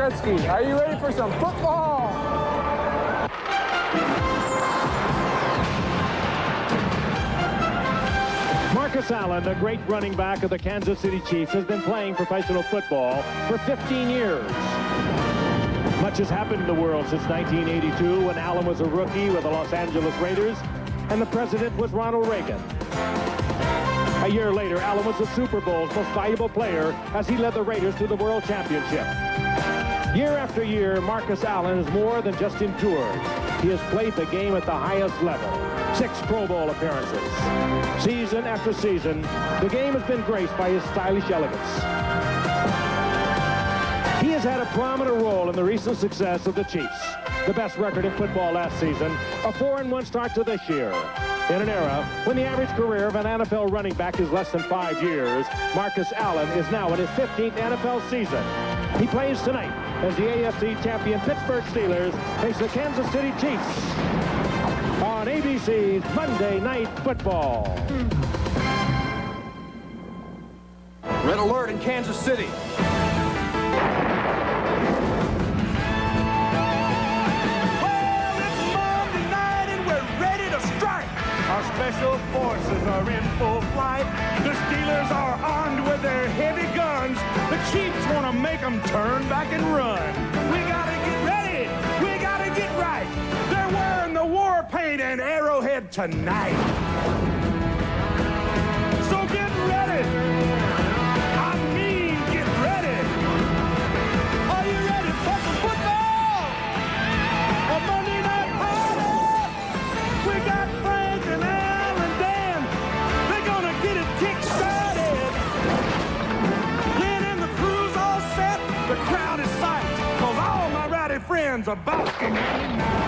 Gretzky. Are you ready for some football? Marcus Allen, the great running back of the Kansas City Chiefs, has been playing professional football for 15 years. Much has happened in the world since 1982 when Allen was a rookie with the Los Angeles Raiders and the president was Ronald Reagan. A year later, Allen was the Super Bowl's most valuable player as he led the Raiders to the World Championship. Year after year, Marcus Allen has more than just endured. He has played the game at the highest level. 6 Pro Bowl appearances. Season after season, the game has been graced by his stylish elegance. He has had a prominent role in the recent success of the Chiefs. The best record in football last season, a 4-1 start to this year. In an era when the average career of an NFL running back is less than 5 years, Marcus Allen is now in his 15th NFL season. He plays tonight as the AFC champion Pittsburgh Steelers face the Kansas City Chiefs on ABC's Monday Night Football. Red alert in Kansas City. Our special forces are in full flight. The Steelers are armed with their heavy guns. The Chiefs want to make them turn back and run. We got to get ready. We got to get right. They're wearing the war paint and Arrowhead tonight. So get ready. I mean, get ready. Are you ready for some football? A Monday night party. We got Frank and Al and Dan. They're gonna get it kick-started. Lynn and the crew's all set. The crowd is psyched, cause all my rowdy friends are about to Monday night.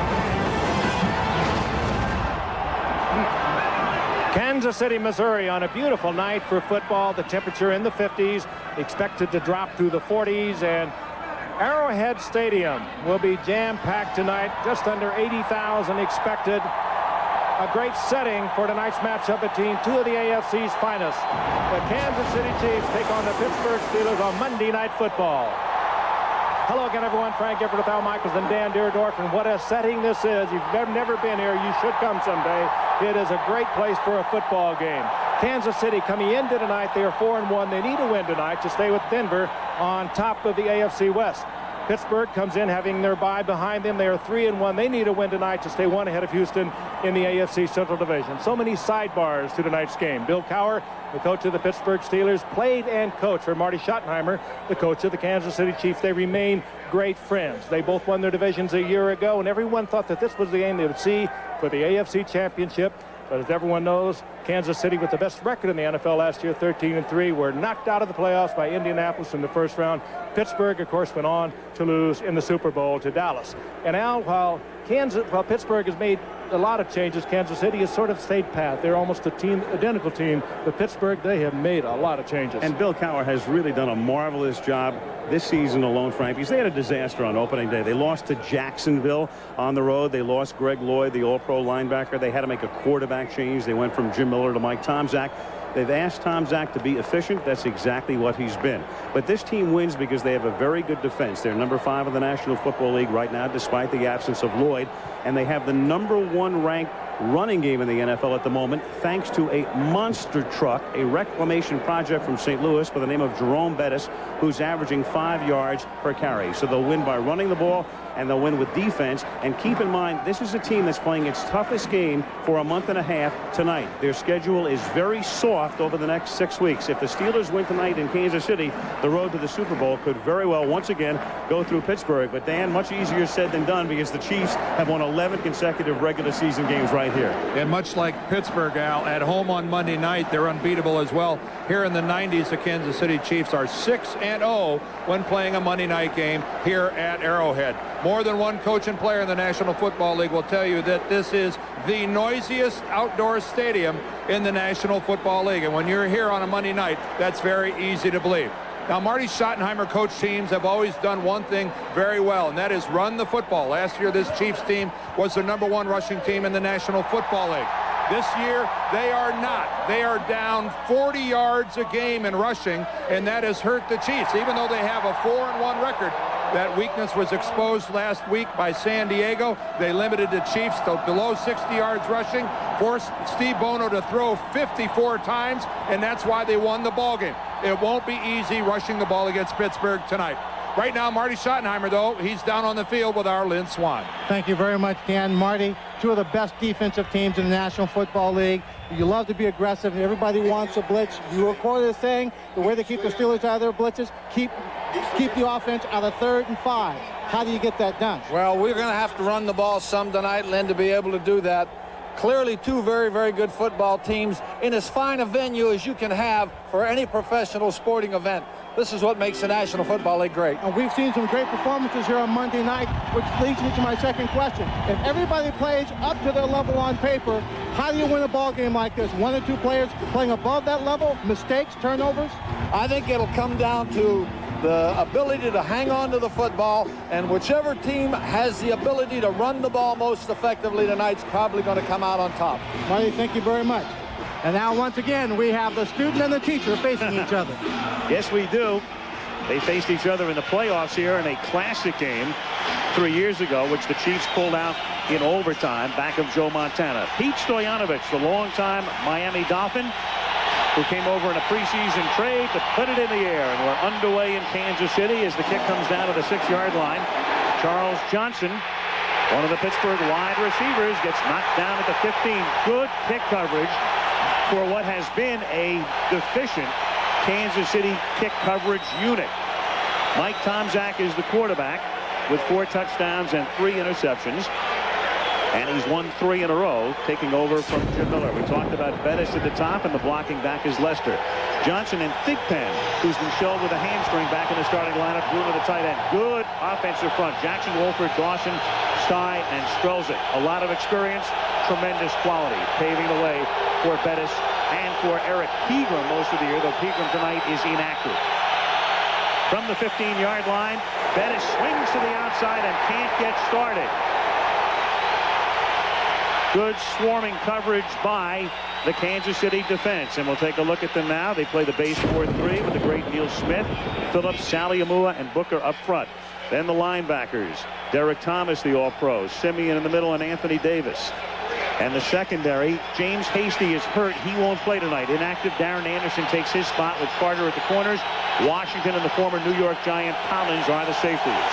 Kansas City, Missouri on a beautiful night for football. The temperature in the 50s, expected to drop through the 40s, and Arrowhead Stadium will be jam-packed tonight. Just under 80,000 expected. A great setting for tonight's matchup between 2 of the AFC's finest. The Kansas City Chiefs take on the Pittsburgh Steelers on Monday Night Football. Hello again, everyone. Frank Gifford with Al Michaels and Dan Dierdorf. And what a setting this is. If you've never been here, you should come someday. It is a great place for a football game. Kansas City coming into tonight, they are 4-1. They need a win tonight to stay with Denver on top of the AFC West. Pittsburgh comes in having their bye behind them. They are 3-1. They need a win tonight to stay 1 ahead of Houston in the AFC Central Division. So many sidebars to tonight's game. Bill Cowher, the coach of the Pittsburgh Steelers, played and coached for Marty Schottenheimer, the coach of the Kansas City Chiefs. They remain great friends. They both won their divisions a year ago, and everyone thought that this was the game they would see for the AFC Championship. But as everyone knows, Kansas City, with the best record in the NFL last year, 13-3, were knocked out of the playoffs by Indianapolis in the first round. Pittsburgh, of course, went on to lose in the Super Bowl to Dallas. And now, while Pittsburgh has made a lot of changes, Kansas City has sort of stayed pat. They're almost a identical team. But Pittsburgh, they have made a lot of changes. And Bill Cowher has really done a marvelous job this season alone, Frank, because they had a disaster on opening day. They lost to Jacksonville on the road. They lost Greg Lloyd, the all-pro linebacker. They had to make a quarterback change. They went from Jim Miller to Mike Tomczak. They've asked Tomczak to be efficient. That's exactly what he's been. But this team wins because they have a very good defense. They're number 5 in the National Football League right now, despite the absence of Lloyd. And they have the number 1 ranked running game in the NFL at the moment, thanks to a monster truck, a reclamation project from St. Louis by the name of Jerome Bettis, who's averaging 5 yards per carry. So they'll win by running the ball, and they'll win with defense. And keep in mind, this is a team that's playing its toughest game for a month and a half tonight. Their schedule is very soft over the next 6 weeks. If the Steelers win tonight in Kansas City, the road to the Super Bowl could very well once again go through Pittsburgh. But Dan, much easier said than done, because the Chiefs have won 11 consecutive regular season games right here. And much like Pittsburgh, Al, at home on Monday night, they're unbeatable as well. Here in the 90s, the Kansas City Chiefs are 6-0 when playing a Monday night game here at Arrowhead. More than one coach and player in the National Football League will tell you that this is the noisiest outdoor stadium in the National Football League. And when you're here on a Monday night, that's very easy to believe. Now, Marty Schottenheimer coach teams have always done one thing very well, and that is run the football. Last year, this Chiefs team was the number 1 rushing team in the National Football League. This year, they are not. They are down 40 yards a game in rushing, and that has hurt the Chiefs. Even though they have a 4-1 record, That weakness was exposed last week by San Diego. They limited the Chiefs to below 60 yards rushing, forced Steve Bono to throw 54 times, and that's why they won the ballgame. It won't be easy rushing the ball against Pittsburgh tonight. Right now, Marty Schottenheimer, though, he's down on the field with our Lynn Swann. Thank you very much, Ken. Marty, two of the best defensive teams in the National Football League. You love to be aggressive, and everybody wants a blitz. You were quoted as saying the way they keep the Steelers out of their blitzes, keep the offense out of 3rd and 5. How do you get that done? Well, we're going to have to run the ball some tonight, Lynn, to be able to do that. Clearly two very, very good football teams in as fine a venue as you can have for any professional sporting event. This is what makes the National Football League great. And we've seen some great performances here on Monday night, which leads me to my second question. If everybody plays up to their level on paper, how do you win a ball game like this? 1 or 2 players playing above that level, mistakes, turnovers? I think it'll come down to the ability to hang on to the football, and whichever team has the ability to run the ball most effectively tonight's probably going to come out on top. Marty, thank you very much. And now, once again, we have the student and the teacher facing each other. Yes, we do. They faced each other in the playoffs here in a classic game 3 years ago, which the Chiefs pulled out in overtime back of Joe Montana. Pete Stoyanovich, the longtime Miami Dolphin, who came over in a preseason trade to put it in the air. And we're underway in Kansas City as the kick comes down to the 6-yard line. Charles Johnson, one of the Pittsburgh wide receivers, gets knocked down at the 15. Good kick coverage for what has been a deficient Kansas City kick coverage unit. Mike Tomczak is the quarterback with 4 touchdowns and 3 interceptions. And he's won 3 in a row, taking over from Jim Miller. We talked about Bettis at the top, and the blocking back is Lester. Johnson and Thigpen, who's been shown with a hamstring, back in the starting lineup. Bruno, the tight end. Good offensive front. Jackson, Wolford, Dawson, Stye, and Strelzik. A lot of experience, tremendous quality, paving the way for Bettis and for Eric Pegram most of the year, though Pegram tonight is inactive. From the 15-yard line, Bettis swings to the outside and can't get started. Good swarming coverage by the Kansas City defense. And we'll take a look at them now. They play the base 4-3 with the great Neil Smith, Phillips, Saliamua, and Booker up front. Then the linebackers, Derek Thomas, the All-Pro, Simeon in the middle, and Anthony Davis. And the secondary, James Hasty is hurt. He won't play tonight. Inactive Darren Anderson takes his spot with Carter at the corners. Washington and the former New York Giant Collins are the safeties.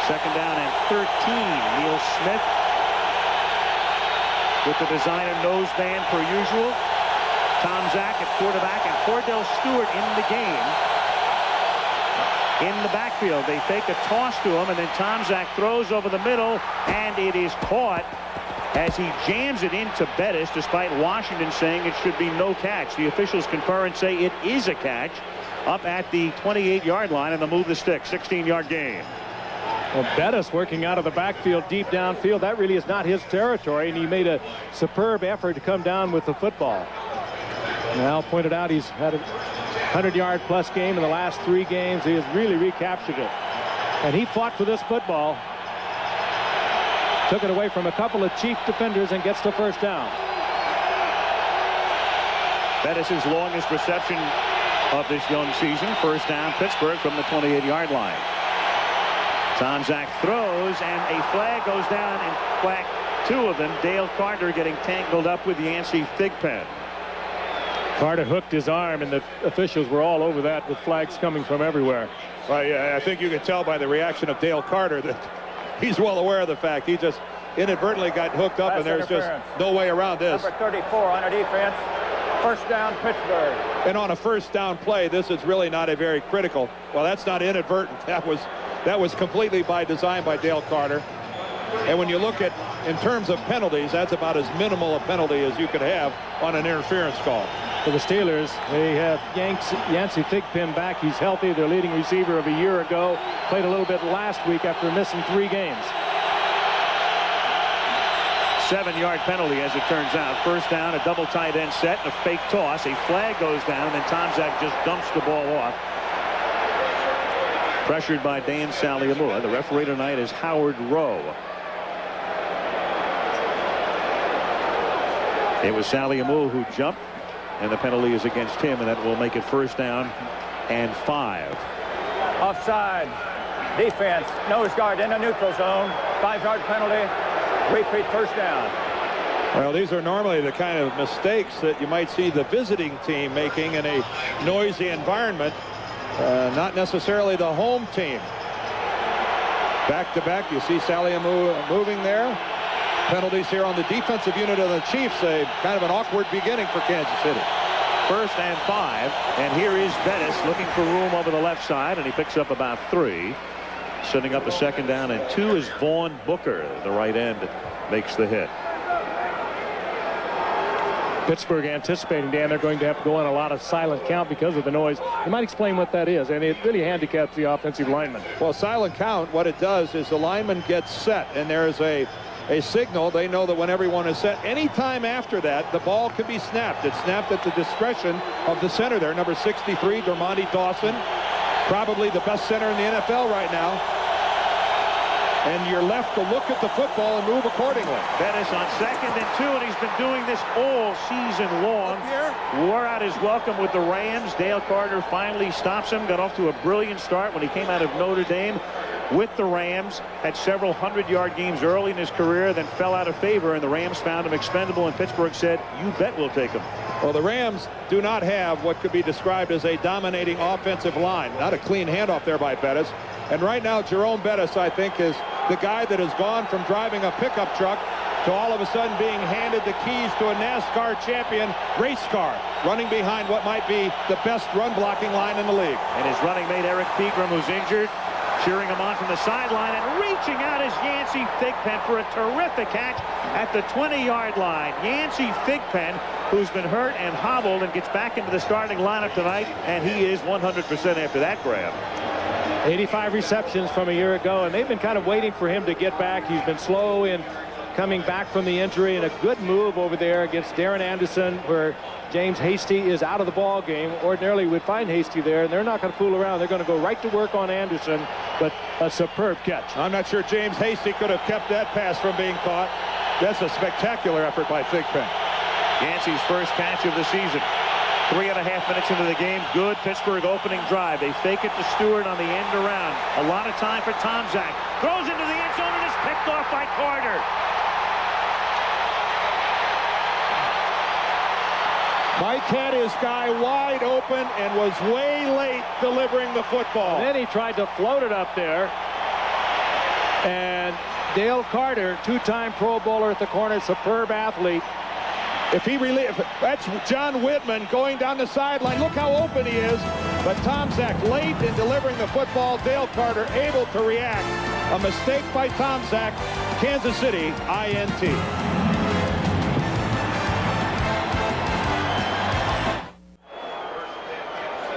Second down and 13. Neil Smith with the designer noseband per usual. Tomczak at quarterback, and Cordell Stewart in the game. In the backfield, they fake a toss to him, and then Tomczak throws over the middle, and it is caught as he jams it into Bettis, despite Washington saying it should be no catch. The officials confer and say it is a catch up at the 28-yard line, and they'll move the stick. 16-yard gain. Well, Bettis working out of the backfield, deep downfield. That really is not his territory, and he made a superb effort to come down with the football. Now pointed out he's had a 100-yard-plus game in the last 3 games. He has really recaptured it. And he fought for this football. Took it away from a couple of Chief defenders and gets the first down. Bettis' longest reception of this young season. First down, Pittsburgh from the 28-yard line. Tomczak throws, and a flag goes down, and flag 2 of them. Dale Carter getting tangled up with Yancey Thigpen. Carter hooked his arm, and the officials were all over that with flags coming from everywhere. Well, yeah, I think you can tell by the reaction of Dale Carter that he's well aware of the fact he just inadvertently got hooked up, and there's just no way around this. Number 34 on a defense. First down, Pittsburgh. And on a first down play, this is really not a very critical. Well, that's not inadvertent. That was completely by design by Dale Carter. And when you look at, in terms of penalties, that's about as minimal a penalty as you could have on an interference call. For the Steelers, they have Yancey Thigpen back. He's healthy. Their leading receiver of a year ago. Played a little bit last week after missing 3 games. 7-yard penalty, as it turns out. First down, a double tight end set, and a fake toss. A flag goes down, and then Tomczak just dumps the ball off. Pressured by Dan Saliamua. The referee tonight is Howard Rowe. It was Saliamua who jumped, and the penalty is against him, and that will make it first down and 5. Offside. Defense, nose guard in the neutral zone. 5-yard penalty. Repeat first down. Well, these are normally the kind of mistakes that you might see the visiting team making in a noisy environment, not necessarily the home team. Back to back, you see Salia moving there. Penalties here on the defensive unit of the Chiefs. A kind of an awkward beginning for Kansas City. 1st and 5, and here is Bettis looking for room over the left side, and he picks up about 3. Setting up a 2nd down and 2 is Vaughn Booker. The right end makes the hit. Pittsburgh anticipating, Dan, they're going to have to go on a lot of silent count because of the noise. You might explain what that is, and it really handicaps the offensive lineman. Well, silent count, what it does is the lineman gets set, and there's a signal. They know that when everyone is set, anytime after that, the ball can be snapped. It's snapped at the discretion of the center there, number 63, Dermontti Dawson. Probably the best center in the NFL right now. And you're left to look at the football and move accordingly. Bettis on 2nd and 2, and he's been doing this all season long. Wore out his welcome with the Rams. Dale Carter finally stops him. Got off to a brilliant start when he came out of Notre Dame with the Rams. Had several 100-yard games early in his career, then fell out of favor, and the Rams found him expendable, and Pittsburgh said, you bet we'll take him. Well, the Rams do not have what could be described as a dominating offensive line. Not a clean handoff there by Bettis. And right now, Jerome Bettis, I think, is the guy that has gone from driving a pickup truck to all of a sudden being handed the keys to a NASCAR champion race car, running behind what might be the best run-blocking line in the league. And his running mate, Eric Pegram, who's injured, cheering him on from the sideline, and reaching out is Yancey Thigpen for a terrific catch at the 20-yard line. Yancey Thigpen, who's been hurt and hobbled, and gets back into the starting lineup tonight, and he is 100% after that grab. 85 receptions from a year ago, and they've been kind of waiting for him to get back. He's been slow in coming back from the injury, and a good move over there against Darren Anderson, where James Hasty is out of the ball game. Ordinarily we'd find Hasty there, and they're not going to fool around. They're going to go right to work on Anderson, but a superb catch. I'm not sure James Hasty could have kept that pass from being caught. That's a spectacular effort by Thigpen. Yancey's first catch of the season. 3.5 minutes into the game. Good Pittsburgh opening drive. They fake it to Stewart on the end around. A lot of time for Tomczak. Throws into the end zone and is picked off by Carter. Mike had his guy wide open and was way late delivering the football. And then he tried to float it up there. And Dale Carter, 2-time Pro Bowler at the corner, superb athlete. That's John Whitman going down the sideline. Look how open he is. But Tomczak late in delivering the football. Dale Carter able to react. A mistake by Tomczak. Kansas City, INT.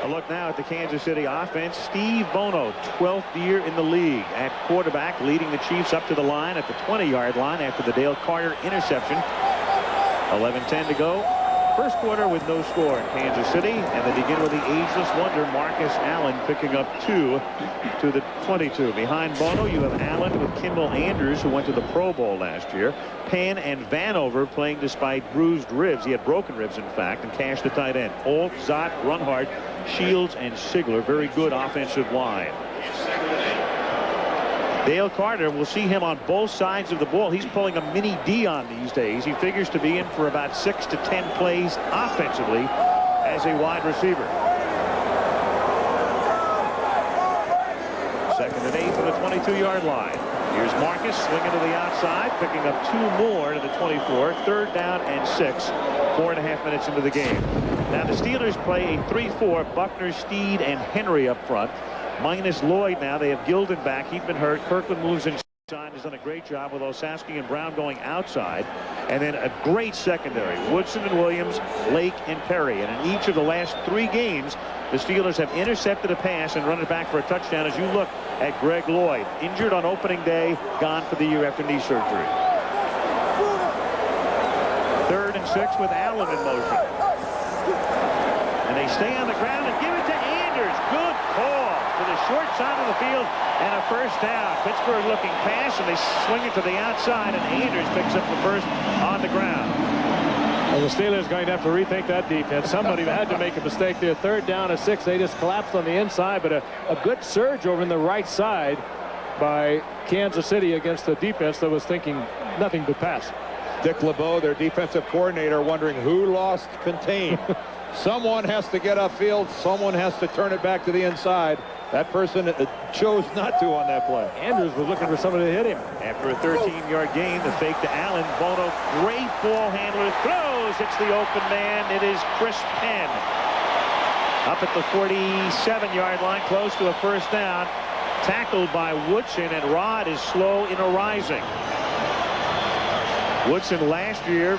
A look now at the Kansas City offense. Steve Bono, 12th year in the league at quarterback, leading the Chiefs up to the line at the 20-yard line after the Dale Carter interception. 11:10 to go. First quarter with no score in Kansas City, and they begin with the ageless wonder Marcus Allen picking up 2 to the 22. Behind Bono, you have Allen with Kimball Andrews, who went to the Pro Bowl last year. Pan and Vanover playing despite bruised ribs. He had broken ribs, in fact, and Cash the tight end. Alt, Zott, Runhart, Shields, and Sigler. Very good offensive line. Dale Carter, we'll see him on both sides of the ball. He's pulling a mini D on these days. He figures to be in for about 6 to 10 plays offensively as a wide receiver. 2nd and 8 from the 22-yard line. Here's Marcus swinging to the outside, picking up 2 more to the 24. 3rd down and 6. 4.5 minutes into the game. Now the Steelers play a 3-4. Buckner, Steed, and Henry up front. Minus Lloyd now. They have Gilden back. He's been hurt. Kirkland moves inside. Has done a great job with Osaski and Brown going outside. And then a great secondary. Woodson and Williams, Lake and Perry. And in each of the last 3 games, the Steelers have intercepted a pass and run it back for a touchdown. As you look at Greg Lloyd, injured on opening day, gone for the year after knee surgery. 3rd and 6 with Allen in motion. And they stay on the ground and give it to Anders. Good call to the short side of the field and a first down. Pittsburgh looking pass, and they swing it to the outside, and Anders picks up the first on the ground. Well, the Steelers going to have to rethink that defense. Somebody had to make a mistake there. 3rd down and 6. They just collapsed on the inside, but a good surge over in the right side by Kansas City against the defense that was thinking nothing but pass. Dick LeBeau, their defensive coordinator, wondering who lost contain. Someone has to get upfield. Someone has to turn it back to the inside. That person chose not to on that play. Andrews was looking for somebody to hit him. After a 13-yard gain, the fake to Allen. Bono, great ball handler, throws. It's the open man. It is Chris Penn. Up at the 47-yard line, close to a 1st down. Tackled by Woodson, and Rod is slow in arising. Woodson last year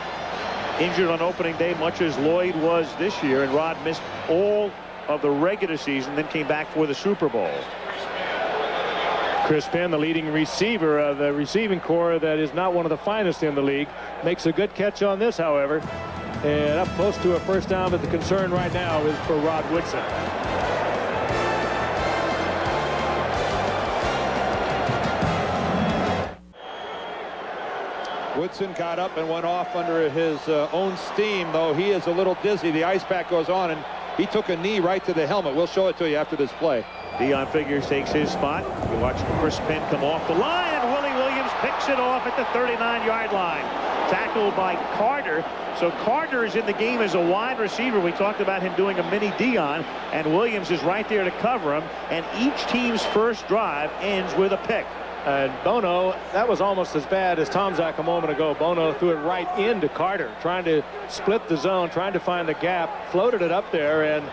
injured on opening day, much as Lloyd was this year, and Rod missed all of the regular season, then came back for the Super Bowl. Chris Penn, the leading receiver of the receiving corps that is not one of the finest in the league, makes a good catch on this, however, and up close to a 1st down, but the concern right now is for Rod Woodson. Woodson got up and went off under his own steam, though he is a little dizzy. The ice pack goes on, and he took a knee right to the helmet. We'll show it to you after this play. Deion Figures takes his spot. You watch Chris Penn come off the line, and Willie Williams picks it off at the 39-yard line. Tackled by Carter. So Carter is in the game as a wide receiver. We talked about him doing a mini Deion, and Williams is right there to cover him. And each team's first drive ends with a pick. And Bono, that was almost as bad as Tom Zach a moment ago. Bono threw it right into Carter, trying to split the zone, trying to find the gap, floated it up there, and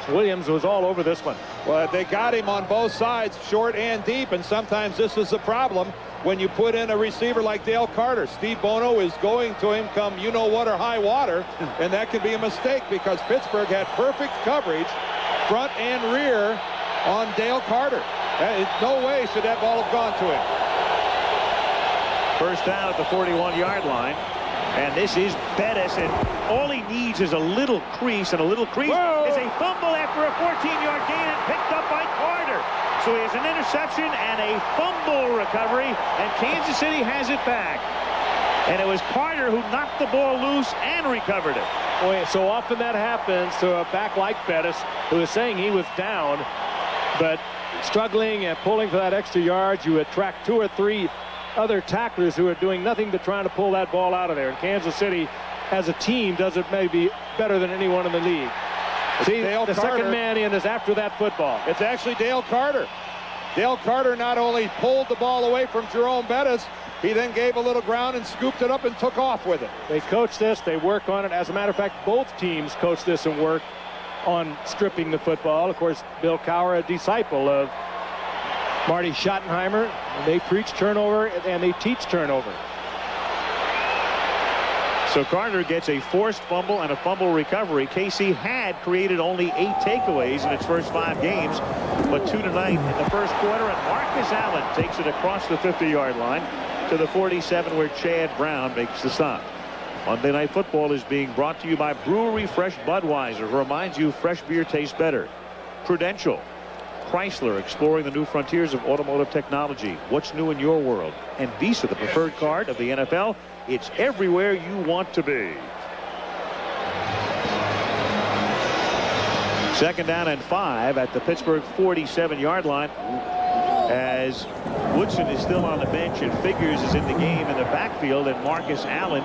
Williams was all over this one. Well, they got him on both sides, short and deep, and sometimes this is the problem when you put in a receiver like Dale Carter. Steve Bono is going to him come you-know-what or high water, and that could be a mistake because Pittsburgh had perfect coverage, front and rear, on Dale Carter. No way should that ball have gone to him. 1st down at the 41-yard line. And this is Bettis, and all he needs is a little crease, and a little crease is a fumble after a 14-yard gain and picked up by Carter. So he has an interception and a fumble recovery, and Kansas City has it back. And it was Carter who knocked the ball loose and recovered it. Boy, so often that happens to a back like Bettis, who is saying he was down, but struggling and pulling for that extra yard. You attract 2 or 3 other tacklers who are doing nothing but trying to pull that ball out of there. And Kansas City, as a team, does it maybe better than anyone in the league. See, Dale the Carter. second man in is after that football. It's actually Dale Carter. Dale Carter not only pulled the ball away from Jerome Bettis, he then gave a little ground and scooped it up and took off with it. They coach this. They work on it. As a matter of fact, both teams coach this and work on stripping the football. Of course, Bill Cowher, a disciple of Marty Schottenheimer. They preach turnover and they teach turnover. So Carter gets a forced fumble and a fumble recovery. KC had created only 8 takeaways in its first 5 games, but 2 tonight in the first quarter. And Marcus Allen takes it across the 50-yard line to the 47, where Chad Brown makes the stop. Monday Night Football is being brought to you by Brewery Fresh Budweiser, who reminds you fresh beer tastes better. Prudential, Chrysler, exploring the new frontiers of automotive technology. What's new in your world? And Visa, the preferred card of the NFL. It's everywhere you want to be. 2nd down and 5 at the Pittsburgh 47-yard line, as Woodson is still on the bench and Figures is in the game in the backfield, and Marcus Allen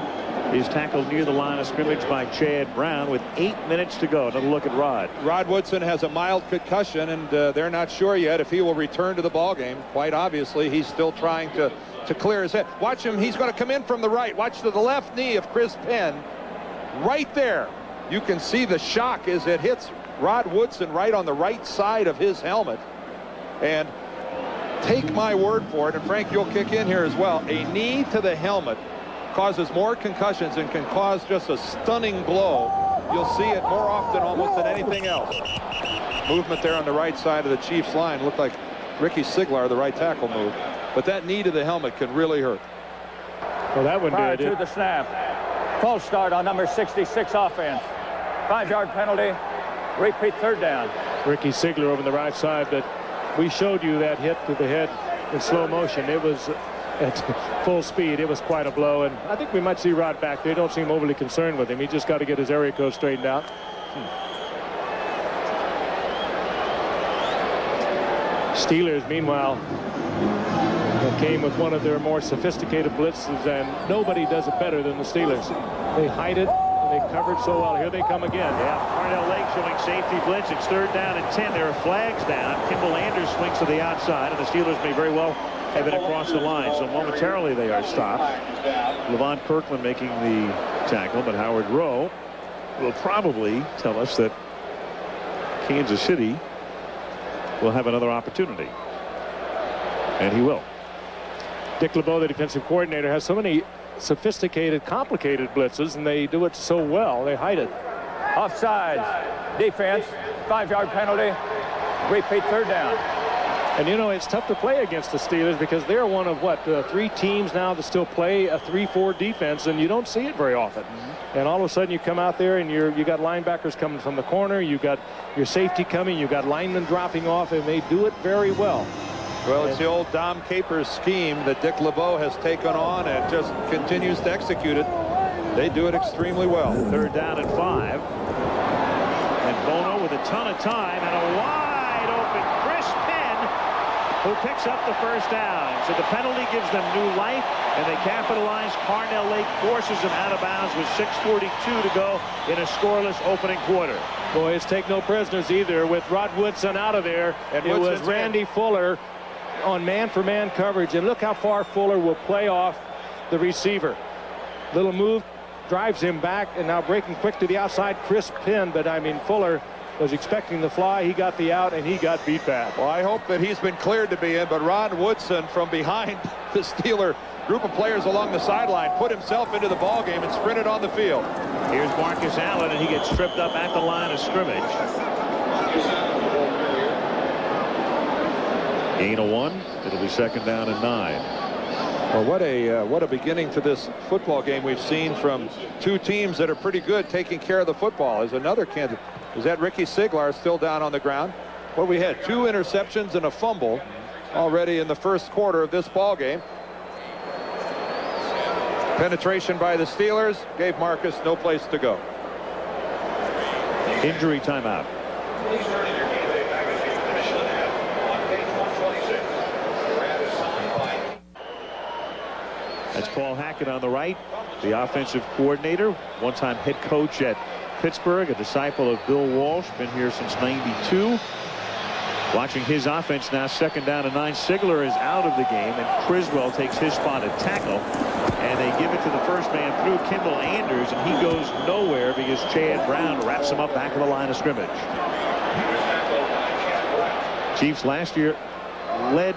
is tackled near the line of scrimmage by Chad Brown with 8 minutes to go. Another look at Rod. Rod Woodson has a mild concussion, and they're not sure yet if he will return to the ball game. Quite obviously, he's still trying to clear his head. Watch him. He's going to come in from the right. Watch to the left knee of Chris Penn. Right there. You can see the shock as it hits Rod Woodson right on the right side of his helmet. And take my word for it, and Frank, you'll kick in here as well, a knee to the helmet causes more concussions and can cause just a stunning blow. You'll see it more often almost than anything else. Movement there on the right side of the Chiefs line. Looked like Ricky Siglar, the right tackle, move. But that knee to the helmet can really hurt. Well, that one Prior did. to the snap. False start on number 66 offense. 5-yard penalty. Repeat 3rd down. Ricky Siglar over the right side, but we showed you that hit to the head in slow motion. It was at full speed. It was quite a blow, and I think we might see Rod back. They don't seem overly concerned with him. He just got to get his area code straightened out. Steelers, meanwhile, came with one of their more sophisticated blitzes, and nobody does it better than the Steelers. They hide it, and they covered so well. Here they come again. Yeah, Parnell Lake showing safety blitz. It's 3rd down and 10. There are flags down. Kimball Anders swings to the outside, and the Steelers may very well have been across the line. So momentarily they are stopped. Levon Kirkland making the tackle, but Howard Rowe will probably tell us that Kansas City will have another opportunity. And he will. Dick LeBeau, the defensive coordinator, has so many sophisticated, complicated blitzes, and they do it so well. They hide it. Offsides. Defense. 5-yard penalty. Repeat 3rd down. And, you know, it's tough to play against the Steelers because they're one of, 3 teams now that still play a 3-4 defense, and you don't see it very often. And all of a sudden you come out there and you got linebackers coming from the corner, you got your safety coming, you got linemen dropping off, and they do it very well. Well, it's the old Dom Capers scheme that Dick LeBeau has taken on and just continues to execute it. They do it extremely well. 3rd down and 5. And Bono with a ton of time and a wide open Chris Penn, who picks up the 1st down. So the penalty gives them new life, and they capitalize. Parnell Lake forces them out of bounds with 6:42 to go in a scoreless opening quarter. Boy, it's take no prisoners either. With Rod Woodson out of there, and it was Randy Fuller on man-for-man coverage, and look how far Fuller will play off the receiver. Little move, drives him back, and now breaking quick to the outside, Chris Penn. But I mean, Fuller was expecting the fly. He got the out, and he got beat back. Well, I hope that he's been cleared to be in, but Rod Woodson from behind the Steeler group of players along the sideline put himself into the ball game and sprinted on the field. Here's Marcus Allen, and he gets tripped up at the line of scrimmage. Gain of 1. It'll be 2nd down and 9. Well, what a beginning to this football game we've seen from 2 teams that are pretty good taking care of the football. Is another Kansas. Is that Ricky Siglar still down on the ground? Well, we had 2 interceptions and a fumble already in the 1st quarter of this ball game. Penetration by the Steelers gave Marcus no place to go. Injury timeout. That's Paul Hackett on the right, the offensive coordinator, one-time head coach at Pittsburgh, a disciple of Bill Walsh, been here since '92. Watching his offense now, 2nd down and 9. Sigler is out of the game, and Criswell takes his spot at tackle, and they give it to the first man through, Kimball Anders, and he goes nowhere because Chad Brown wraps him up back of the line of scrimmage. Chiefs last year led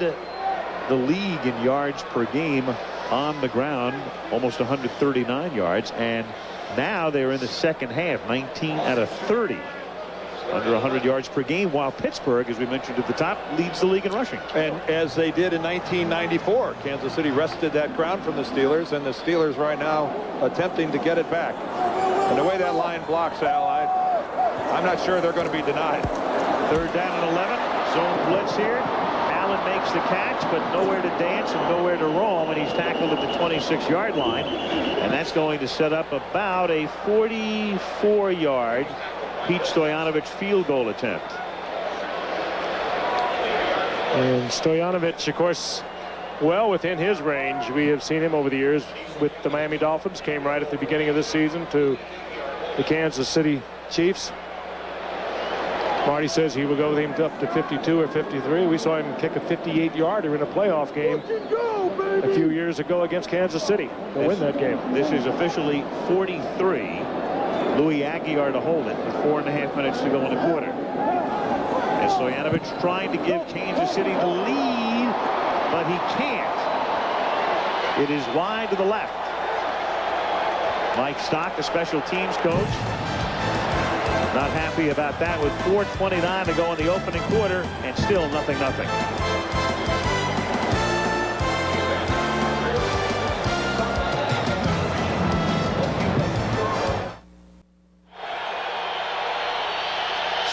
the league in yards per game on the ground, almost 139 yards, and now they're in the 2nd half, 19 out of 30, under 100 yards per game, while Pittsburgh, as we mentioned at the top, leads the league in rushing. And as they did in 1994, Kansas City wrested that ground from the Steelers, and the Steelers right now attempting to get it back. And the way that line blocks, Al, I'm not sure they're going to be denied. 3rd down and 11, zone blitz here. Allen makes the catch, but nowhere to dance and nowhere to roam, and he's tackled at the 26-yard line, and that's going to set up about a 44-yard Pete Stoyanovich field goal attempt. And Stoyanovich, of course, well within his range. We have seen him over the years with the Miami Dolphins, came right at the beginning of this season to the Kansas City Chiefs. Marty says he will go with him up to 52 or 53. We saw him kick a 58-yarder in a playoff game a few years ago against Kansas City to win that game. This is officially 43. Louis Aguiar to hold it with 4.5 minutes to go in the quarter. And Stoyanovich trying to give Kansas City the lead, but he can't. It is wide to the left. Mike Stock, the special teams coach, not happy about that with 4:29 to go in the opening quarter and still 0-0.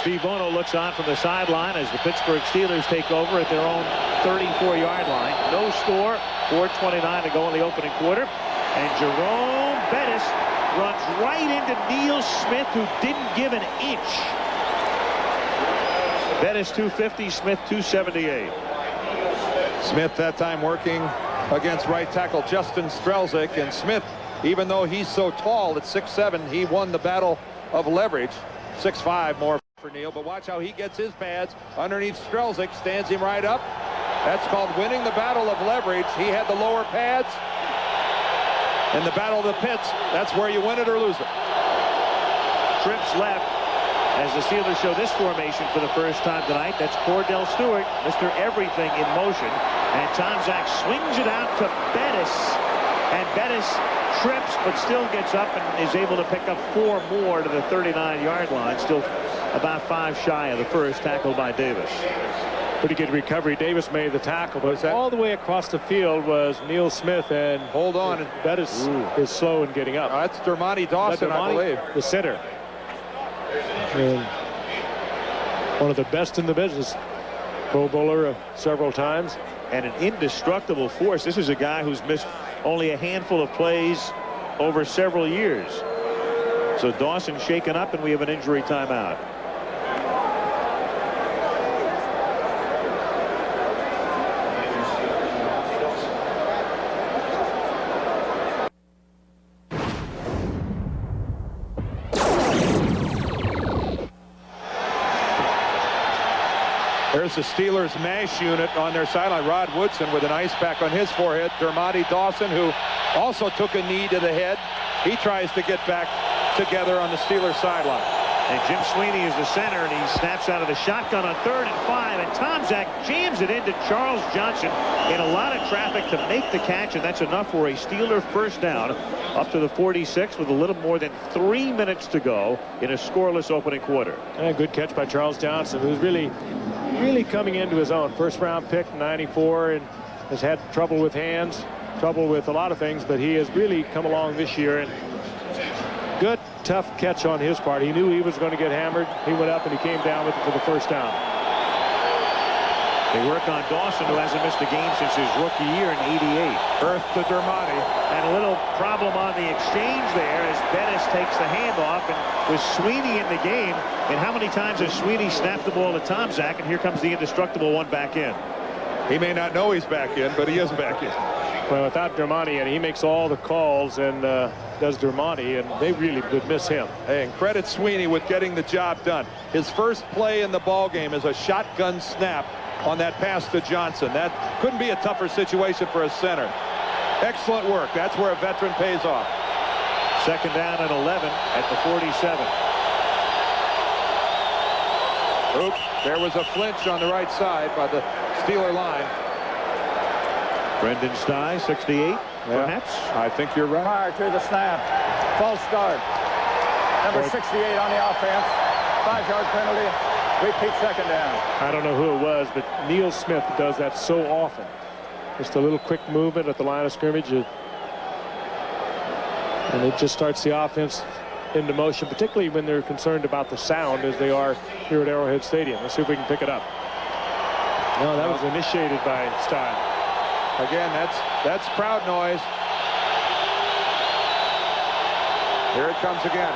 Steve Bono looks on from the sideline as the Pittsburgh Steelers take over at their own 34-yard line. No score, 4:29 to go in the opening quarter. And Jerome Bettis runs right into Neil Smith, who didn't give an inch. Bettis 250, Smith 278. Smith that time working against right tackle Justin Strelzik, and Smith, even though he's so tall at 6'7", he won the battle of leverage. 6'5" more for Neil, but watch how he gets his pads underneath Strelzik, stands him right up. That's called winning the battle of leverage. He had the lower pads. In the battle of the pits, that's where you win it or lose it. Trips left as the Steelers show this formation for the first time tonight. That's Cordell Stewart, Mr. Everything, in motion. And Tomczak swings it out to Bettis. And Bettis trips but still gets up and is able to pick up 4 more to the 39-yard line. Still about 5 shy of the first, tackled by Davis. Pretty good recovery. Davis made the tackle, but all the way across the field was Neil Smith, and hold on. Bettis is slow in getting up. That's Dermontti Dawson, I believe. The center. And one of the best in the business. Pro Bowler several times. And an indestructible force. This is a guy who's missed only a handful of plays over several years. So Dawson shaken up, and we have an injury timeout. There's the Steelers mash unit on their sideline. Rod Woodson with an ice pack on his forehead. Dermontti Dawson, who also took a knee to the head. He tries to get back together on the Steelers sideline. And Jim Sweeney is the center, and he snaps out of the shotgun on 3rd and 5. And Tomczak jams it into Charles Johnson in a lot of traffic to make the catch, and that's enough for a Steeler first down up to the 46 with a little more than 3 minutes to go in a scoreless opening quarter. And a good catch by Charles Johnson, who's really coming into his own. First-round pick, 94, and has had trouble with hands, trouble with a lot of things, but he has really come along this year. And good, tough catch on his part. He knew he was going to get hammered. He went up and he came down with it for the first down. They work on Dawson, who hasn't missed a game since his rookie year in '88. Earth to Dermontti. And a little problem on the exchange there as Bettis takes the handoff, and with Sweeney in the game. And how many times has Sweeney snapped the ball to Tomczak, and here comes the indestructible one back in. He may not know he's back in, but he is back in. Well, without Dermontti, and he makes all the calls, and does Dermontti, and they really would miss him. Hey, and credit Sweeney with getting the job done. His first play in the ball game is a shotgun snap on that pass to Johnson. That couldn't be a tougher situation for a center. Excellent work. That's where a veteran pays off. 2nd down and 11 at the 47. Oops, there was a flinch on the right side by the Steeler line. Brendan Stye, 68, perhaps. I think you're right. Prior to the snap, false start. Number 68 on the offense. 5-yard penalty. Repeat 2nd down. I don't know who it was, but Neil Smith does that so often. Just a little quick movement at the line of scrimmage, and it just starts the offense into motion, particularly when they're concerned about the sound as they are here at Arrowhead Stadium. Let's see if we can pick it up. No, that was initiated by Style. Again, that's crowd noise. Here it comes again.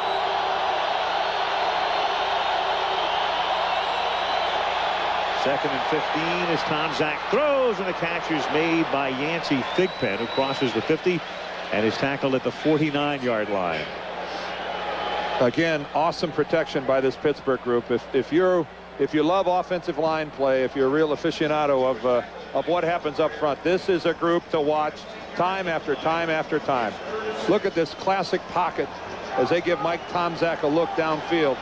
Second and 15 as Tomczak throws, and the catch is made by Yancey Thigpen, who crosses the 50 and is tackled at the 49-yard line. Again, awesome protection by this Pittsburgh group. If you love offensive line play, if you're a real aficionado of what happens up front, this is a group to watch time after time after time. Look at this classic pocket as they give Mike Tomczak a look downfield.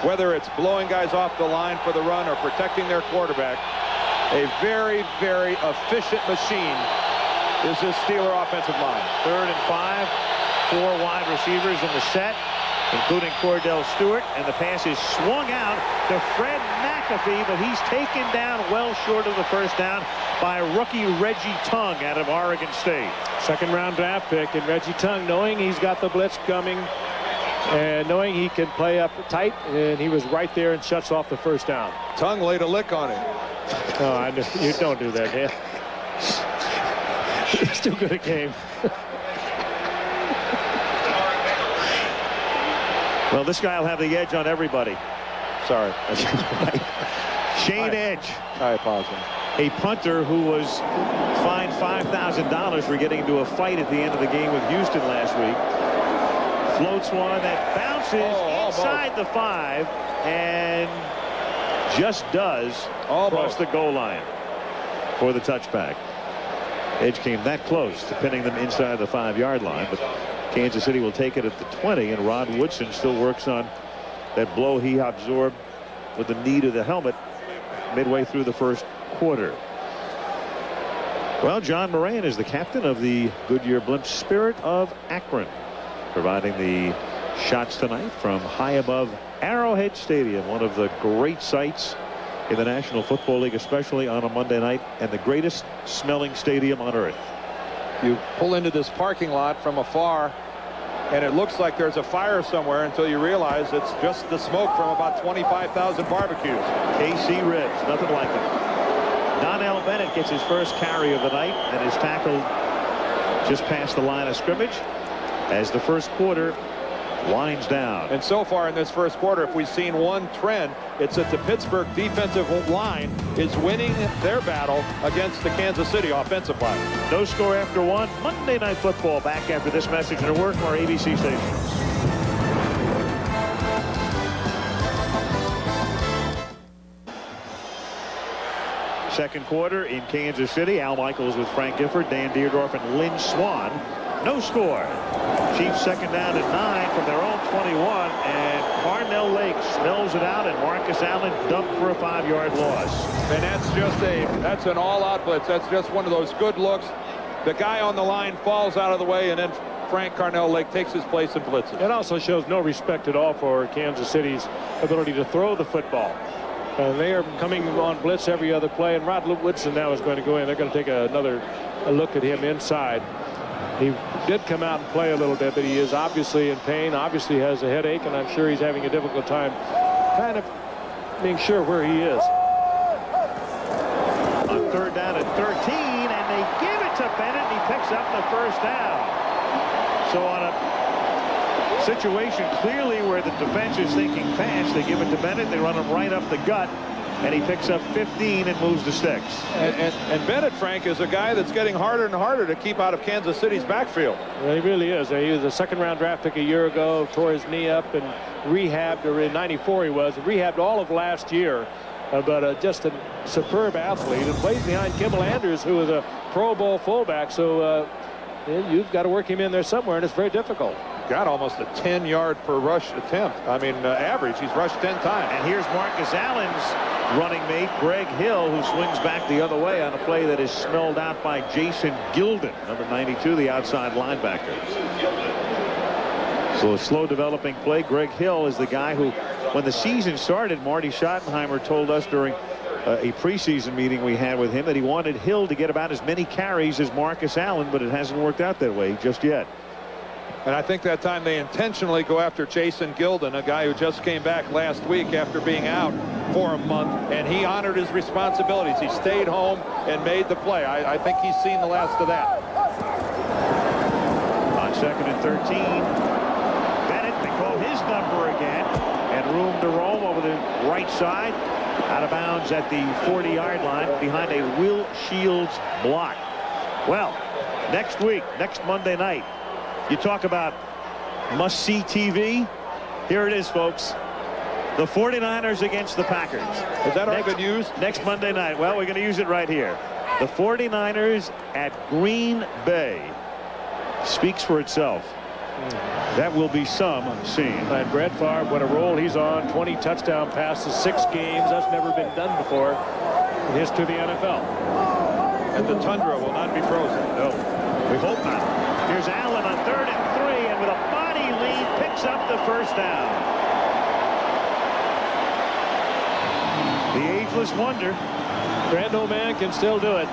Whether it's blowing guys off the line for the run or protecting their quarterback, a very, very efficient machine is this Steeler offensive line. 3rd and 5, 4 wide receivers in the set, including Cordell Stewart, and the pass is swung out to Fred McAfee, but he's taken down well short of the first down by rookie Reggie Tung out of Oregon State. 2nd round draft pick, and Reggie Tung, knowing he's got the blitz coming, And knowing he can play up tight, and he was right there and shuts off the first down. Tongue laid a lick on him. Oh, I knew. You don't do that, man. It's too good a game. Well, this guy will have the edge on everybody. Sorry. Shane Edge. I apologize. A punter who was fined $5,000 for getting into a fight at the end of the game with Houston last week. Floats one that bounces inside the 5 and just does cross the goal line for the touchback. Edge came that close to pinning them inside the 5-yard line, but Kansas City will take it at the 20, and Rod Woodson still works on that blow he absorbed with the knee to the helmet midway through the first quarter. Well, John Moran is the captain of the Goodyear Blimp Spirit of Akron, providing the shots tonight from high above Arrowhead Stadium, one of the great sights in the National Football League, especially on a Monday night, and the greatest smelling stadium on earth. You pull into this parking lot from afar, and it looks like there's a fire somewhere until you realize it's just the smoke from about 25,000 barbecues. KC ribs, nothing like it. Donnell Bennett gets his first carry of the night and is tackled just past the line of scrimmage as the first quarter winds down. And so far in this first quarter, if we've seen one trend, it's that the Pittsburgh defensive line is winning their battle against the Kansas City offensive line. No score after one. Monday Night Football back after this message and a word from our ABC station. Second quarter in Kansas City. Al Michaels with Frank Gifford, Dan Dierdorf, and Lynn Swann. No score. Chiefs second down and 9 from their own 21, and Carnell Lake smells it out, and Marcus Allen dumped for a 5-yard loss. And that's an all-out blitz. That's just one of those good looks. The guy on the line falls out of the way, and then Frank Carnell Lake takes his place and blitzes. It also shows no respect at all for Kansas City's ability to throw the football. They are coming on blitz every other play, and Rod Woodson now is going to go in. They're going to take a look at him inside. He did come out and play a little bit, but he is obviously in pain, obviously has a headache, and I'm sure he's having a difficult time kind of being sure where he is. On third down at 13, and they give it to Bennett, and he picks up the first down. So on a situation clearly where the defense is thinking pass, they give it to Bennett, they run him right up the gut, and he picks up 15 and moves the sticks. And Bennett, Frank, is a guy that's getting harder and harder to keep out of Kansas City's backfield. Well, he really is. He was a second-round draft pick a year ago, tore his knee up and rehabbed, or in '94 he was, rehabbed all of last year. But just a superb athlete, and plays behind Kimball Andrews, who is a Pro Bowl fullback. So you've got to work him in there somewhere, and it's very difficult. Got almost a 10-yard per rush attempt. I mean, average. He's rushed 10 times. And here's Marcus Allen's running mate, Greg Hill, who swings back the other way on a play that is smelled out by Jason Gilden, number 92, the outside linebacker. So a slow developing play. Greg Hill is the guy who, when the season started, Marty Schottenheimer told us during a preseason meeting we had with him that he wanted Hill to get about as many carries as Marcus Allen, but it hasn't worked out that way just yet. And I think that time they intentionally go after Jason Gilden, a guy who just came back last week after being out for a month, and he honored his responsibilities. He stayed home and made the play. I think he's seen the last of that. On second and 13, Bennett, they call his number again, and room to roam over the right side, out of bounds at the 40-yard line behind a Will Shields block. Well, next week, next Monday night, you talk about must-see TV. Here it is, folks. The 49ers against the Packers. Is that already been used? Next Monday night. Well, we're going to use it right here. The 49ers at Green Bay. Speaks for itself. That will be some scene. And Brett Favre, what a roll he's on. 20 touchdown passes, 6 games. That's never been done before in history of the NFL. And the tundra will not be frozen. No, we hope not. Here's Allen on 3rd and 3, and with a body lead, picks up the first down. The ageless wonder. Grand old man can still do it.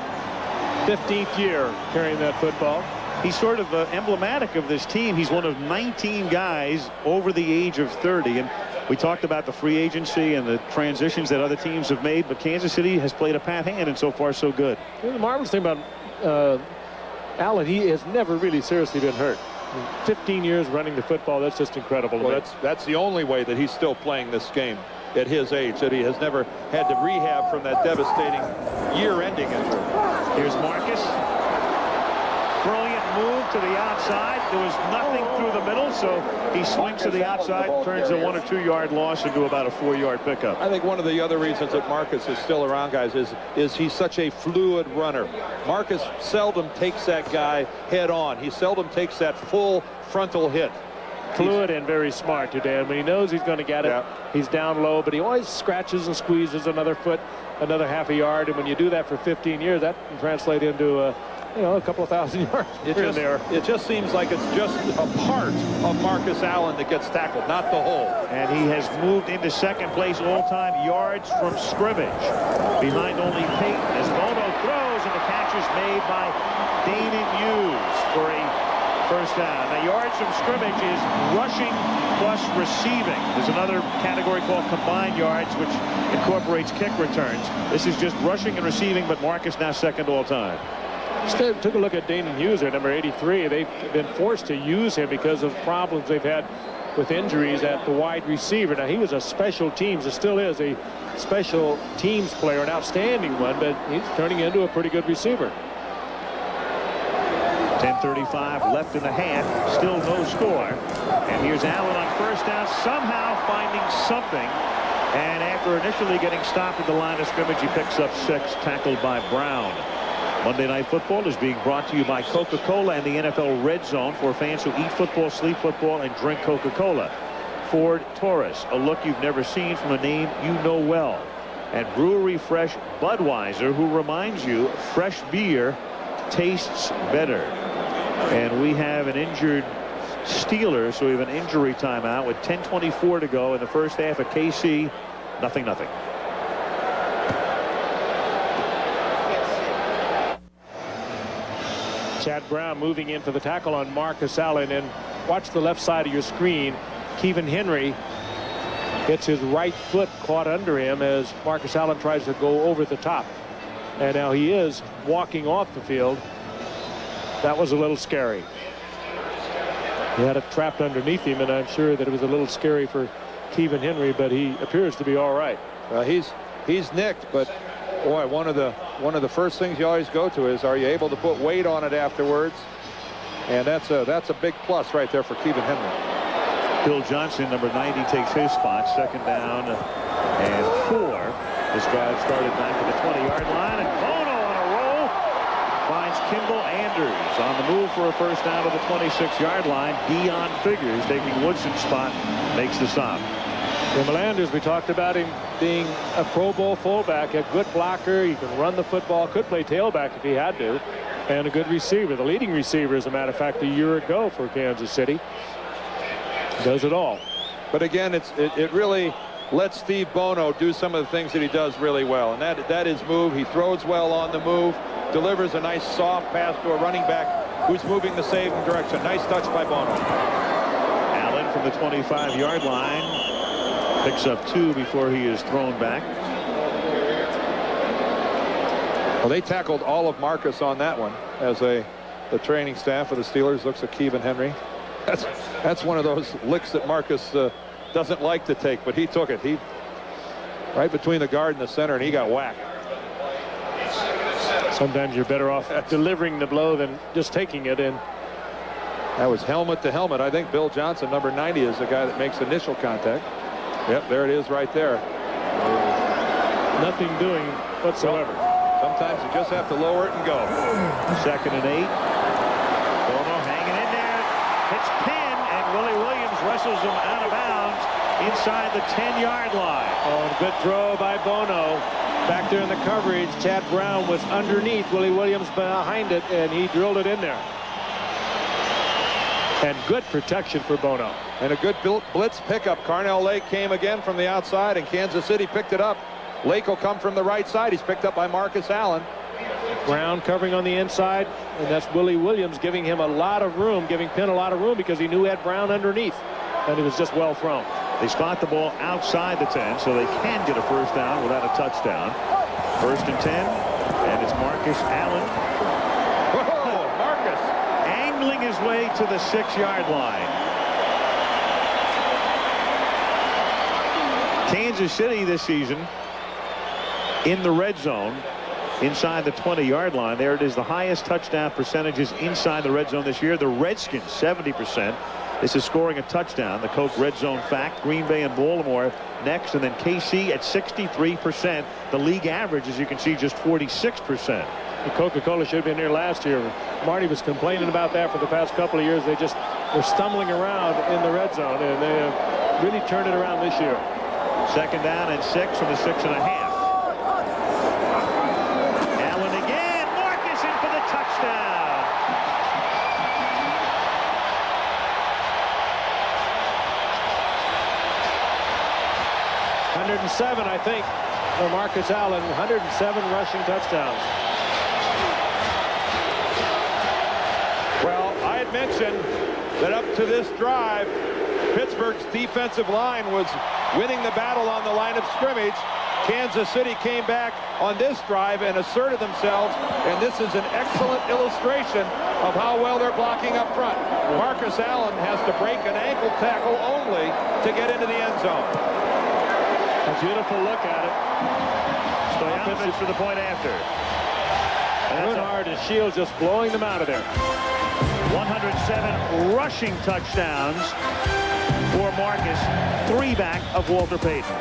15th year carrying that football. he's sort of emblematic of this team. He's one of 19 guys over the age of 30. And we talked about the free agency and the transitions that other teams have made, but Kansas City has played a pat hand, and so far so good. The marvelous thing about Allen, he has never really seriously been hurt. 15 years running the football, that's just incredible. Well, that's the only way that he's still playing this game at his age, that he has never had to rehab from that devastating year-ending injury. Here's Marcus. Brilliant move to the outside. There was nothing through the middle, so he swings to the outside, turns a 1 or 2 yard loss into about a 4 yard pickup. I think one of the other reasons that Marcus is still around, guys, is he's such a fluid runner. Marcus seldom takes that guy head on. He seldom takes that full frontal hit. Fluid and very smart, Dan. When he knows he's going to get it, yeah. He's down low, but he always scratches and squeezes another foot, another half a yard. And when you do that for 15 years, that can translate into a couple of thousand yards there. It just seems like it's just a part of Marcus Allen that gets tackled, not the whole. And he has moved into second place all-time yards from scrimmage, behind only Peyton, as Bono throws, and the catch is made by Damon Hughes for a first down. Now, yards from scrimmage is rushing plus receiving. There's another category called combined yards, which incorporates kick returns. This is just rushing and receiving, but Marcus now second all time. Took a look at Damon Hughes there, number 83. They've been forced to use him because of problems they've had with injuries at the wide receiver. Now, he was a special teams, and still is a special teams player, an outstanding one, but he's turning into a pretty good receiver. 10:35 left in the half, still no score. And here's Allen on first down, somehow finding something. And after initially getting stopped at the line of scrimmage, he picks up 6, tackled by Brown. Monday Night Football is being brought to you by Coca-Cola and the NFL Red Zone for fans who eat football, sleep football, and drink Coca-Cola. Ford Taurus, a look you've never seen from a name you know well. And Brewery Fresh Budweiser, who reminds you fresh beer tastes better. And we have an injured Steelers, so we have an injury timeout with 10:24 to go in the first half of KC. 0-0. Chad Brown moving in for the tackle on Marcus Allen, and watch the left side of your screen. Kevin Henry gets his right foot caught under him as Marcus Allen tries to go over the top, and now he is walking off the field. That was a little scary. He had it trapped underneath him, and I'm sure that it was a little scary for Kevin Henry, but he appears to be all right. He's nicked, but boy, one of the first things you always go to is, are you able to put weight on it afterwards? And that's a big plus right there for Kevin Henry. Bill Johnson, number 90, takes his spot. Second down and 4. This drive started back at the 20-yard line, and Bono on a roll finds Kimball Anders on the move for a first down to the 26-yard line. Dion Figures taking Woodson's spot, makes the stop. Kimball Anders, we talked about him being a Pro Bowl fullback, a good blocker. He can run the football, could play tailback if he had to, and a good receiver. The leading receiver, as a matter of fact, a year ago for Kansas City. Does it all. But again, it really lets Steve Bono do some of the things that he does really well, and that is move. He throws well on the move, delivers a nice soft pass to a running back who's moving the same direction. Nice touch by Bono. Allen from the 25-yard line picks up 2 before he is thrown back. Well, they tackled all of Marcus on that one as the training staff of the Steelers looks at Kevin Henry. That's one of those licks that Marcus doesn't like to take, but he took it. He right between the guard and the center, and he got whacked. Sometimes you're better off delivering the blow than just taking it in. That was helmet to helmet. I think Bill Johnson, number 90, is the guy that makes initial contact. Yep, there it is right there. Nothing doing whatsoever. Sometimes you just have to lower it and go. 2nd and 8. Bono hanging in there. It's pinned, and Willie Williams wrestles him out of bounds inside the 10-yard line. Oh, good throw by Bono. Back there in the coverage, Chad Brown was underneath, Willie Williams behind it, and he drilled it in there. And good protection for Bono. And a good blitz pickup. Carnell Lake came again from the outside, and Kansas City picked it up. Lake will come from the right side. He's picked up by Marcus Allen. Brown covering on the inside, and that's Willie Williams giving him a lot of room, giving Penn a lot of room because he knew he had Brown underneath, and it was just well thrown. They spot the ball outside the 10, so they can get a first down without a touchdown. 1st and 10, and it's Marcus Allen. Whoa, Marcus Angling his way to the 6-yard line. Kansas City this season in the red zone inside the 20-yard line. There it is, the highest touchdown percentages inside the red zone this year. The Redskins 70%. This is scoring a touchdown. The Coke red zone fact. Green Bay and Baltimore next, and then KC at 63%. The league average, as you can see, just 46%. The Coca-Cola should have been here last year. Marty was complaining about that for the past couple of years. They just were stumbling around in the red zone, and they have really turned it around this year. 2nd down and 6 from the 6.5. Allen again. Marcus in for the touchdown. #107, I think, for Marcus Allen. 107 rushing touchdowns. Well, I had mentioned that up to this drive, Pittsburgh's defensive line was winning the battle on the line of scrimmage. Kansas City came back on this drive and asserted themselves, and this is an excellent illustration of how well they're blocking up front. Marcus Allen has to break an ankle tackle only to get into the end zone. A beautiful look at it. Stoyanovich for the point after. Bernhard and Shields just blowing them out of there. 107 rushing touchdowns for Marcus, 3 back of Walter Payton.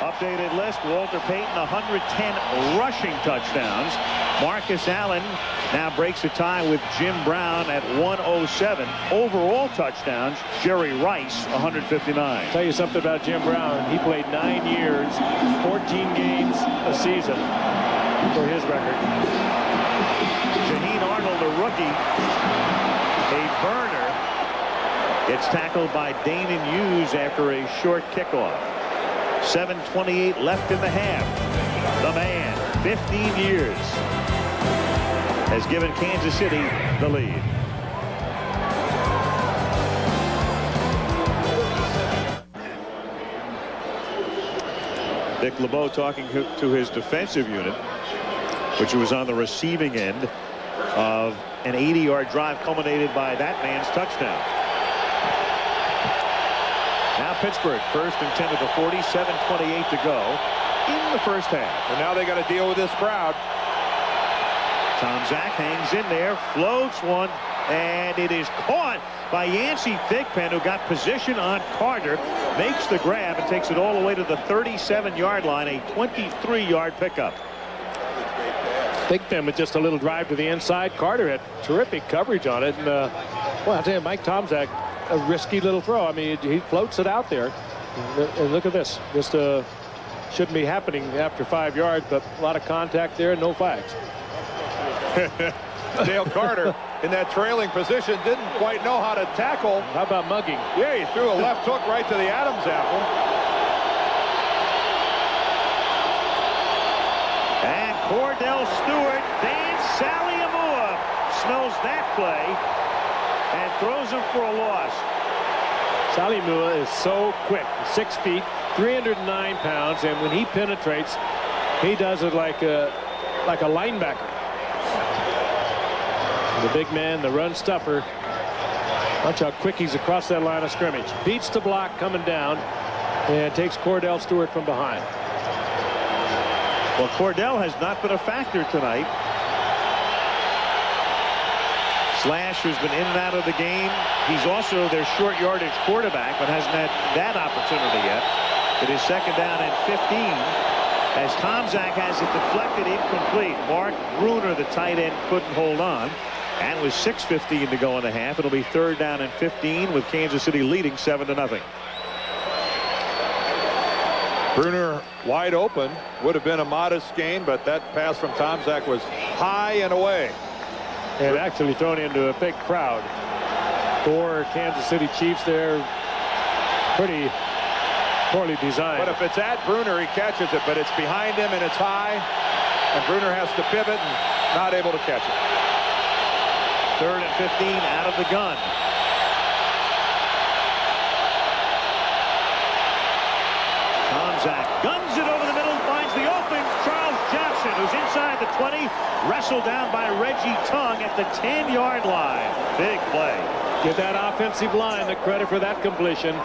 Updated list: Walter Payton 110 rushing touchdowns. Marcus Allen now breaks a tie with Jim Brown at 107. Overall touchdowns, Jerry Rice 159. Tell you something about Jim Brown. He played 9 years, 14 games a season for his record. Shaheen Arnold, a rookie, a burner, gets tackled by Damon Hughes after a short kickoff. 7:28 left in the half. The man, 15 years, has given Kansas City the lead. Dick LeBeau talking to his defensive unit, which was on the receiving end of an 80-yard drive culminated by that man's touchdown. Now Pittsburgh 1st and 10 to the 40, 7:28 to go in the first half. And now they got to deal with this crowd. Tom Zach hangs in there, floats one, and it is caught by Yancey Thigpen, who got position on Carter, makes the grab and takes it all the way to the 37-yard line, a 23-yard pickup. Thigpen with just a little drive to the inside. Carter had terrific coverage on it. And, well, I'll tell you, Mike Tomczak, a risky little throw. I mean, he floats it out there. And look at this. Just shouldn't be happening after 5 yards, but a lot of contact there and no flags. Dale Carter in that trailing position didn't quite know how to tackle. How about mugging? Yeah, he threw a left hook right to the Adams apple. And Cordell Stewart, Dan Saliamua smells that play and throws him for a loss. Saliamua is so quick. 6 feet, 309 pounds, and when he penetrates, he does it like a linebacker. The big man, the run stuffer. Watch how quick he's across that line of scrimmage. Beats the block coming down and takes Cordell Stewart from behind. Well, Cordell has not been a factor tonight. Slash, who's been in and out of the game. He's also their short yardage quarterback, but hasn't had that opportunity yet. It is 2nd down and 15 as Tomczak has it deflected incomplete. Mark Bruner, the tight end, couldn't hold on. And with 6:15 to go in the half, it'll be 3rd down and 15 with Kansas City leading 7-0. Bruner wide open. Would have been a modest gain, but that pass from Tomczak was high and away. And actually thrown into a big crowd. 4 Kansas City Chiefs there. Pretty Poorly designed. But if it's at Bruner, he catches it, but it's behind him and it's high, and Bruner has to pivot and not able to catch it. 3rd and 15 out of the gun. Tomczak guns it over the middle, finds the open. Charles Johnson, who's inside the 20, wrestled down by Reggie Tongue at the 10-yard line. Big play. Give that offensive line the credit for that completion.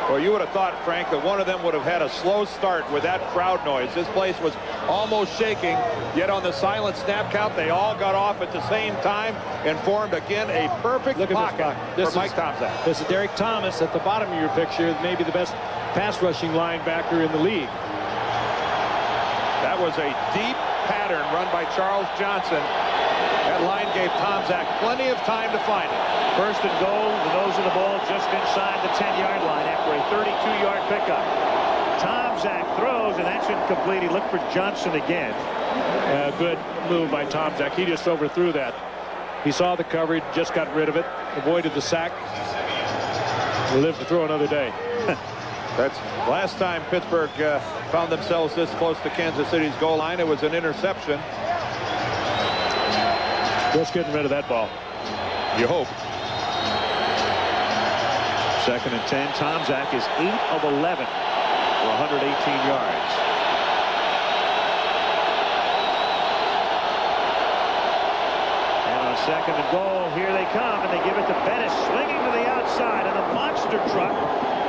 Well, you would have thought, Frank, that one of them would have had a slow start with that crowd noise. This place was almost shaking, yet on the silent snap count, they all got off at the same time and formed, again, a perfect pocket for Mike Tomczak. This is Derek Thomas at the bottom of your picture, maybe the best pass rushing linebacker in the league. That was a deep pattern run by Charles Johnson. That line gave Tomczak plenty of time to find it. 1st and goal, the nose of the ball just inside the 10-yard line after a 32-yard pickup. Tomczak throws, and that's incomplete. He looked for Johnson again. Good move by Tomczak. He just overthrew that. He saw the coverage, just got rid of it, avoided the sack. He lived to throw another day. That's last time Pittsburgh found themselves this close to Kansas City's goal line. It was an interception. Just getting rid of that ball. You hope. 2nd and 10. Tomczak is 8 of 11 for 118 yards. And on 2nd and goal, here they come, and they give it to Bettis, swinging to the outside, and a monster truck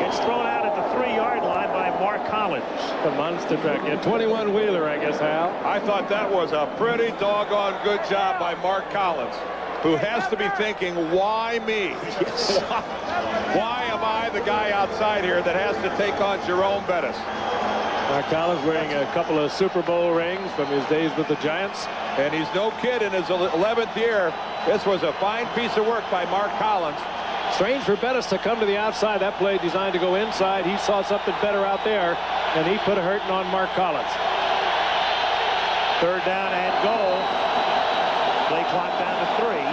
gets thrown out at the 3-yard line by Mark Collins. The monster truck. Yeah, 21 wheeler, I guess, Hal. I thought that was a pretty doggone good job by Mark Collins, who has to be thinking, why me? Why am I the guy outside here that has to take on Jerome Bettis? Mark Collins wearing a couple of Super Bowl rings from his days with the Giants. And he's no kid in his 11th year. This was a fine piece of work by Mark Collins. Strange for Bettis to come to the outside. That play designed to go inside. He saw something better out there, and he put a hurting on Mark Collins. 3rd down and goal. Play clock down to 3.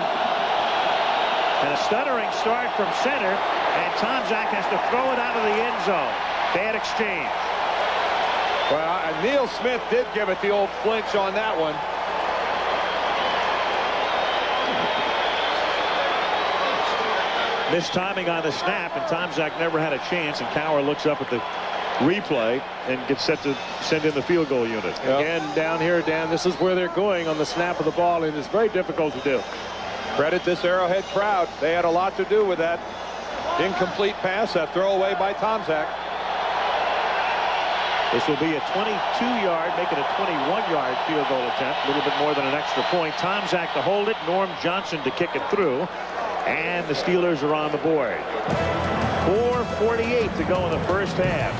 And a stuttering start from center, and Tomczak has to throw it out of the end zone. Bad exchange. Well, Neil Smith did give it the old flinch on that one. Missed timing on the snap, and Tomczak never had a chance, and Cowher looks up at the replay and gets set to send in the field goal unit. Yep. Again, down here, Dan, this is where they're going on the snap of the ball, and it's very difficult to do. Credit this Arrowhead crowd. They had a lot to do with that incomplete pass, that throwaway by Tomczak. This will be a 22-yard, make it a 21-yard field goal attempt. A little bit more than an extra point. Tomczak to hold it, Norm Johnson to kick it through. And the Steelers are on the board. 4:48 to go in the first half.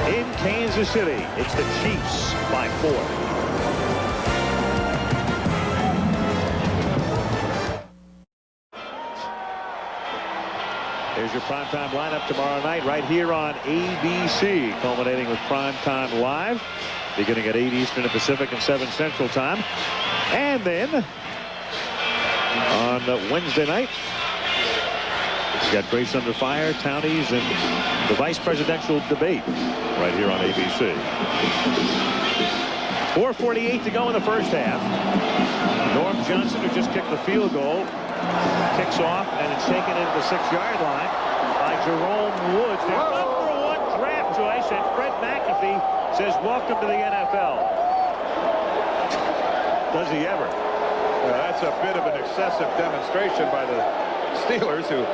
In Kansas City, it's the Chiefs by 4. There's your primetime lineup tomorrow night right here on ABC, culminating with Primetime Live, beginning at 8 Eastern and Pacific and 7 Central Time. And then on Wednesday night, we've got Grace Under Fire, Townies, and the vice presidential debate right here on ABC. 4:48 to go in the first half. Norm Johnson, who just kicked the field goal, kicks off, and it's taken into the 6-yard line by Jerome Woods. Their #1 draft choice, and Fred McAfee says, welcome to the NFL. Does he ever? That's a bit of an excessive demonstration by the Steelers, who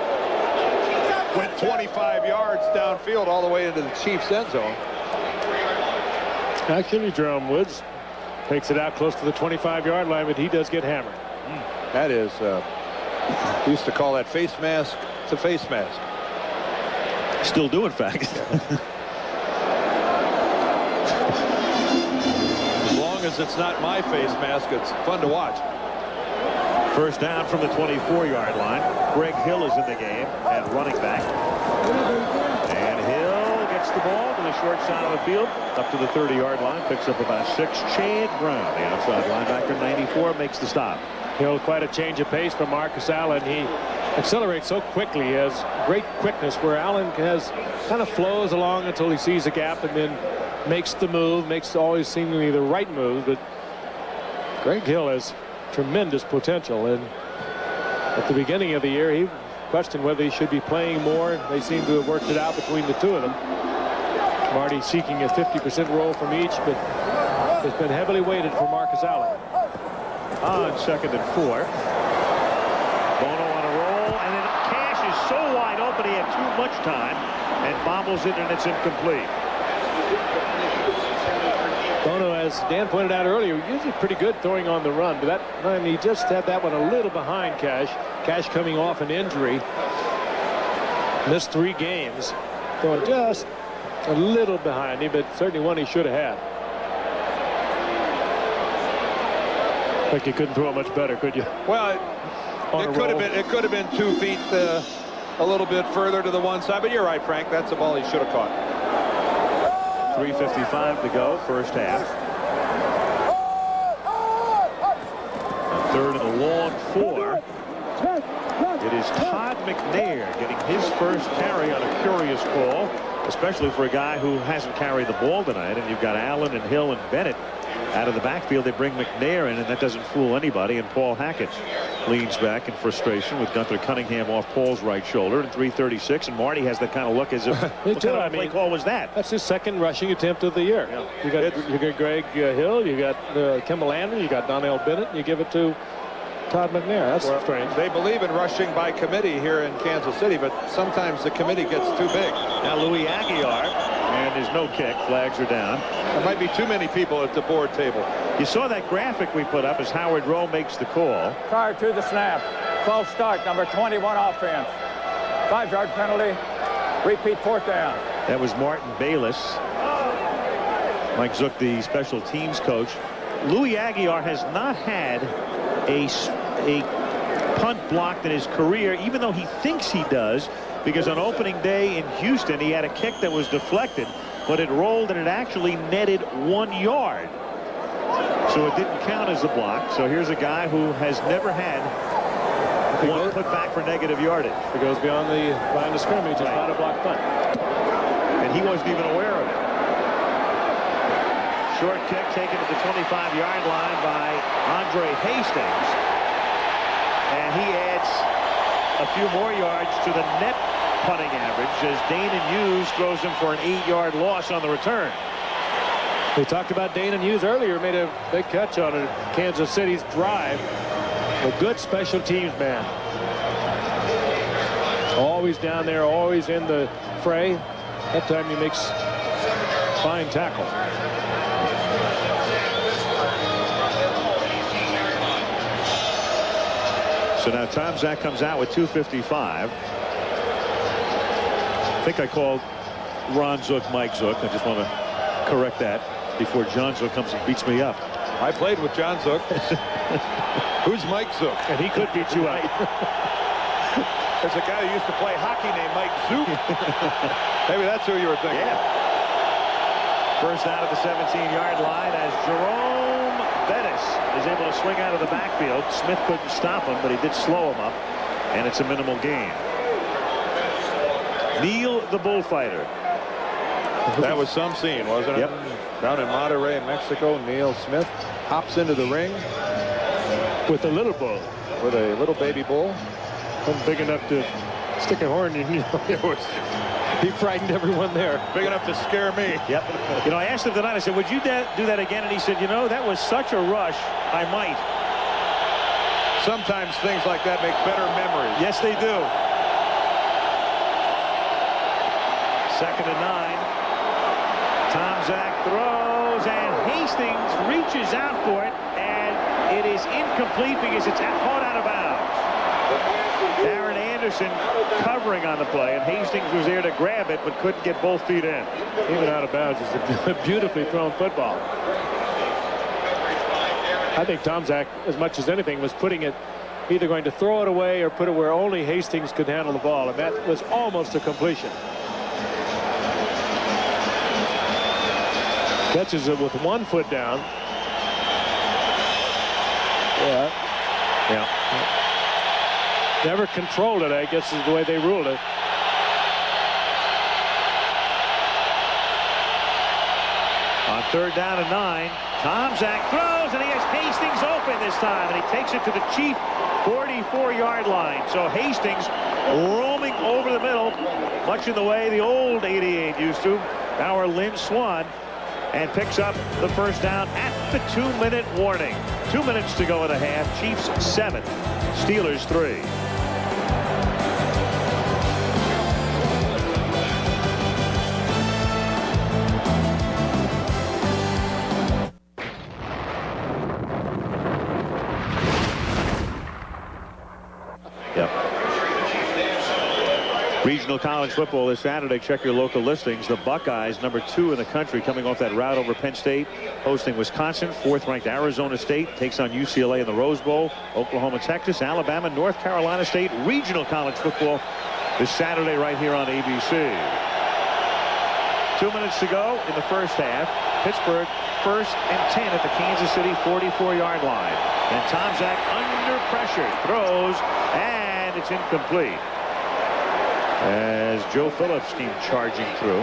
went 25 yards downfield all the way into the Chiefs' end zone. Actually, Jerome Woods takes it out close to the 25-yard line, but he does get hammered. That is, we used to call that face mask to face mask. Still do, in fact. As long as it's not my face mask, it's fun to watch. First down from the 24-yard line. Greg Hill is in the game at running back. And Hill gets the ball to the short side of the field, up to the 30-yard line, picks up about 6. Chad Brown, the outside linebacker, 94, makes the stop. Hill, quite a change of pace from Marcus Allen. He accelerates so quickly. He has great quickness, where Allen kind of flows along until he sees a gap and then makes the move, makes always seemingly the right move. But Greg Hill has tremendous potential, and at the beginning of the year he questioned whether he should be playing more. They seem to have worked it out between the two of them. Marty seeking a 50% role from each, but it's been heavily weighted for Marcus Allen. On 2nd and 4. Bono on a roll, and then Cash is so wide open he had too much time and bobbles it, and it's incomplete. Bono, as Dan pointed out earlier, usually pretty good throwing on the run, but that time he just had that one a little behind Cash. Cash coming off an injury. Missed 3 games. Throwing just a little behind him, but certainly one he should have had. I think you couldn't throw it much better, could you? Well, it could have been 2 feet a little bit further to the one side, but you're right, Frank. That's a ball he should have caught. 3:55 to go, first half. 3rd and a long 4. It is Todd McNair getting his first carry on a curious call, especially for a guy who hasn't carried the ball tonight. And you've got Allen and Hill and Bennett out of the backfield. They bring McNair in, and that doesn't fool anybody. And Paul Hackett leans back in frustration with Gunther Cunningham off Paul's right shoulder. And 3:36, and Marty has that kind of look as if what kind of play call was that? That's his 2nd rushing attempt of the year. Yeah. You got Greg Hill, you got Kimball Andrew, you got Donnell Bennett, and you give it to Todd McNair. That's strange. They believe in rushing by committee here in Kansas City, but sometimes the committee gets too big. Now Louis Aguiar, and there's no kick. Flags are down. There might be too many people at the board table. You saw that graphic we put up as Howard Rowe makes the call. Prior to the snap, false start, number 21 offense. 5-yard penalty. Repeat 4th down. That was Martin Bayless. Mike Zook, the special teams coach. Louis Aguiar has not had a punt blocked in his career, even though he thinks he does, because on opening day in Houston he had a kick that was deflected, but it rolled and it actually netted 1 yard. So it didn't count as a block. So here's a guy who has never had one put back for negative yardage. It goes beyond the line of scrimmage. It's not a block punt. And he wasn't even aware of it. Short kick taken at the 25-yard line by Andre Hastings. And he adds a few more yards to the net punting average as Dana Hughes throws him for an 8-yard loss on the return. We talked about Dana Hughes earlier, made a big catch on it. Kansas City's drive. A good special teams man. Always down there, always in the fray. That time he makes fine tackle. So now Tom Zach comes out with 2:55. I think I called Ron Zook Mike Zook. I just want to correct that before John Zook comes and beats me up. I played with John Zook. Who's Mike Zook? And he could beat you up. There's a guy who used to play hockey named Mike Zook. Maybe that's who you were thinking. Yeah. First out at the 17-yard line as Jerome Bettis is able to swing out of the backfield. Smith couldn't stop him, but he did slow him up, and it's a minimal gain. Neil the Bullfighter. That was some scene, wasn't it? Yep. Down in Monterrey, Mexico, Neil Smith hops into the ring with a little bull. With a little baby bull. Wasn't big enough to stick a horn in. He frightened everyone there. Big enough to scare me. Yep. You know, I asked him tonight, I said, would you do that again? And he said, you know, that was such a rush, I might. Sometimes things like that make better memories. Yes, they do. 2nd and 9. Tom Zach throws, and Hastings reaches out for it, and it is incomplete because it's caught out of bounds. Darren Anderson covering on the play, and Hastings was there to grab it but couldn't get both feet in. Even out of bounds is a beautifully thrown football. I think Tom Zach, as much as anything, was putting it, either going to throw it away or put it where only Hastings could handle the ball, and that was almost a completion. Catches it with 1 foot down. Yeah. Never controlled it, I guess, is the way they ruled it. On 3rd down and 9, Tomczak throws, and he has Hastings open this time, and he takes it to the Chief 44-yard line. So Hastings roaming over the middle, much in the way the old 88 used to. Our Lynn Swann, and picks up the first down at the 2-minute warning. 2 minutes to go in the half. Chiefs 7, Steelers 3. Regional college football this Saturday. Check your local listings. The Buckeyes, #2 in the country, coming off that rout over Penn State, hosting Wisconsin. 4th-ranked Arizona State takes on UCLA in the Rose Bowl. Oklahoma, Texas, Alabama, North Carolina State. Regional college football this Saturday right here on ABC. 2 minutes to go in the first half. Pittsburgh 1st and 10 at the Kansas City 44-yard line. And Tomczak under pressure throws, and it's incomplete, as Joe Phillips came charging through.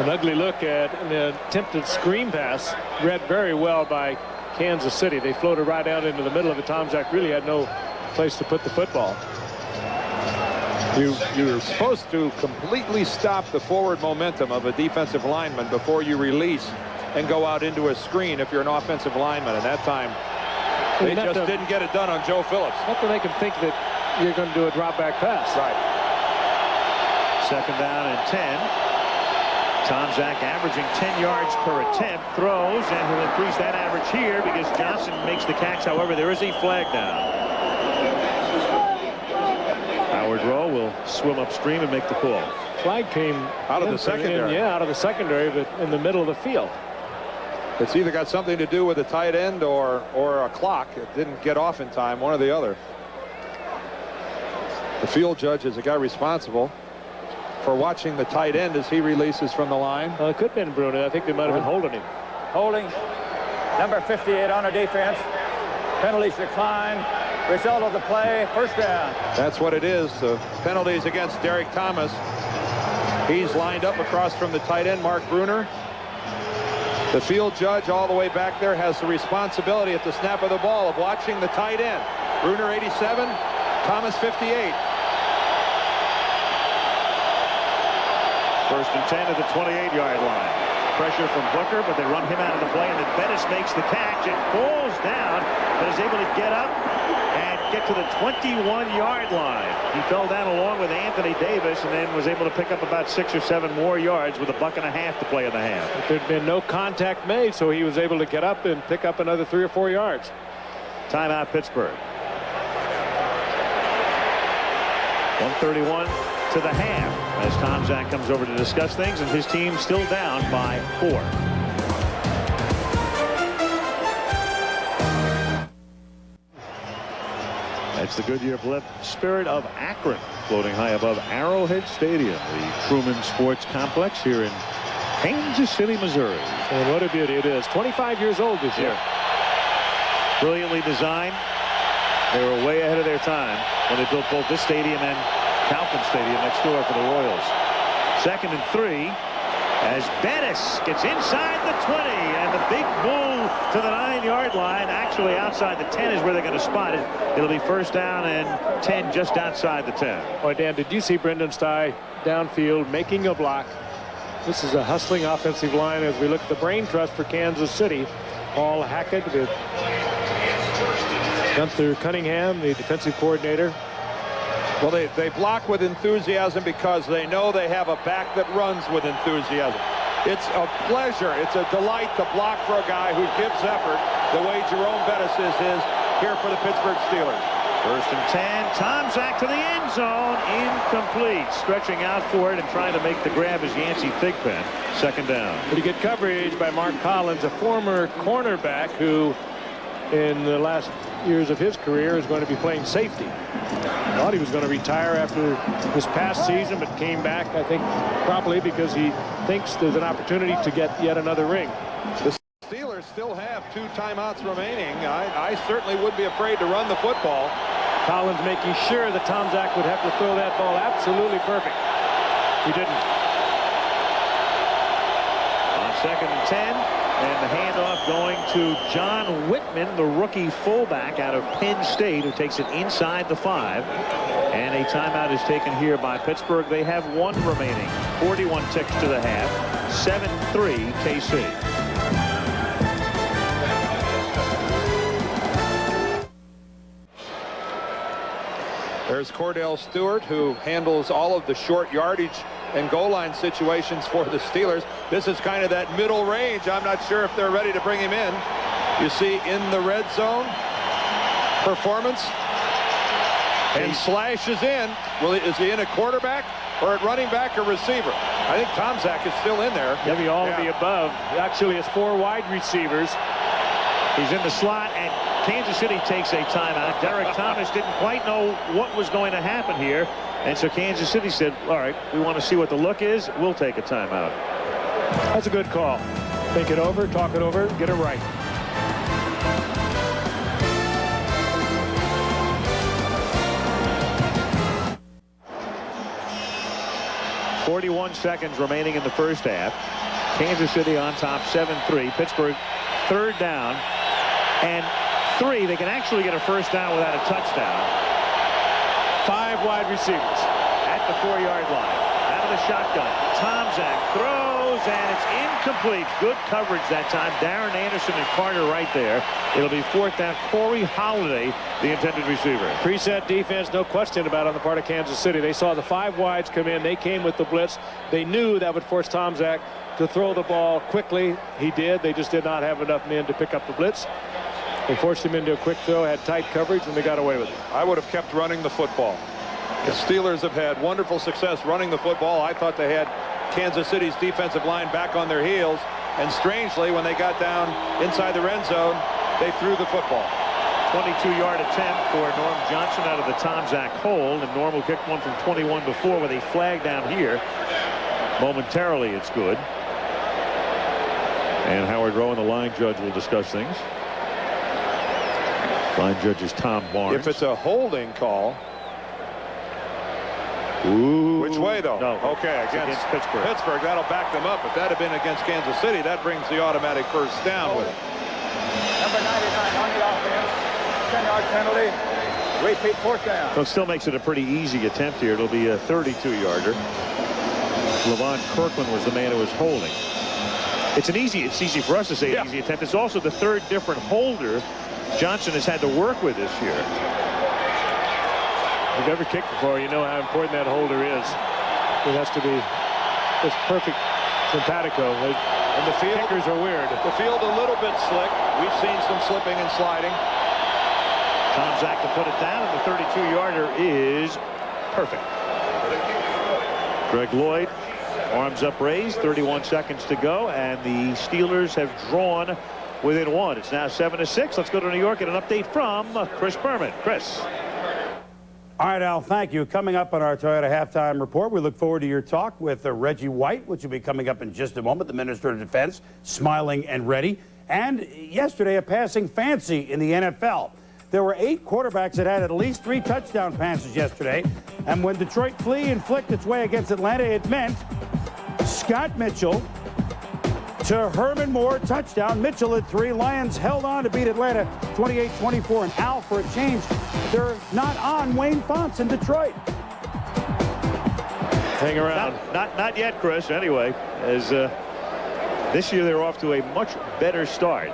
An ugly look at an attempted screen pass, read very well by Kansas City. They floated right out into the middle of it. Tomczak really had no place to put the football. You're supposed to completely stop the forward momentum of a defensive lineman before you release and go out into a screen if you're an offensive lineman. And that time, they just didn't get it done on Joe Phillips. Not to make him think that you're going to do a drop back pass. Right. 2nd down and 10. Tomczak averaging 10 yards per attempt, throws, and he'll increase that average here because Johnson makes the catch. However, there is a flag down. Howard Rowe will swim upstream and make the call. Flag came out of the secondary. Yeah, out of the secondary, but in the middle of the field. It's either got something to do with the tight end or a clock. It didn't get off in time, one or the other. The field judge is the guy responsible for watching the tight end as he releases from the line. It could have been Bruno. I think they might have been holding him. Holding. Number 58 on a defense. Penalties decline. Result of the play, 1st down. That's what it is. The penalties against Derek Thomas. He's lined up across from the tight end, Mark Bruner. The field judge all the way back there has the responsibility at the snap of the ball of watching the tight end. Bruner 87, Thomas 58. 1st and 10 at the 28-yard line. Pressure from Booker, but they run him out of the play, and then Bettis makes the catch and falls down, but is able to get up and get to the 21-yard line. He fell down along with Anthony Davis and then was able to pick up about 6 or 7 more yards with a $1.50 to play in the half. But there'd been no contact made, so he was able to get up and pick up another 3 or 4 yards. Timeout, Pittsburgh. 1:31 to the half as Tomczak comes over to discuss things, and his team still down by 4. That's the Goodyear Blip Spirit of Akron floating high above Arrowhead Stadium, the Truman Sports Complex here in Kansas City, Missouri. And what a beauty it is. 25 years old this year. Brilliantly designed. They were way ahead of their time when they built both this stadium and Calkin Stadium next door for the Royals. 2nd and 3 as Bettis gets inside the 20, and the big bull to the 9-yard line. Actually outside the 10 is where they're going to spot it. It'll be 1st down and 10 just outside the 10. Boy, Dan, did you see Brendan Stye downfield making a block? This is a hustling offensive line as we look at the brain trust for Kansas City. Paul Hackett with Gunther Cunningham, the defensive coordinator. Well, they block with enthusiasm because they know they have a back that runs with enthusiasm. It's a pleasure. It's a delight to block for a guy who gives effort the way Jerome Bettis is here for the Pittsburgh Steelers. 1st and 10. Tomczak to the end zone. Incomplete. Stretching out for it and trying to make the grab is Yancey Thigpen. 2nd down. Pretty good coverage by Mark Collins, a former cornerback who in the last years of his career is going to be playing safety. Thought he was going to retire after this past season, but came back, I think, probably because he thinks there's an opportunity to get yet another ring. The Steelers still have 2 timeouts remaining. I certainly would be afraid to run the football. Collins making sure that Tomczak would have to throw that ball absolutely perfect. He didn't. On 2nd and 10, and the handoff going to John Whitman, the rookie fullback out of Penn State, who takes it inside the 5. And a timeout is taken here by Pittsburgh. They have 1 remaining. 41 ticks to the half. 7-3 KC. There's Cordell Stewart, who handles all of the short yardage and goal line situations for the Steelers. This is kind of that middle range. I'm not sure if they're ready to bring him in. You see in the red zone performance, and slashes in. Is he in a quarterback or at running back or receiver? I think Tomczak is still in there. Maybe all of the above. Actually, it's 4 wide receivers. He's in the slot, and Kansas City takes a timeout. Derek Thomas didn't quite know what was going to happen here, and so Kansas City said, all right, we want to see what the look is. We'll take a timeout. That's a good call. Think it over, talk it over, get it right. .41 seconds remaining in the first half. Kansas City on top 7-3. Pittsburgh 3rd down and 3. They can actually get a first down without a touchdown. 5 wide receivers At the 4-yard line. Out of the shotgun. Tomczak throws, and it's incomplete. Good coverage that time. Darren Anderson and Carter right there. It'll be 4th down. Corey Holiday, the intended receiver. Preset defense, no question about it on the part of Kansas City. They saw the 5 wides come in. They came with the blitz. They knew that would force Tomczak to throw the ball quickly. He did. They just did not have enough men to pick up the blitz. They forced him into a quick throw, had tight coverage, and they got away with it. I would have kept running the football. The Steelers have had wonderful success running the football. I thought they had Kansas City's defensive line back on their heels, and strangely, when they got down inside the red zone, they threw the football. 22-yard attempt for Norm Johnson out of the Tomczak hold, and Norm will kick one from 21 before with a flag down here. Momentarily, it's good. And Howard Rowe and the line judge will discuss things. Line judge is Tom Barnes. If it's a holding call. Ooh. Which way, though? No. Okay, against Pittsburgh. Pittsburgh, that'll back them up. If that had been against Kansas City, that brings the automatic first down with it. Number 99 on the offense. 10-yard penalty. Repeat 4th down. So it still makes it a pretty easy attempt here. It'll be a 32-yarder. Levon Kirkland was the man who was holding. It's easy for us to say an easy attempt. It's also the 3rd different holder Johnson has had to work with this year. If you've ever kicked before, you know how important that holder is. It has to be just perfect simpatico. And the kickers are weird. The field a little bit slick. We've seen some slipping and sliding. Tomczak to put it down, and the 32-yarder is perfect. Greg Lloyd, arms up raised, 31 seconds to go, and the Steelers have drawn within 1. It's now 7-6. Let's go to New York and an update from Chris Berman. Chris. All right, Al, thank you. Coming up on our Toyota Halftime Report, we look forward to your talk with Reggie White, which will be coming up in just a moment, the Minister of Defense, smiling and ready. And yesterday, a passing fancy in the NFL. There were 8 quarterbacks that had at least 3 touchdown passes yesterday. And when Detroit flicked its way against Atlanta, it meant Scott Mitchell to Herman Moore, touchdown. Mitchell at 3. Lions held on to beat Atlanta 28-24. And Al, for a change, they're not on Wayne Fonts in Detroit. Hang around. Not yet, Chris, anyway, as this year they're off to a much better start.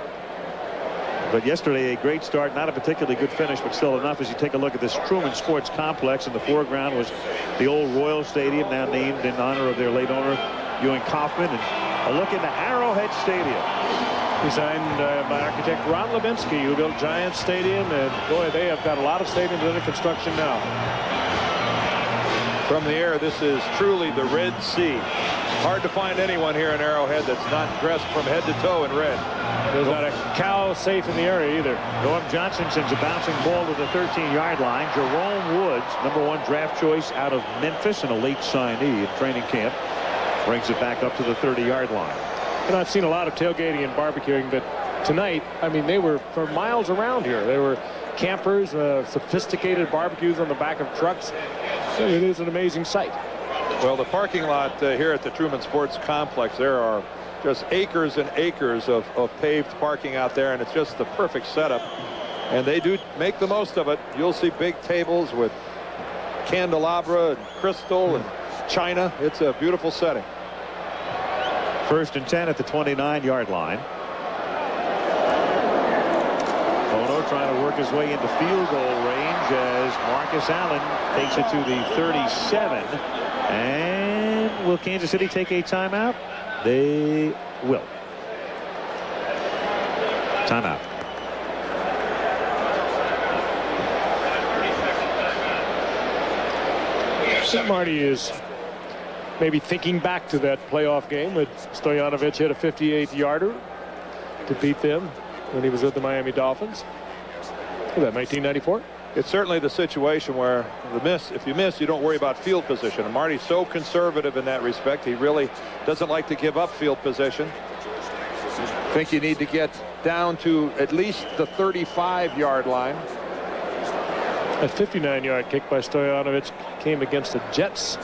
But yesterday, a great start, not a particularly good finish, but still enough as you take a look at this Truman Sports Complex. In the foreground was the old Royal Stadium, now named in honor of their late owner, Ewing Kauffman. And a look into Arrowhead Stadium. Designed by architect Ron Levinsky, who built Giant Stadium. And boy, they have got a lot of stadiums under construction now. From the air, this is truly the Red Sea. Hard to find anyone here in Arrowhead that's not dressed from head to toe in red. There's not a cow safe in the area either. Norm Johnson sends a bouncing ball to the 13-yard line. Jerome Woods, #1 draft choice out of Memphis and a late signee in training camp, brings it back up to the 30-yard line. And I've seen a lot of tailgating and barbecuing, but tonight, I mean, they were for miles around here. They were campers, sophisticated barbecues on the back of trucks. So it is an amazing sight. Well, the parking lot here at the Truman Sports Complex, there are just acres and acres of paved parking out there, and it's just the perfect setup. And they do make the most of it. You'll see big tables with candelabra and crystal and china. It's a beautiful setting. 1st and 10 at the 29-yard line. Bono trying to work his way into field goal range as Marcus Allen takes it to the 37. And will Kansas City take a timeout? They will. Timeout. I think Marty is maybe thinking back to that playoff game with Stoyanovich hit a 58-yarder to beat them when he was with the Miami Dolphins. Was that 1994? It's certainly the situation where if you miss, you don't worry about field position. And Marty's so conservative in that respect. He really doesn't like to give up field position. I think you need to get down to at least the 35-yard line. A 59-yard kick by Stoyanovich came against the Jets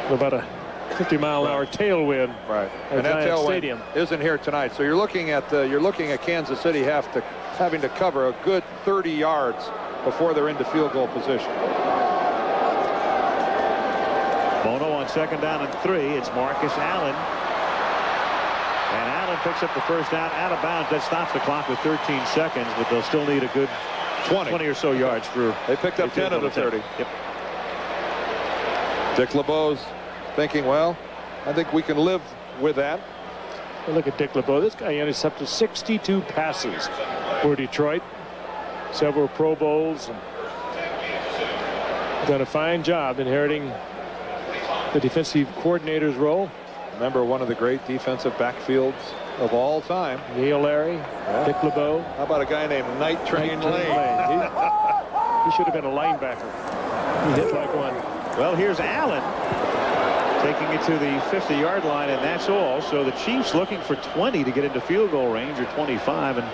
with about a 50-mile-an-hour tailwind. Right, and that tailwind isn't here tonight. So you're looking at Kansas City having to cover a good 30 yards before they're into field goal position. Bono on 2nd down and 3. It's Marcus Allen. And Allen picks up the first down out of bounds. That stops the clock with 13 seconds, but they'll still need a good 20 or so yards through. They picked up 10 of the 30. Yep. Dick LeBeau's thinking, well, I think we can live with that. Well, look at Dick LeBeau. This guy intercepted 62 passes for Detroit. Several Pro Bowls. And done a fine job inheriting the defensive coordinator's role. Remember, one of the great defensive backfields of all time. Neil Larry, Dick LeBeau. How about a guy named Night Train Lane? He should have been a linebacker. He hit like one. Well, here's Allen taking it to the 50-yard line, and that's all. So the Chiefs looking for 20 to get into field goal range, or 25, and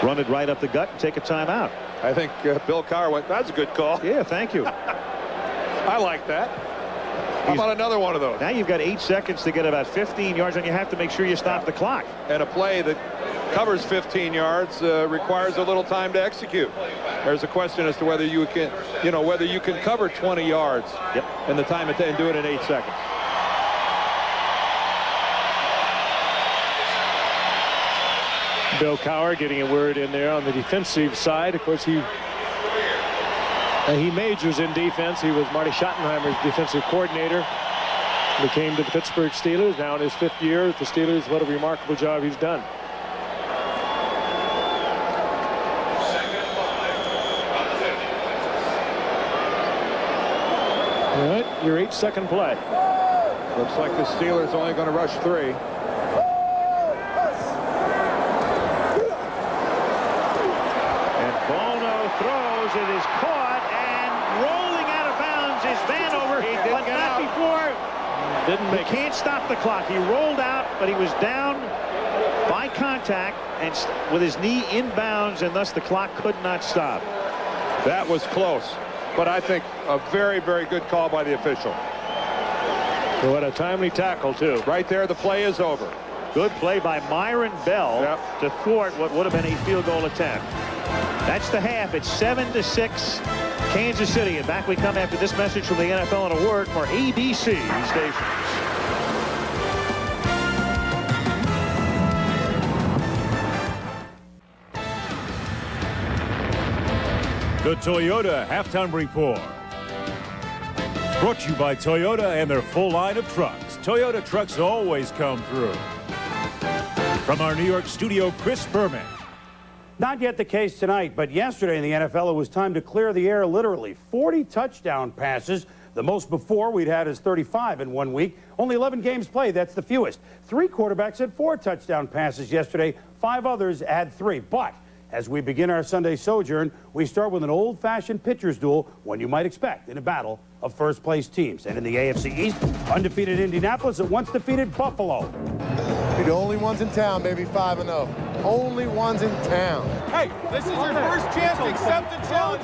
run it right up the gut and take a timeout. I think Bill Cowher went, that's a good call. Yeah, thank you. I like that. How about another one of those? Now you've got 8 seconds to get about 15 yards, and you have to make sure you stop the clock. And a play that covers 15 yards requires a little time to execute. There's a question as to whether you can, whether you can cover 20 yards in the time and do it in 8 seconds. Bill Cowher getting a word in there on the defensive side. Of course, he majors in defense. He was Marty Schottenheimer's defensive coordinator. He came to the Pittsburgh Steelers, now in his 5th year with the Steelers. What a remarkable job he's done. All right, your 8-second play. Looks like the Steelers are only going to rush 3. Throws, it is caught, and rolling out of bounds is Vanover. He didn't but get not out. Before. Didn't make He can't stop the clock. He rolled out, but he was down by contact and with his knee inbounds, and thus the clock could not stop. That was close, but I think a very, very good call by the official. What a timely tackle, too. Right there, the play is over. Good play by Myron Bell to thwart what would have been a field goal attempt. That's the half. It's 7-6 Kansas City. And back we come after this message from the NFL and a word for ABC stations. The Toyota Halftime Report. Brought to you by Toyota and their full line of trucks. Toyota trucks always come through. From our New York studio, Chris Berman. Not yet the case tonight, but yesterday in the NFL, it was time to clear the air literally. 40 touchdown passes. The most before we'd had is 35 in 1 week. Only 11 games played. That's the fewest. 3 quarterbacks had 4 touchdown passes yesterday. 5 others had 3. But as we begin our Sunday sojourn, we start with an old-fashioned pitcher's duel, one you might expect in a battle of first-place teams. And in the AFC East, undefeated Indianapolis at once defeated Buffalo. You're the only ones in town, baby, 5-0. Only ones in town. Hey, this is your first chance to accept the challenge.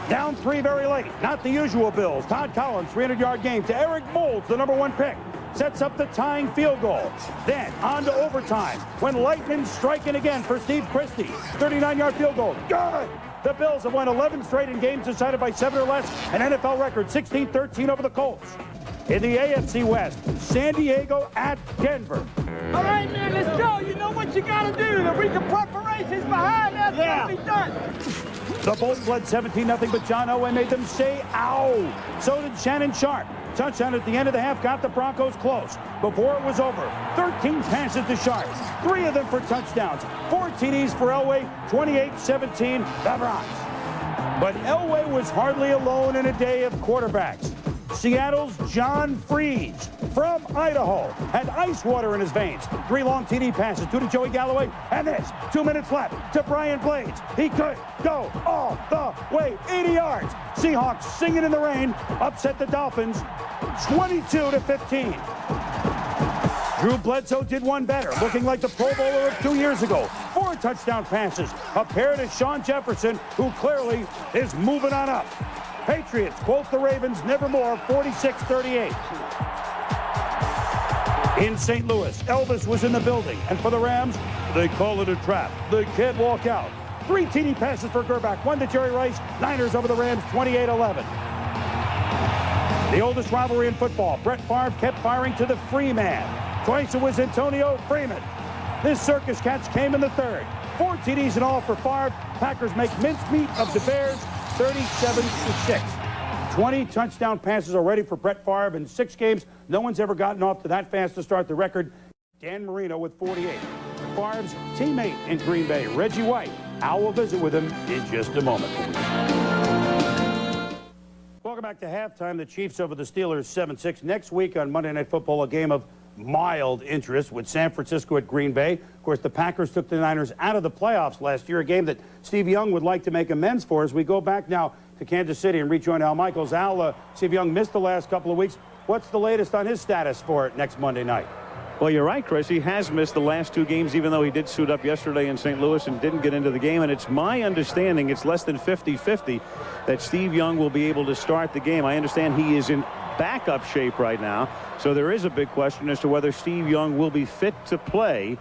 Down 3 very late. Not the usual Bills. Todd Collins, 300-yard game to Eric Moulds, the #1 pick. Sets up the tying field goal. Then on to overtime when Lightman's striking again for Steve Christie. 39-yard field goal. Good! The Bills have won 11 straight in games decided by 7 or less, an NFL record 16-13 over the Colts. In the AFC West, San Diego at Denver. All right, man, let's go. You know what you got to do. The week of preparations behind that. Got to be done. The Bolts led 17-0, but John Elway made them say, ow. So did Shannon Sharp. Touchdown at the end of the half got the Broncos close. Before it was over, 13 passes to Sharp, 3 of them for touchdowns, 4 TDs for Elway, 28-17, the Browns. But Elway was hardly alone in a day of quarterbacks. Seattle's John Freeze from Idaho had ice water in his veins. 3 long TD passes, 2 to Joey Galloway, and this, 2 minutes left to Brian Blades. He could go all the way, 80 yards. Seahawks singing in the rain, upset the Dolphins, 22-15. Drew Bledsoe did one better, looking like the Pro Bowler of 2 years ago. 4 touchdown passes, a pair to Sean Jefferson, who clearly is moving on up. Patriots quote the Ravens nevermore, 46-38. In St. Louis, Elvis was in the building, and for the Rams, they call it a trap. They can't walk out. 3 TD passes for Gerback, 1 to Jerry Rice. Niners over the Rams, 28-11. The oldest rivalry in football, Brett Favre kept firing to the free man. Twice it was Antonio Freeman. This circus catch came in the third. 4 TDs in all for Favre. Packers make mincemeat of the Bears, 37-6. 20 touchdown passes already for Brett Favre in 6 games. No one's ever gotten off to that fast to start the record. Dan Marino with 48. Favre's teammate in Green Bay, Reggie White. Al will visit with him in just a moment. Welcome back to halftime. The Chiefs over the Steelers 7-6. Next week on Monday Night Football, a game of mild interest with San Francisco at Green Bay. Of course, the Packers took the Niners out of the playoffs last year, a game that Steve Young would like to make amends for. As we go back now to Kansas City and rejoin Al Michaels. Al, Steve Young missed the last couple of weeks. What's the latest on his status for it next Monday night? Well, you're right, Chris. He has missed the last 2 games, even though he did suit up yesterday in St. Louis and didn't get into the game. And it's my understanding, it's less than 50-50, that Steve Young will be able to start the game. I understand he is in backup shape right now. So there is a big question as to whether Steve Young will be fit to play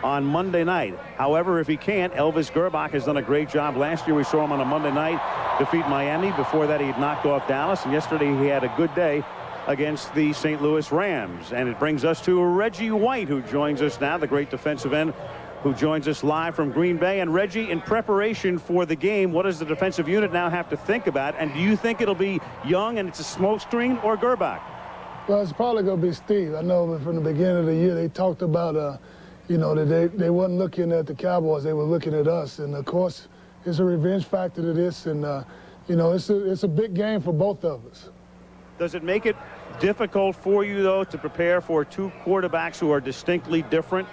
on Monday night. However, if he can't, Elvis Gerbach has done a great job. Last year we saw him on a Monday night defeat Miami. Before that, he had knocked off Dallas. And yesterday he had a good day against the St. Louis Rams. And it brings us to Reggie White, who joins us now, the great defensive end who joins us live from Green Bay. And Reggie, in preparation for the game, what does the defensive unit now have to think about? And do you think it'll be Young and it's a smokescreen, or Gerbach? Well, it's probably going to be Steve. I know from the beginning of the year they talked about, you know, that they wasn't looking at the Cowboys, they were looking at us. And, of course, it's a revenge factor to this. And, you know, it's a big game for both of us. Does it make it difficult for you, though, to prepare for 2 quarterbacks who are distinctly different?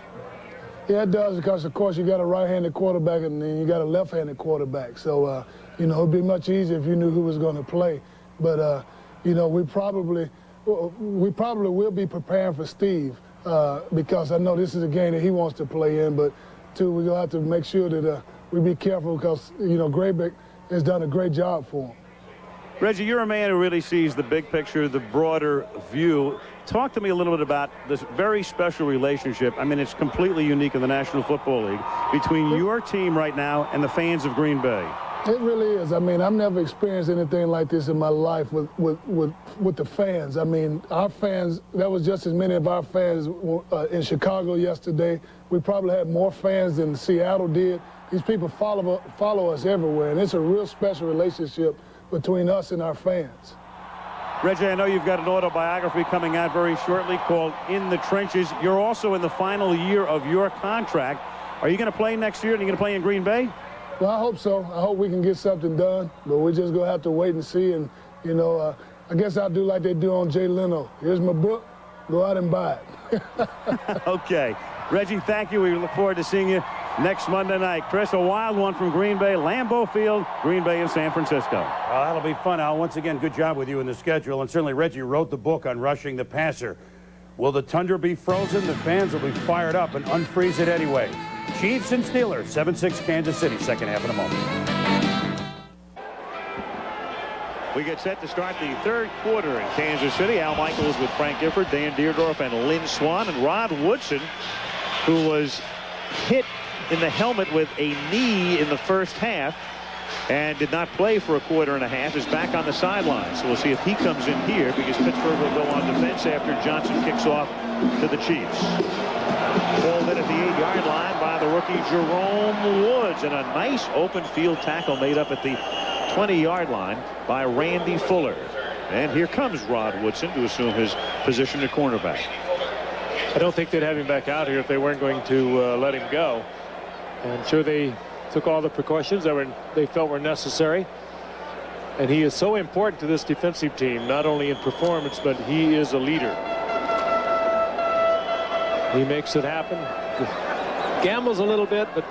Yeah, it does, because, of course, you got a right-handed quarterback and then you got a left-handed quarterback. So, you know, it'd be much easier if you knew who was going to play. But, you know, we probably will be preparing for Steve because I know this is a game that he wants to play in. But, too, we're going to have to make sure that we be careful because, you know, Graybeck has done a great job for him. Reggie, you're a man who really sees the big picture, the broader view. Talk to me a little bit about this very special relationship. I mean, it's completely unique in the National Football League between your team right now and the fans of Green Bay. It really is. I mean, I've never experienced anything like this in my life with the fans. I mean, our fans, that was just as many of our fans in Chicago yesterday. We probably had more fans than Seattle did. These people follow us everywhere, and it's a real special relationship between us and our fans. Reggie, I know you've got an autobiography coming out very shortly called In the Trenches. You're also in the final year of your contract. Are you going to play next year, and are you going to play in Green Bay? Well, I hope so. I hope we can get something done, but we're just going to have to wait and see. And, you know, I guess I'll do like they do on Jay Leno. Here's my book. Go out and buy it. Okay. Reggie, thank you. We look forward to seeing you next Monday night. Chris, a wild one from Green Bay, Lambeau Field, Green Bay and San Francisco. Well, that'll be fun, Al. Once again, good job with you in the schedule. And certainly Reggie wrote the book on rushing the passer. Will the tundra be frozen? The fans will be fired up and unfreeze it anyway. Chiefs and Steelers, 7-6 Kansas City, second half in a moment. We get set to start the third quarter in Kansas City. Al Michaels with Frank Gifford, Dan Dierdorf, and Lynn Swann. And Rod Woodson, who was hit in the helmet with a knee in the first half and did not play for a quarter and a half, is back on the sideline. So we'll see if he comes in here, because Pittsburgh will go on defense after Johnson kicks off to the Chiefs. Pulled in at the 8-yard line by the rookie Jerome Woods, and a nice open field tackle made up at the 20-yard line by Randy Fuller. And here comes Rod Woodson to assume his position at cornerback. I don't think they'd have him back out here if they weren't going to let him go. And I'm sure they took all the precautions that they felt were necessary. And he is so important to this defensive team, not only in performance, but he is a leader. He makes it happen. Gambles a little bit, but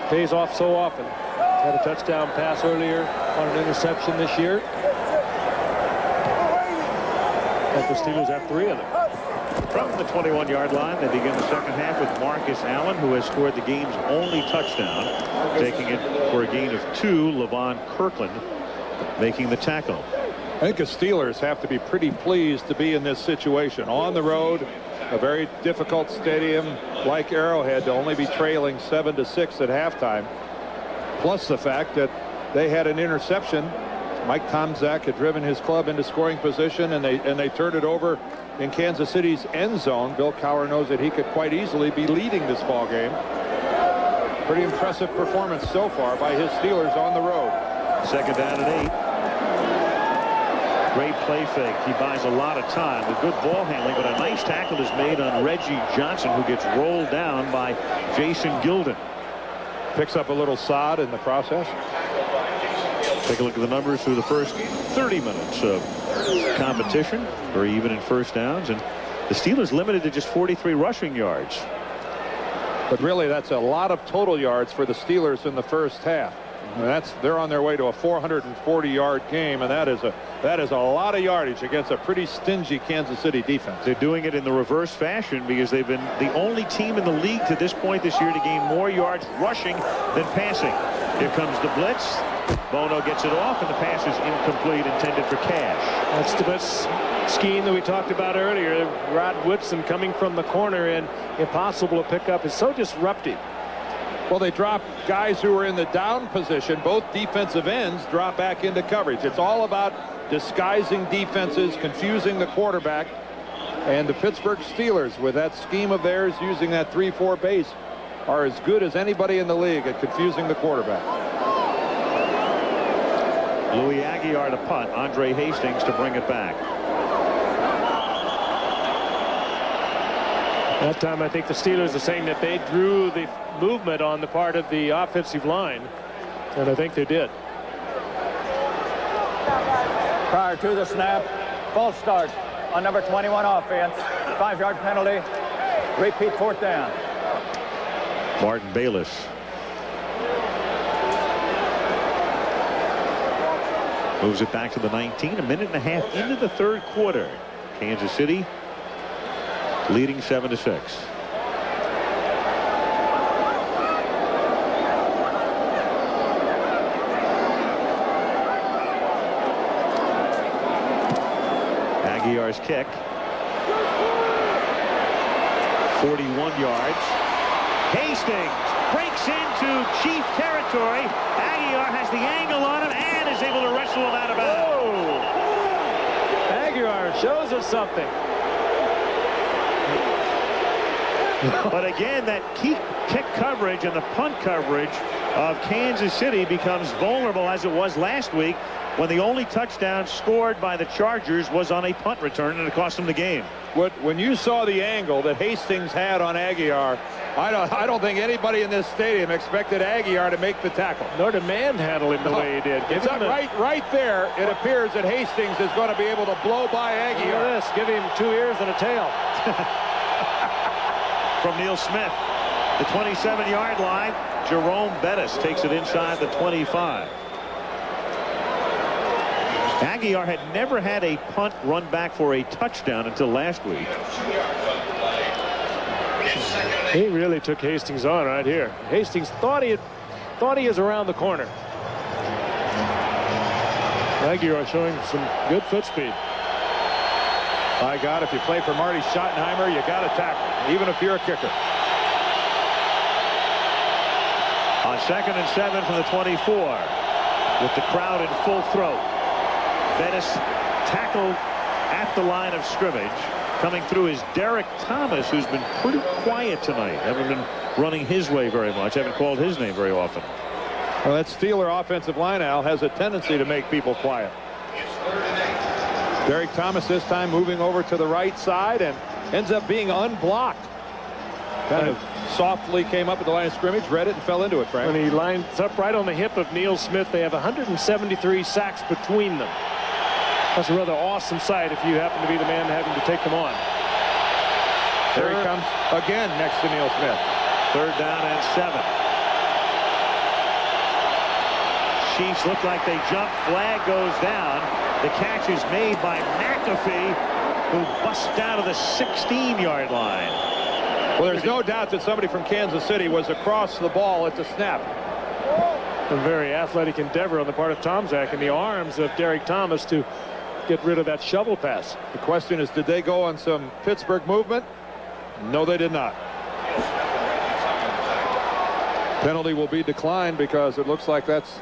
pays off so often. Had a touchdown pass earlier on an interception this year. And the Steelers have 3 of them. From the 21-yard line, they begin the second half with Marcus Allen, who has scored the game's only touchdown, taking it for a gain of 2. Levon Kirkland making the tackle. I think the Steelers have to be pretty pleased to be in this situation. On the road, a very difficult stadium like Arrowhead, to only be trailing 7-6 at halftime. Plus the fact that they had an interception. Mike Tomczak had driven his club into scoring position, and they turned it over in Kansas City's end zone. Bill Cowher knows that he could quite easily be leading this ball game. Pretty impressive performance so far by his Steelers on the road. Second down and 8. Great play fake. He buys a lot of time with good ball handling, but a nice tackle is made on Reggie Johnson, who gets rolled down by Jason Gilden. Picks up a little sod in the process. Take a look at the numbers through the first 30 minutes of competition. Very even in first downs, and the Steelers limited to just 43 rushing yards. But really, that's a lot of total yards for the Steelers in the first half. And they're on their way to a 440-yard game, and that is a lot of yardage against a pretty stingy Kansas City defense. They're doing it in the reverse fashion, because they've been the only team in the league to this point this year to gain more yards rushing than passing. Here comes the blitz. Bono gets it off, and the pass is incomplete, intended for Cash. That's the best scheme that we talked about earlier. Rod Woodson coming from the corner and impossible to pick up. Is so disruptive. Well, they drop guys who are in the down position. Both defensive ends drop back into coverage. It's all about disguising defenses, confusing the quarterback. And the Pittsburgh Steelers, with that scheme of theirs, using that 3-4 base, are as good as anybody in the league at confusing the quarterback. Louis Aguiar to punt. Andre Hastings to bring it back. That time, I think the Steelers are saying that they drew the movement on the part of the offensive line, and I think they did. Prior to the snap, false start on number 21 offense. 5-yard penalty. Repeat 4th down. Martin Bayless. Moves it back to the 19. A minute and a half into the third quarter. Kansas City leading 7-6. Aguiar's kick. 41 yards. Hastings breaks into Chief territory. Aguiar has the angle on him and is able to wrestle him out of bounds. Aguiar shows us something. But again, that kick coverage and the punt coverage of Kansas City becomes vulnerable, as it was last week, when the only touchdown scored by the Chargers was on a punt return, and it cost them the game. When you saw the angle that Hastings had on Aguiar, I don't think anybody in this stadium expected Aguiar to make the tackle. Nor to manhandle him the way he did. It's up right there. It appears that Hastings is going to be able to blow by Aguiar. Look at this. Give him 2 ears and a tail. From Neil Smith, the 27-yard line. Jerome Bettis takes it inside the 25. Aguiar had never had a punt run back for a touchdown until last week. He really took Hastings on right here. Hastings thought he is around the corner. Aguiar showing some good foot speed. My God, if you play for Marty Schottenheimer, you got to tackle, even if you're a kicker. On 2nd and 7 from the 24, with the crowd in full throat. Bettis tackled at the line of scrimmage. Coming through is Derek Thomas, who's been pretty quiet tonight. Haven't been running his way very much. Haven't called his name very often. Well, that Steeler offensive line, Al, has a tendency to make people quiet. Derek Thomas this time moving over to the right side and ends up being unblocked. Kind of softly came up at the line of scrimmage, read it, and fell into it, Frank. When he lines up right on the hip of Neil Smith, they have 173 sacks between them. That's a rather awesome sight if you happen to be the man having to take them on. There he comes again next to Neil Smith. 3rd down and 7. Chiefs look like they jump. Flag goes down. The catch is made by McAfee, who busts down to the 16-yard line. Well, there's no doubt that somebody from Kansas City was across the ball at the snap. A very athletic endeavor on the part of Tomczak in the arms of Derek Thomas to get rid of that shovel pass. The question is, did they go on some Pittsburgh movement? No, they did not. Penalty will be declined because it looks like that's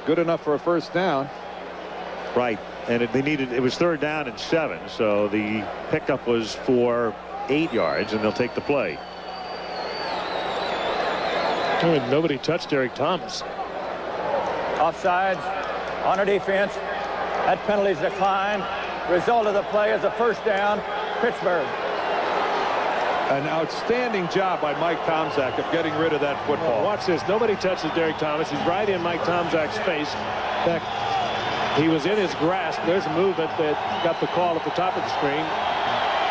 good enough for a 1st down. Right, and it was 3rd down and 7, so the pickup was for 8 yards, and they'll take the play. Nobody touched Derek Thomas. Offsides on our defense. That penalty's declined. Result of the play is a 1st down, Pittsburgh. An outstanding job by Mike Tomczak of getting rid of that football. Watch this. Nobody touches Derek Thomas. He's right in Mike Tomczak's face. In fact, he was in his grasp. There's a movement that got the call at the top of the screen.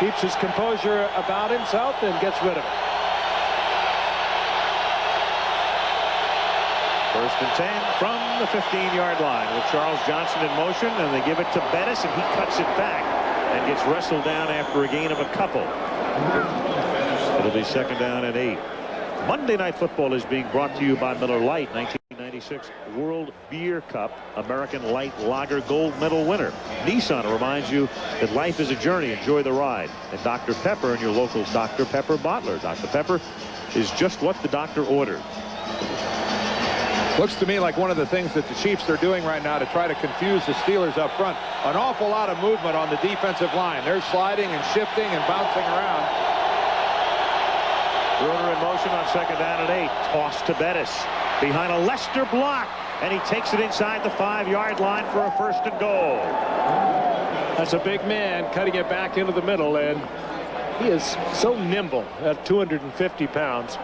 Keeps his composure about himself and gets rid of it. 1st and 10 from the 15-yard line with Charles Johnson in motion, and they give it to Bettis, and he cuts it back and gets wrestled down after a gain of a couple. It'll be 2nd down and 8. Monday Night Football is being brought to you by Miller Lite, 1996 World Beer Cup American Light Lager Gold Medal winner. Nissan reminds you that life is a journey. Enjoy the ride. And Dr. Pepper and your local Dr. Pepper bottler. Dr. Pepper is just what the doctor ordered. Looks to me like one of the things that the Chiefs are doing right now to try to confuse the Steelers up front. An awful lot of movement on the defensive line. They're sliding and shifting and bouncing around. Bruner in motion on 2nd down and 8. Toss to Bettis behind a Lester block, and he takes it inside the 5-yard line for a 1st and goal. That's a big man cutting it back into the middle, and he is so nimble at 250 pounds.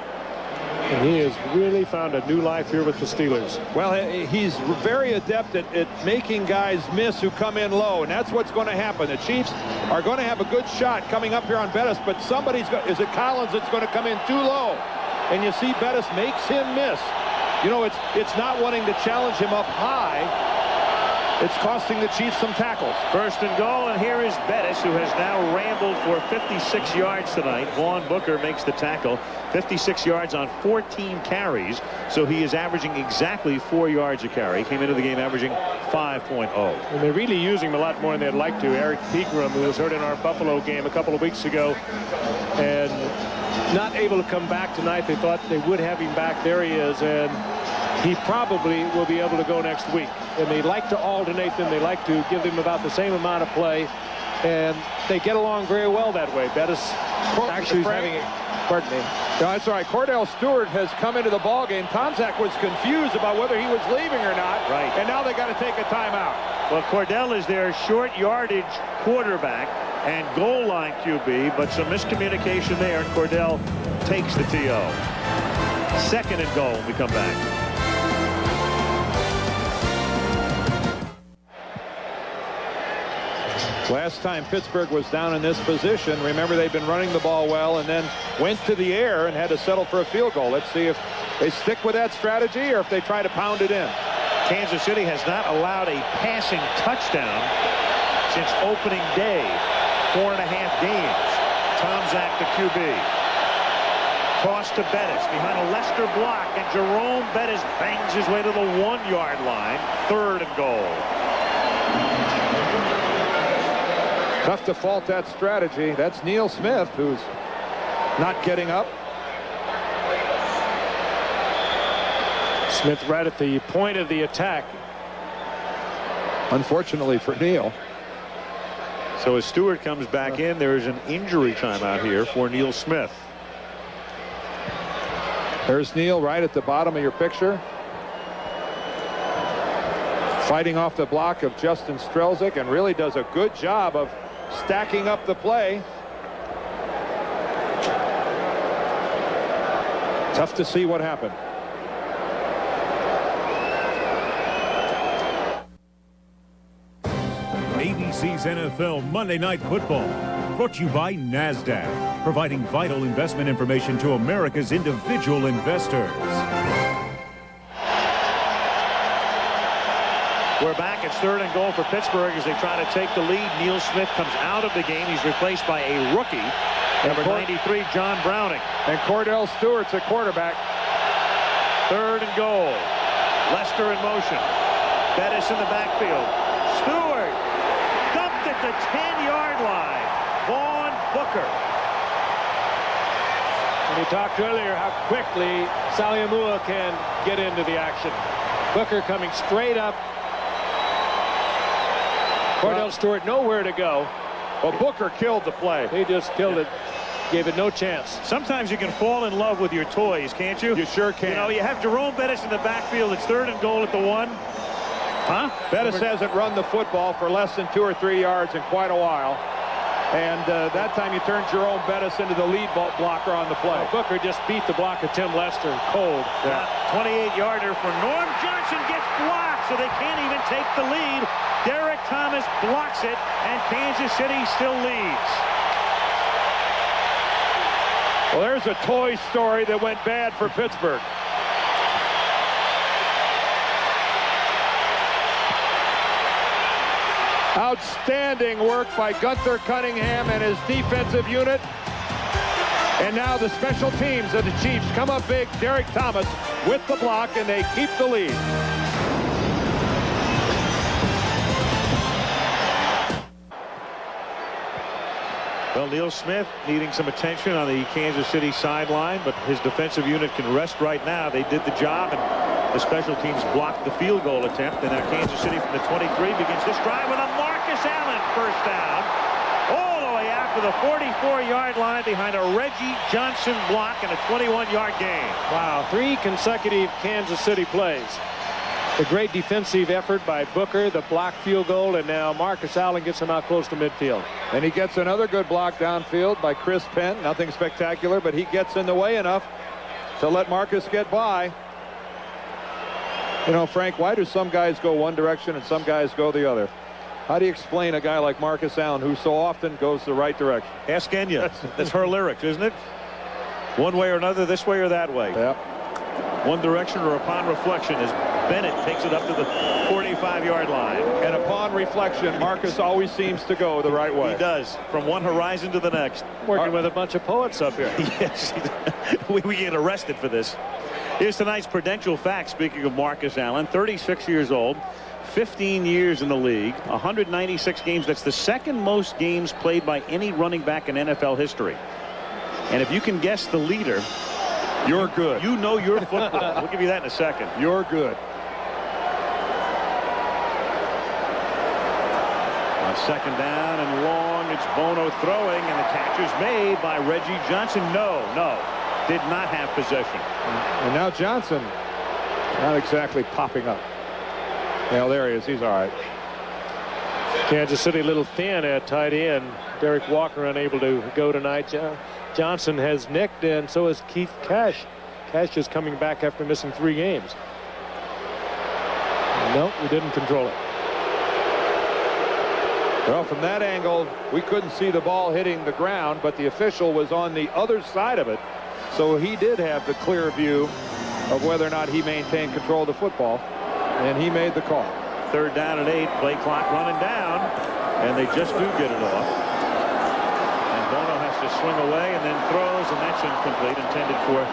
And he has really found a new life here with the Steelers. Well, he's very adept at making guys miss who come in low, and that's what's going to happen. The Chiefs are going to have a good shot coming up here on Bettis, but is it Collins that's going to come in too low? And you see Bettis makes him miss. You know, it's not wanting to challenge him up high. It's costing the Chiefs some tackles. 1st and goal, and here is Bettis, who has now rambled for 56 yards tonight. Vaughn Booker makes the tackle. 56 yards on 14 carries, so he is averaging exactly 4 yards a carry. Came into the game averaging 5.0. And they're really using him a lot more than they'd like to. Eric Pegram, who was hurt in our Buffalo game a couple of weeks ago and not able to come back tonight. They thought they would have him back. There he is, and he probably will be able to go next week. And they like to alternate them. They like to give them about the same amount of play, and they get along very well that way. Bettis actually is having a... Pardon me. No, that's all right. Cordell Stewart has come into the ballgame. Tomczak was confused about whether he was leaving or not. Right. And now they got to take a timeout. Well, Cordell is their short yardage quarterback and goal line QB, but some miscommunication there, and Cordell takes the TO. 2nd and goal when we come back. Last time Pittsburgh was down in this position, remember they've been running the ball well and then went to the air and had to settle for a field goal. Let's see if they stick with that strategy or if they try to pound it in. Kansas City has not allowed a passing touchdown since opening day. 4.5 games. Tomczak, the QB. Toss to Bettis behind a Leicester block, and Jerome Bettis bangs his way to the 1-yard line. 3rd and goal. Tough to fault that strategy. That's Neil Smith, who's not getting up. Smith right at the point of the attack. Unfortunately for Neil. So as Stewart comes back in, there's an injury timeout here for Neil Smith. There's Neil right at the bottom of your picture. Fighting off the block of Justin Strelzik, and really does a good job of stacking up the play. Tough to see what happened. ABC's NFL Monday Night Football, brought to you by NASDAQ, providing vital investment information to America's individual investors. We're back. It's 3rd and goal for Pittsburgh as they try to take the lead. Neil Smith comes out of the game. He's replaced by a rookie, number 93, John Browning. And Cordell Stewart's at quarterback. 3rd and goal. Leicester in motion. Bettis in the backfield. Stewart dumped at the 10-yard line. Vaughn Booker. And we talked earlier how quickly Salyamua can get into the action. Booker coming straight up. Cordell Stewart nowhere to go. Well, Booker killed the play. He just killed it. Gave it no chance. Sometimes you can fall in love with your toys, can't you? You sure can. You know, you have Jerome Bettis in the backfield. It's 3rd and goal at the 1. Huh? Bettis hasn't run the football for less than 2 or 3 yards in quite a while. And that time you turned Jerome Bettis into the lead blocker on the play. Booker just beat the block of Tim Lester cold. Yeah. 28-yarder for Norm Johnson gets blocked, so they can't even take the lead. Derek Thomas blocks it, and Kansas City still leads. Well, there's a toy story that went bad for Pittsburgh. Outstanding work by Gunther Cunningham and his defensive unit. And now the special teams of the Chiefs come up big. Derek Thomas with the block, and they keep the lead. Well, Neil Smith needing some attention on the Kansas City sideline, but his defensive unit can rest right now. They did the job, and the special teams blocked the field goal attempt. And now Kansas City from the 23 begins this drive with a Marcus Allen first down. All the way out to the 44-yard line behind a Reggie Johnson block and a 21-yard gain. Wow, 3 consecutive Kansas City plays. The great defensive effort by Booker, the block field goal, and now Marcus Allen gets him out close to midfield. And he gets another good block downfield by Chris Penn. Nothing spectacular, but he gets in the way enough to let Marcus get by. You know, Frank, why do some guys go one direction and some guys go the other? How do you explain a guy like Marcus Allen who so often goes the right direction? Ask Enya. That's her lyrics, isn't it? One way or another, this way or that way. Yep. One direction or upon reflection as Bennett takes it up to the 45-yard line. And upon reflection, Marcus always seems to go the right way. He does, from one horizon to the next. Working with a bunch of poets up here. Yes, we get arrested for this. Here's tonight's Prudential fact, speaking of Marcus Allen. 36 years old, 15 years in the league, 196 games. That's the second most games played by any running back in NFL history. And if you can guess the leader, you're good. You know your football. We'll give you that in a second. You're good. On 2nd down and long, it's Bono throwing, and the catch is made by Reggie Johnson. No, did not have possession. And now Johnson, not exactly popping up. Well, there he is. He's all right. Kansas City a little thin at tight end. Derek Walker unable to go tonight. Johnson has nicked, and so is Keith Cash. Cash is coming back after missing 3 games. No, we didn't control it. Well, from that angle, we couldn't see the ball hitting the ground, but the official was on the other side of it, so he did have the clear view of whether or not he maintained control of the football. And he made the call. 3rd down and 8. Play clock running down. And they just do get it off. And Bono has to swing away and then throws, and that's incomplete, intended for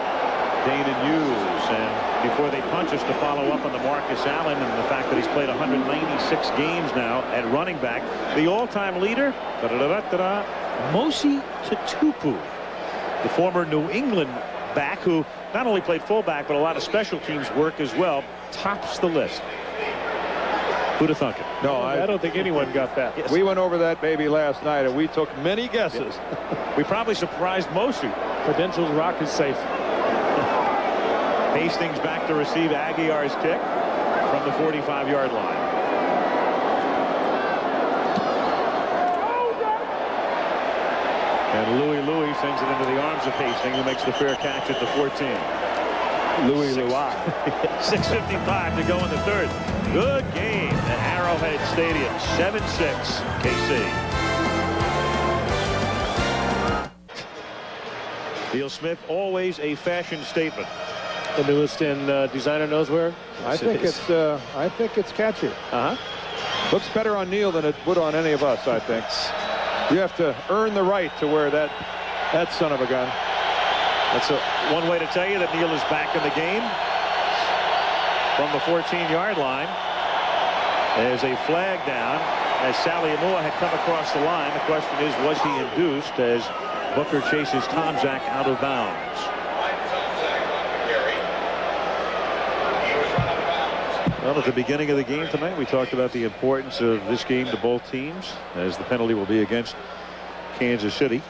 Dana Hughes. And before they punch us, to follow up on the Marcus Allen and the fact that he's played 196 games now at running back. The all-time leader, Mosi Tutupu, the former New England back who not only played fullback but a lot of special teams work as well, tops the list. Who'd have thunk it? No, I don't think anyone got that. Yes. We went over that baby last night, and we took many guesses. We probably surprised Mosi. Credentials rock is safe. Hastings back to receive Aguiar's kick from the 45-yard line. And Louis sends it into the arms of Hastings, who makes the fair catch at the 14. Louis. 6:55 to go in the 3rd. Good game at Arrowhead Stadium. 7-6 KC. Neil Smith, always a fashion statement. The newest in designer knows where. I think it's catchier. Looks better on Neil than it would on any of us, I think. You have to earn the right to wear that son of a gun. That's one way to tell you that Neil is back in the game. From the 14-yard line, there's a flag down as Sally Amua had come across the line. The question is, was he induced as Booker chases Tomczak out of bounds? Well, at the beginning of the game tonight, we talked about the importance of this game to both teams, as the penalty will be against Kansas City.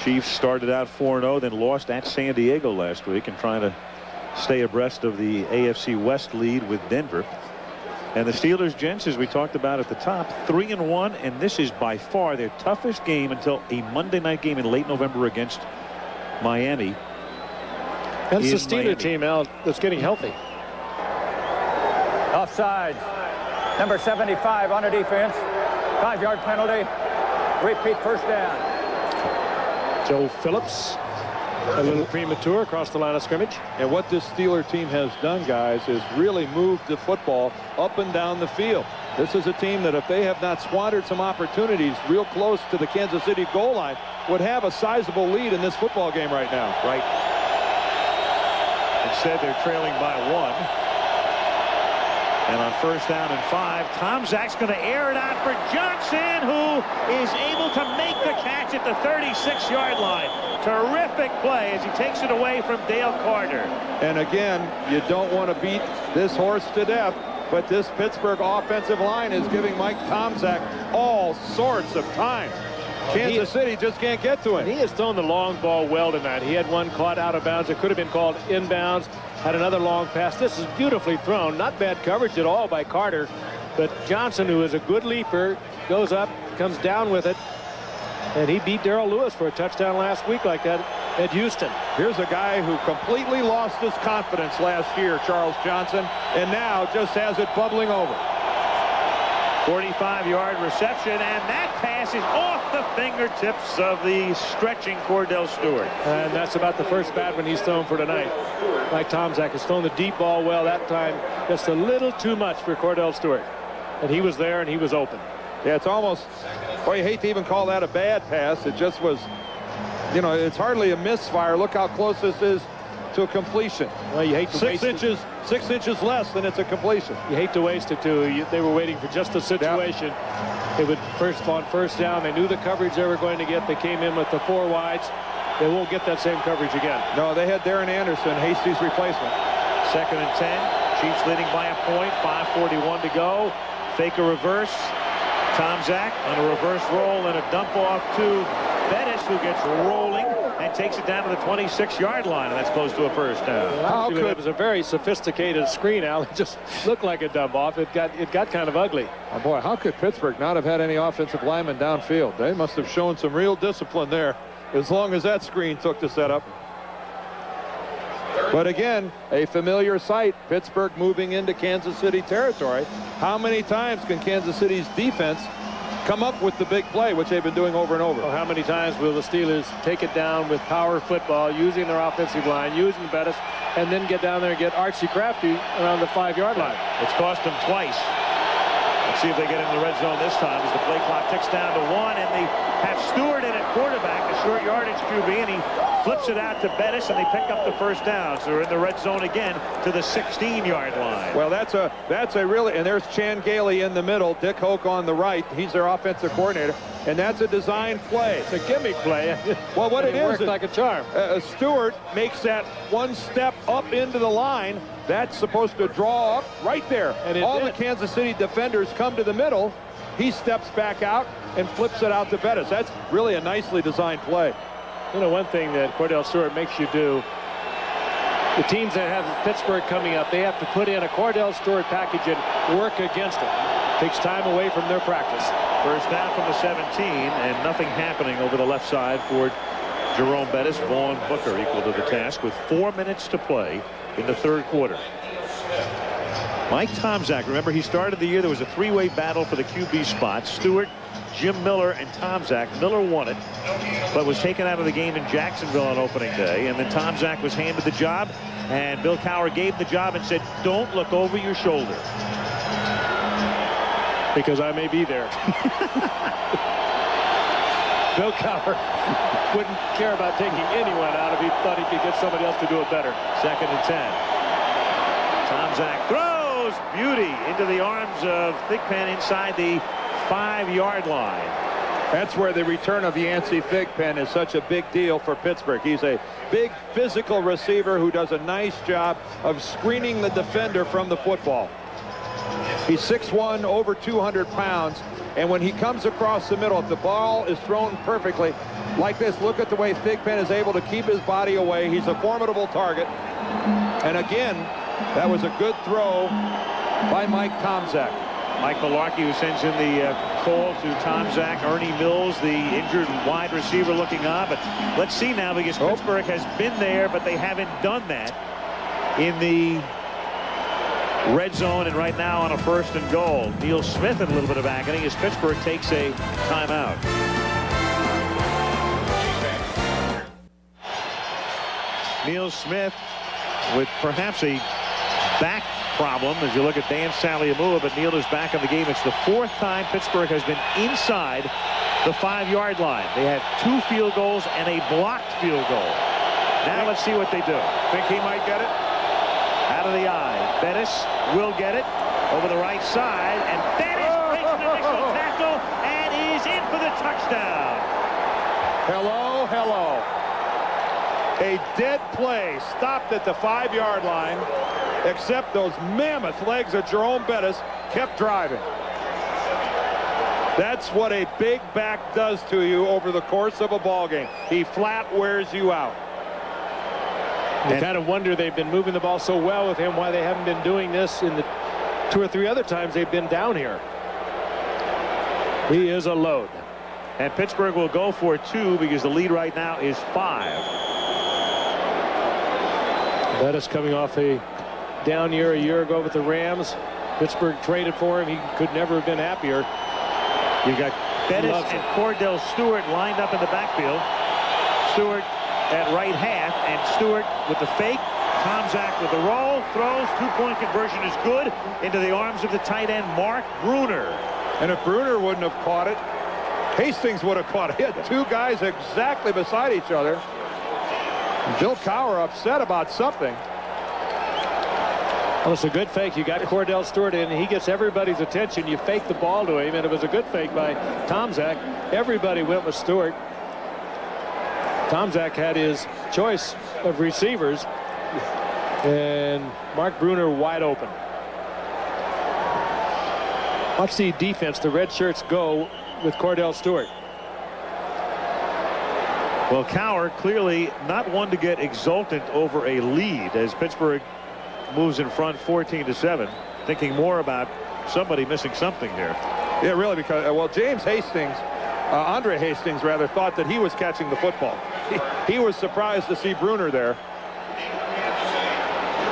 Chiefs started out 4-0, then lost at San Diego last week, and trying to stay abreast of the AFC West lead with Denver. And the Steelers, gents, as we talked about at the top, 3-1, and this is by far their toughest game until a Monday night game in late November against Miami. That's the Steeler team, Al, that's getting healthy. Offsides. Number 75 on the defense. 5-yard penalty. Repeat 1st down. Joe Phillips, a little premature across the line of scrimmage. And what this Steeler team has done, guys, is really moved the football up and down the field. This is a team that, if they have not squandered some opportunities real close to the Kansas City goal line, would have a sizable lead in this football game right now. Right. Instead, they're trailing by 1. And on 1st down and 5, Tomczak's going to air it out for Johnson, who is able to make the catch at the 36-yard line. Terrific play as he takes it away from Dale Carter. And again, you don't want to beat this horse to death, but this Pittsburgh offensive line is giving Mike Tomczak all sorts of time. Kansas City just can't get to him. He has thrown the long ball well tonight. He had one caught out of bounds. It could have been called inbounds. Had another long pass. This is beautifully thrown. Not bad coverage at all by Carter. But Johnson, who is a good leaper, goes up, comes down with it. And he beat Darrell Lewis for a touchdown last week like that at Houston. Here's a guy who completely lost his confidence last year, Charles Johnson, and now just has it bubbling over. 45-yard reception, and that pass is off the fingertips of the stretching Cordell Stewart. And that's about the first bad one he's thrown for tonight. Mike Tomczak has thrown the deep ball well that time. Just a little too much for Cordell Stewart. And he was there and he was open. Yeah, it's almost, well, you hate to even call that a bad pass. It just was, you know, it's hardly a misfire. Look how close this is to a completion. Well, you hate to waste 6 inches less than it's a completion. You hate to waste it, too. They were waiting for just a situation. Yep. They would on first down. They knew the coverage they were going to get. They came in with the 4 wides. They won't get that same coverage again. No, they had Darren Anderson, Hastings' replacement. 2nd and 10. Chiefs leading by a point. 5:41 to go. Fake a reverse. Tomczak on a reverse roll and a dump off to Bettis, who gets rolling and takes it down to the 26-yard line, and that's close to a first down. It was a very sophisticated screen, Al. It just looked like a dump off. It got kind of ugly. Oh boy, how could Pittsburgh not have had any offensive linemen downfield? They must have shown some real discipline there, as long as that screen took to set up. But again, a familiar sight, Pittsburgh moving into Kansas City territory. How many times can Kansas City's defense come up with the big play, which they've been doing over and over. Well, how many times will the Steelers take it down with power football, using their offensive line, using Bettis, and then get down there and get Archie Crafty around the 5-yard line? It's cost them twice. Let's see if they get in the red zone this time as the play clock ticks down to 1, and they have Stewart in at quarterback, a short yardage QB, and he flips it out to Bettis, and they pick up the first down. So they're in the red zone again to the 16-yard line. Well, that's a really, and there's Chan Gailey in the middle, Dick Hoke on the right. He's their offensive coordinator, and that's a design play. It's a gimmick play. Well, what it worked like a charm. Stewart makes that one step up into the line. That's supposed to draw up right there. And all the Kansas City defenders come to the middle. He steps back out and flips it out to Bettis. That's really a nicely designed play. You know, one thing that Cordell Stewart makes you do, the teams that have Pittsburgh coming up, they have to put in a Cordell Stewart package and work against it. Takes time away from their practice. First down from the 17, and nothing happening over the left side for Jerome Bettis. Vaughn Booker equal to the task with 4 minutes to play in the third quarter. Mike Tomczak, remember, he started the year, there was a three-way battle for the QB spot. Stewart, Jim Miller, and Tomczak. Miller won it, but was taken out of the game in Jacksonville on opening day. And then Tomczak was handed the job, and Bill Cowher gave the job and said, don't look over your shoulder. Because I may be there. Bill Cowher wouldn't care about taking anyone out if he thought he could get somebody else to do it better. 2nd and 10. Tomczak throws, beauty, into the arms of Thigpen inside the 5-yard line. That's where the return of Yancey Thigpen is such a big deal for Pittsburgh. He's a big physical receiver who does a nice job of screening the defender from the football. He's 6'1", over 200 pounds, and when he comes across the middle, if the ball is thrown perfectly like this, look at the way Thigpen is able to keep his body away. He's a formidable target. And again, that was a good throw by Mike Tomczak. Mike Malarkey, who sends in the call to Tomczak. Ernie Mills, the injured wide receiver, looking on. But let's see now, because Pittsburgh has been there, but they haven't done that in the red zone, and right now on a 1st and goal. Neil Smith in a little bit of agony as Pittsburgh takes a timeout. Neil Smith with perhaps a back problem as you look at Dan Saliamua, but Neil is back in the game. It's the 4th time Pittsburgh has been inside the 5-yard line. They had 2 field goals and a blocked field goal. Now let's see what they do. Think he might get it? Out of the eye. Bettis will get it over the right side, and Bettis breaks an initial tackle and is in for the touchdown. Hello, hello. A dead play stopped at the 5-yard line, except those mammoth legs of Jerome Bettis kept driving. That's what a big back does to you over the course of a ball game. He flat wears you out. You kind of wonder, they've been moving the ball so well with him, why they haven't been doing this in the 2 or 3 other times they've been down here. He is a load. And Pittsburgh will go for 2 because the lead right now is 5. Bettis coming off a down year a year ago with the Rams. Pittsburgh traded for him. He could never have been happier. You've got Bettis and Cordell Stewart lined up in the backfield. Stewart at right half, and Stewart with the fake. Tomczak with the roll, throws, 2-point conversion is good into the arms of the tight end Mark Bruner. And if Bruner wouldn't have caught it, Hastings would have caught it. He had 2 guys exactly beside each other. Bill Cowher upset about something. Well, it's a good fake. You got Cordell Stewart in, and he gets everybody's attention. You fake the ball to him, and it was a good fake by Tomczak. Everybody went with Stewart. Tomczak had his choice of receivers, and Mark Bruner wide open. Watch the defense, the red shirts go with Cordell Stewart. Well, Cowher clearly not one to get exultant over a lead as Pittsburgh moves in front 14-7, thinking more about somebody missing something here. Yeah, really, because, well, James Hastings, Andre Hastings, rather, thought that he was catching the football. He was surprised to see Bruner there.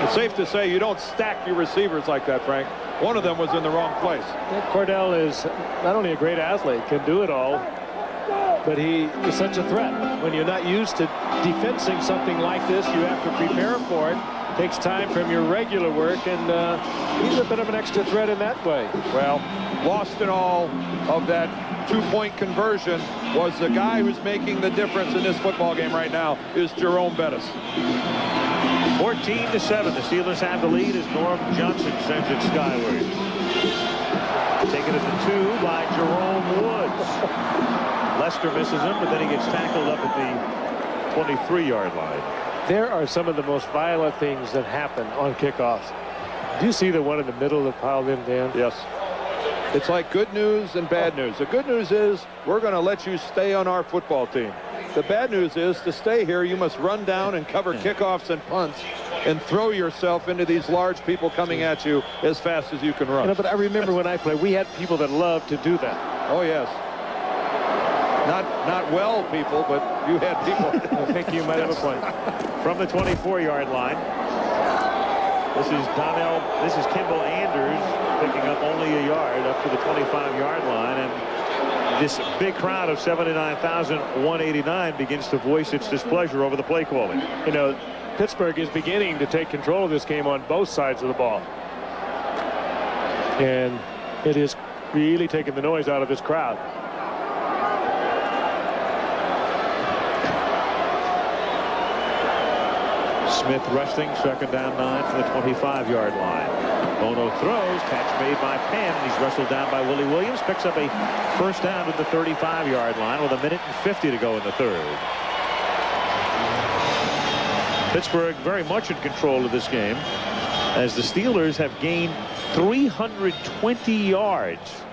It's safe to say you don't stack your receivers like that, Frank. One of them was in the wrong place. Cordell is not only a great athlete, can do it all, but he is such a threat. When you're not used to defensing something like this, you have to prepare for it. It takes time from your regular work, and he's a bit of an extra threat in that way. Well, lost in all of that two-point conversion was the guy who's making the difference in this football game right now is Jerome Bettis. 14-7. The Steelers have the lead as Norm Johnson sends it skyward. Taken at the 2 by Jerome Woods. Lester misses him, but then he gets tackled up at the 23-yard line. There are some of the most violent things that happen on kickoffs. Do you see the one in the middle that piled in, Dan? Yes. It's like good news and bad news. The good news is we're going to let you stay on our football team. The bad news is to stay here, you must run down and cover kickoffs and punts and throw yourself into these large people coming at you as fast as you can run. You know, but I remember when I played, we had people that loved to do that. Oh, yes. Not well people, but you had people. I think you might have a point. From the 24-yard line. This is Kimball Anders picking up only a yard up to the 25-yard line, and this big crowd of 79,189 begins to voice its displeasure over the play calling. You know, Pittsburgh is beginning to take control of this game on both sides of the ball, and it is really taking the noise out of this crowd. Smith resting, 2nd down 9 from the 25-yard line. Bono throws, catch made by Penn. He's wrestled down by Willie Williams, picks up a 1st down at the 35-yard line with 1:50 to go in the 3rd. Pittsburgh very much in control of this game as the Steelers have gained 320 yards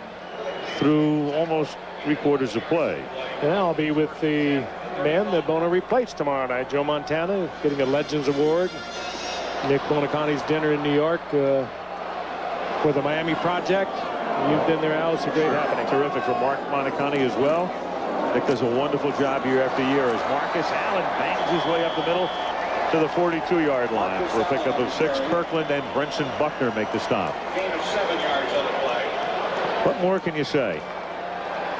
through almost 3/4 of play. And I'll be with the man that Bono replaced tomorrow night, Joe Montana, getting a Legends Award. Nick Bonaconti's dinner in New York for the Miami Project. You've been there, Al. It's a great happening. Terrific for Mark Bonaconti as well. Nick does a wonderful job year after year as Marcus Allen bangs his way up the middle to the 42-yard line for a pickup of 6. Kirkland and Brenson Buckner make the stop. What more can you say?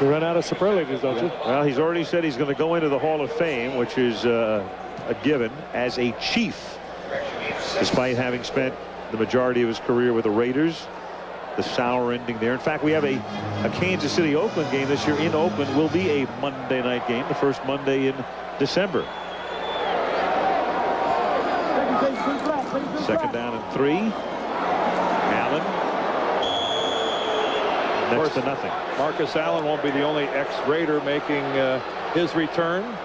You run out of superlatives, don't you? Well, he's already said he's going to go into the Hall of Fame, which is a given, as a Chief, despite having spent the majority of his career with the Raiders. The sour ending there. In fact, we have a Kansas City-Oakland game this year in Oakland. Will be a Monday night game, the first Monday in December. 2nd down and 3. Allen. Next to nothing. Marcus Allen won't be the only ex-Raider making his return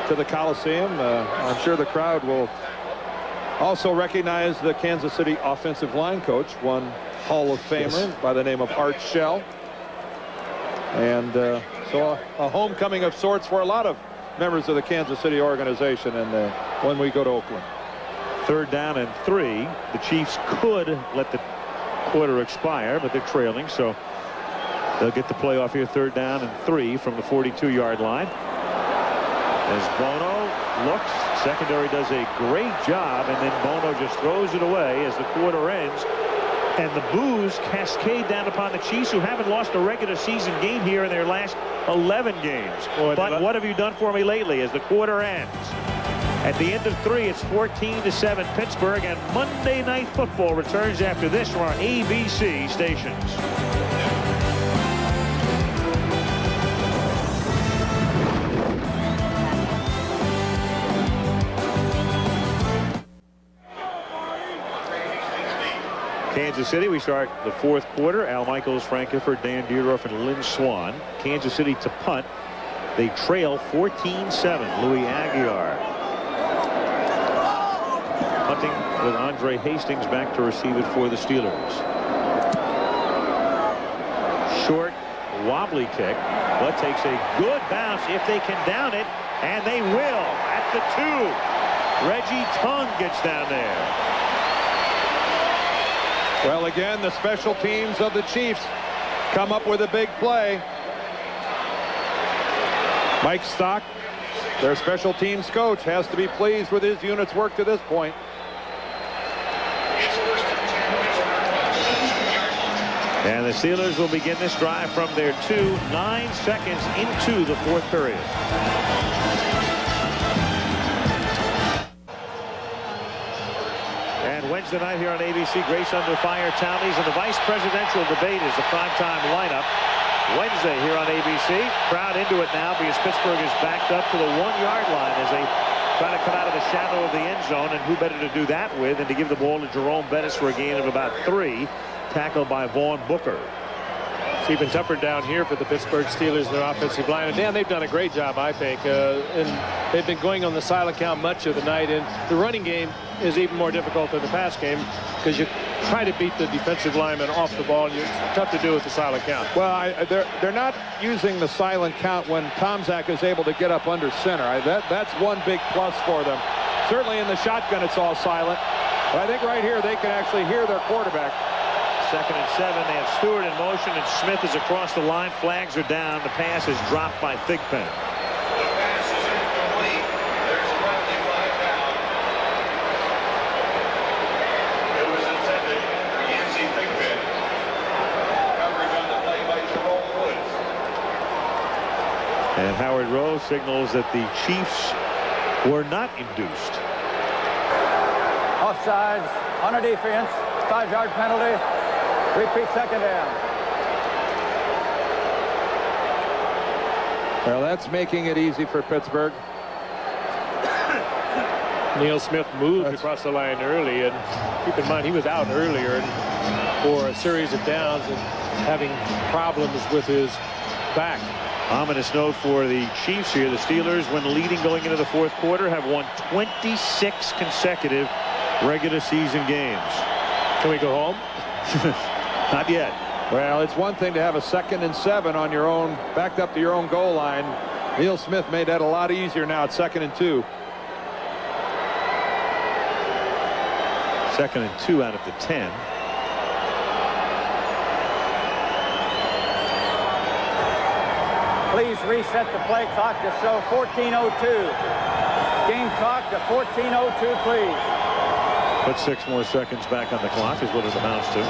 to the Coliseum. I'm sure the crowd will also recognize the Kansas City offensive line coach, one Hall of Famer by the name of Art Shell. And so a homecoming of sorts for a lot of members of the Kansas City organization and when we go to Oakland. 3rd down and 3. The Chiefs could let the quarter expire, but they're trailing, so they'll get the play off here. 3rd down and 3 from the 42-yard line. As Bono looks, secondary does a great job, and then Bono just throws it away as the quarter ends. And the boos cascade down upon the Chiefs, who haven't lost a regular season game here in their last 11 games. But what have you done for me lately as the quarter ends? At the end of 3, it's 14-7 Pittsburgh, and Monday Night Football returns after this from our ABC stations. Kansas City, we start the 4th quarter. Al Michaels, Frank Gifford, Dan Dierdorf, and Lynn Swann. Kansas City to punt. They trail 14-7. Louis Aguiar punting with Andre Hastings back to receive it for the Steelers. Short, wobbly kick, but takes a good bounce if they can down it, and they will at the 2. Reggie Tung gets down there. Well, again, the special teams of the Chiefs come up with a big play. Mike Stock, their special teams coach, has to be pleased with his unit's work to this point. the Steelers will begin this drive from their 9 seconds into the fourth period. And Wednesday night here on ABC, Grace Under Fire Townies, and the vice presidential debate is the primetime lineup. Wednesday here on ABC. Crowd into it now because Pittsburgh is backed up to the 1-yard line as they try to come out of the shadow of the end zone, and who better to do that with than to give the ball to Jerome Bettis for a gain of about 3, tackled by Vaughn Booker. It's even tougher down here for the Pittsburgh Steelers, their offensive line. And Dan, they've done a great job, I think. And they've been going on the silent count much of the night. And the running game is even more difficult than the pass game because you try to beat the defensive lineman off the ball. It's tough to do with the silent count. Well, they're not using the silent count when Tomczak is able to get up under center. That's one big plus for them. Certainly in the shotgun, it's all silent. But I think right here they can actually hear their quarterback. 2nd and 7. They have Stewart in motion, and Smith is across the line. Flags are down. The pass is dropped by Thigpen. And Howard Rose signals that the Chiefs were not induced. Offsides on a defense. 5-yard penalty. Repeat 2nd down. Well, that's making it easy for Pittsburgh. Neil Smith moved across the line early, and keep in mind he was out earlier for a series of downs and having problems with his back. Ominous note for the Chiefs here. The Steelers, when leading going into the fourth quarter, have won 26 consecutive regular season games. Can we go home? Not yet. Well, it's one thing to have a 2nd and 7 on your own, backed up to your own goal line. Neil Smith made that a lot easier now at 2nd and 2. 2nd and 2 out of the 10. Please reset the play clock to show 14:02. Game clock to 14:02, please. Put 6 more seconds back on the clock is what it amounts to.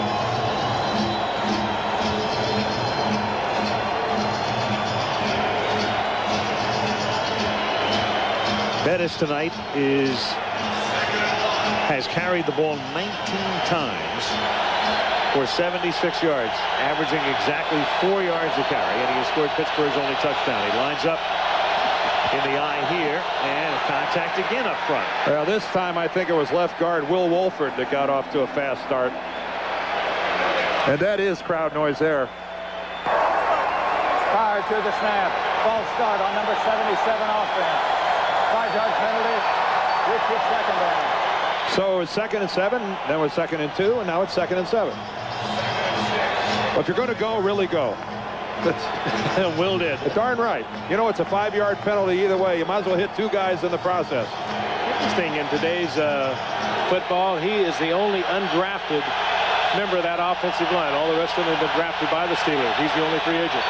Bettis tonight has carried the ball 19 times for 76 yards, averaging exactly 4 yards a carry, and he has scored Pittsburgh's only touchdown. He lines up in the eye here, and a contact again up front. Well, this time I think it was left guard Will Wolford that got off to a fast start. And that is crowd noise there. Prior to the snap, false start on number 77 offense. 5-yard penalty. Repeat 2nd down. So it's 2nd and 7, then it was 2nd and 2, and now it's 2nd and 7. Well, if you're going to go, really go. Will did. Darn right. You know, it's a 5-yard penalty either way. You might as well hit 2 guys in the process. Interesting, in today's football, he is the only undrafted member of that offensive line. All the rest of them have been drafted by the Steelers. He's the only free agent.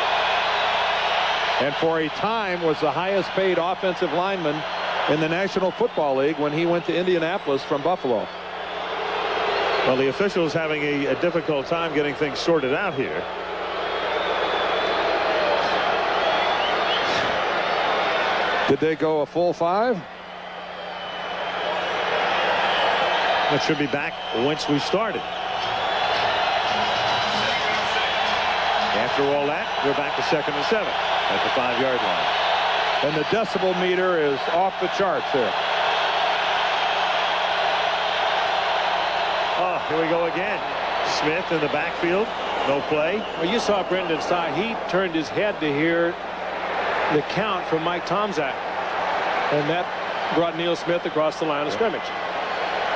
And for a time was the highest paid offensive lineman in the National Football League when he went to Indianapolis from Buffalo. Well, the officials having a difficult time getting things sorted out here. Did they go a full 5? It should be back once we started. After all that, we're back to 2nd and 7 at the 5-yard line. And the decibel meter is off the charts here. Oh, here we go again. Smith in the backfield. No play. Well, you saw Brendan's tie. He turned his head to hear the count from Mike Tomczak. And that brought Neil Smith across the line of scrimmage.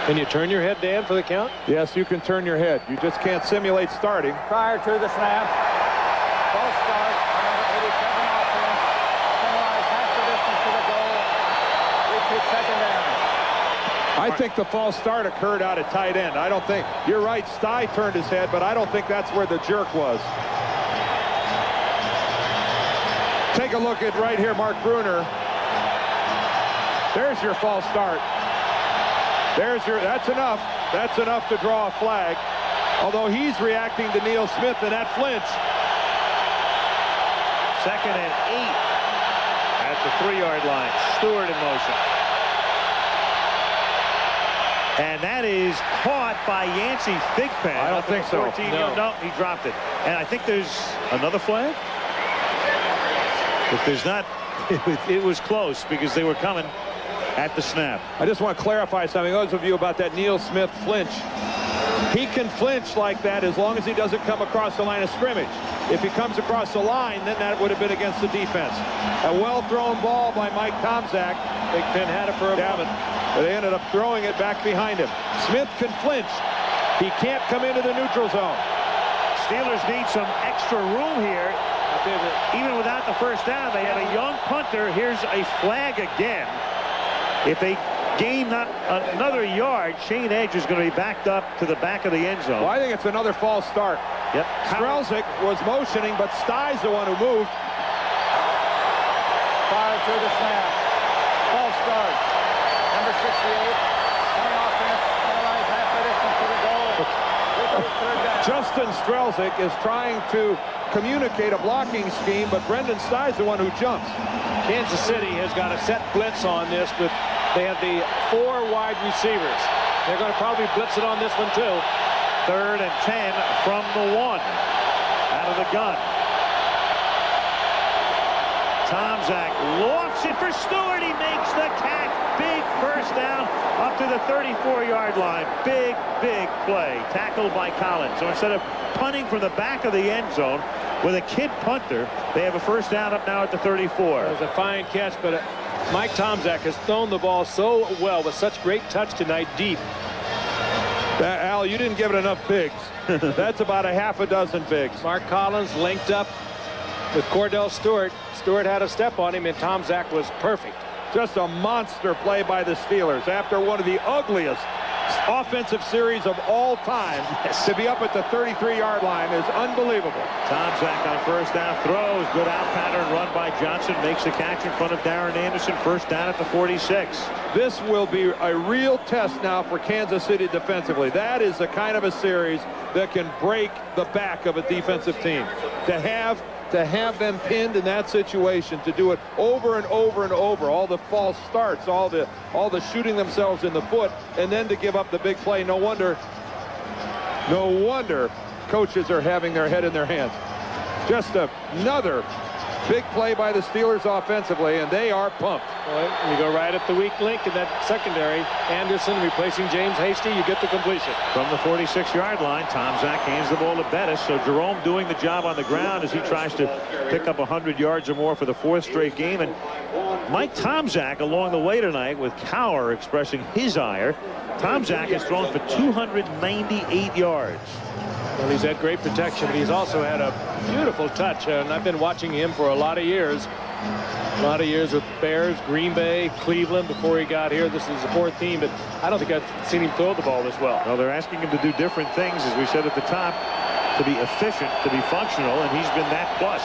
Can you turn your head, Dan, for the count? Yes, you can turn your head. You just can't simulate starting. Prior to the snap, false start on number 87 offense. Penalized half the distance to the goal. Repeat 2nd down. I think the false start occurred out at tight end. I don't think, you're right, Stye turned his head, but I don't think that's where the jerk was. Take a look at right here, Mark Bruner. There's your false start. That's enough. That's enough to draw a flag. Although he's reacting to Neil Smith in that flinch. 2nd and 8 at the 3-yard line. Stewart in motion. And that is caught by Yancey Thigpen. I don't think so. No, he dropped it. And I think there's another flag. If there's not, it was close because they were coming at the snap. I just want to clarify something. Those of you about that Neil Smith flinch. He can flinch like that as long as he doesn't come across the line of scrimmage. If he comes across the line, then that would have been against the defense. A well-thrown ball by Mike Tomczak. Thigpen had it for a moment, but they ended up throwing it back behind him. Smith can flinch. He can't come into the neutral zone. Steelers need some extra room here. Even without the first down, they have a young punter. Here's a flag again. If they gain not another yard, Shane Edge is going to be backed up to the back of the end zone. Well, I think it's another false start. Yep. Strelzik was motioning, but Stye's the one who moved. Fire to the snap. False start. Number 68. Coming offense. Penalized half the distance to the goal. Justin Strelzik is trying to communicate a blocking scheme, but Brendan Stye's the one who jumps. Kansas City has got a set blitz on this with they have the 4 wide receivers. They're going to probably blitz it on this one too. 3rd and 10 from the 1 out of the gun. Tomczak lofts it for Stewart. He makes the catch. Big first down up to the 34-yard line. Big play. Tackled by Collins. So instead of punting from the back of the end zone with a kid punter, they have a first down up now at the 34. It was a fine catch, but Mike Tomczak has thrown the ball so well with such great touch tonight deep. Al, you didn't give it enough bigs. That's about a half a dozen bigs. Mark Collins linked up with Cordell Stewart. Stewart had a step on him, and Tomczak was perfect. Just a monster play by the Steelers after one of the ugliest offensive series of all time. Yes. To be up at the 33-yard line is unbelievable. Tomczak on first down throws. Good out pattern run by Johnson. Makes the catch in front of Darren Anderson. First down at the 46. This will be a real test now for Kansas City defensively. That is the kind of a series that can break the back of a defensive team. To have them pinned in that situation, to do it over and over and over, all the false starts, all the shooting themselves in the foot, and then to give up the big play. No wonder coaches are having their head in their hands. Just another big play by the Steelers offensively, and they are pumped. Well, you go right at the weak link in that secondary. Anderson replacing James Hasty, you get the completion. From the 46-yard line, Tomczak hands the ball to Bettis. So Jerome doing the job on the ground as he tries to pick up 100 yards or more for the 4th straight game. And Mike Tomczak along the way tonight with Cower expressing his ire. Tomczak has thrown for 298 yards. Well, he's had great protection, but he's also had a beautiful touch, and I've been watching him for a lot of years. A lot of years with Bears, Green Bay, Cleveland before he got here. This is the 4th team, but I don't think I've seen him throw the ball as well. Well, they're asking him to do different things, as we said at the top, to be efficient, to be functional, and he's been that plus.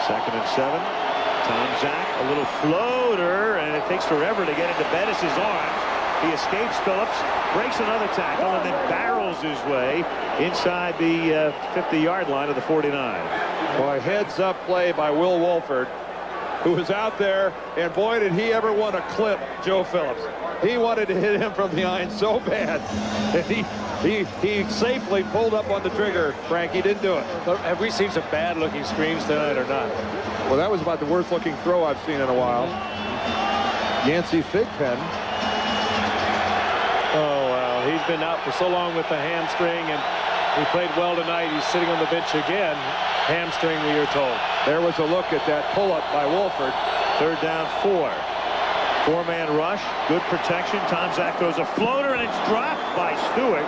Second and 7. Tomczak, a little floater, and it takes forever to get into Bettis' arms. He escapes Phillips, breaks another tackle, and then barrels his way inside the 50-yard line of the 49. Boy, heads-up play by Will Wolford, who was out there, and boy, did he ever want to clip Joe Phillips. He wanted to hit him from behind so bad that he safely pulled up on the trigger. Frank, he didn't do it. Have we seen some bad-looking screens tonight or not? Well, that was about the worst-looking throw I've seen in a while. Yancey Thigpen. Oh, wow. He's been out for so long with the hamstring, and he played well tonight. He's sitting on the bench again. Hamstring, we are told. There was a look at that pull-up by Wolford. 3rd down 4. 4-man rush. Good protection. Tomczak throws a floater, and it's dropped by Stewart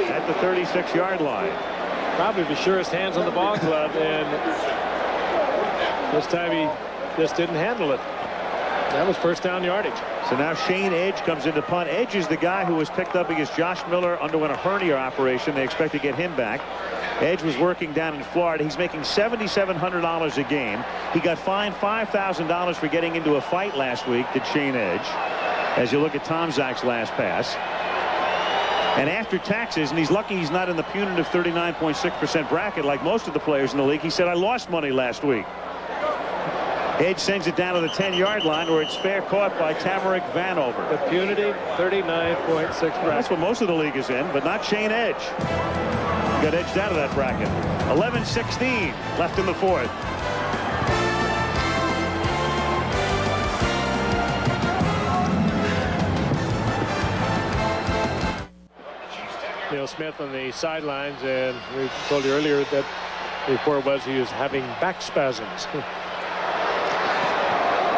at the 36-yard line. Probably the surest hands on the ball club, and this time he just didn't handle it. That was first down yardage. So now Shane Edge comes into punt. Edge is the guy who was picked up against Josh Miller, underwent a hernia operation. They expect to get him back. Edge was working down in Florida. He's making $7,700 a game. He got fined $5,000 for getting into a fight last week, did Shane Edge, as you look at Tom Zach's last pass. And after taxes, and he's lucky he's not in the punitive 39.6% bracket like most of the players in the league, he said, I lost money last week. Edge sends it down to the 10-yard line where it's fair caught by Tamarick Vanover. The punitive 39.6 bracket. That's what most of the league is in, but not Shane Edge. Got edged out of that bracket. 11-16 left in the fourth. Neil Smith on the sidelines, and we told you earlier that the report was he was having back spasms.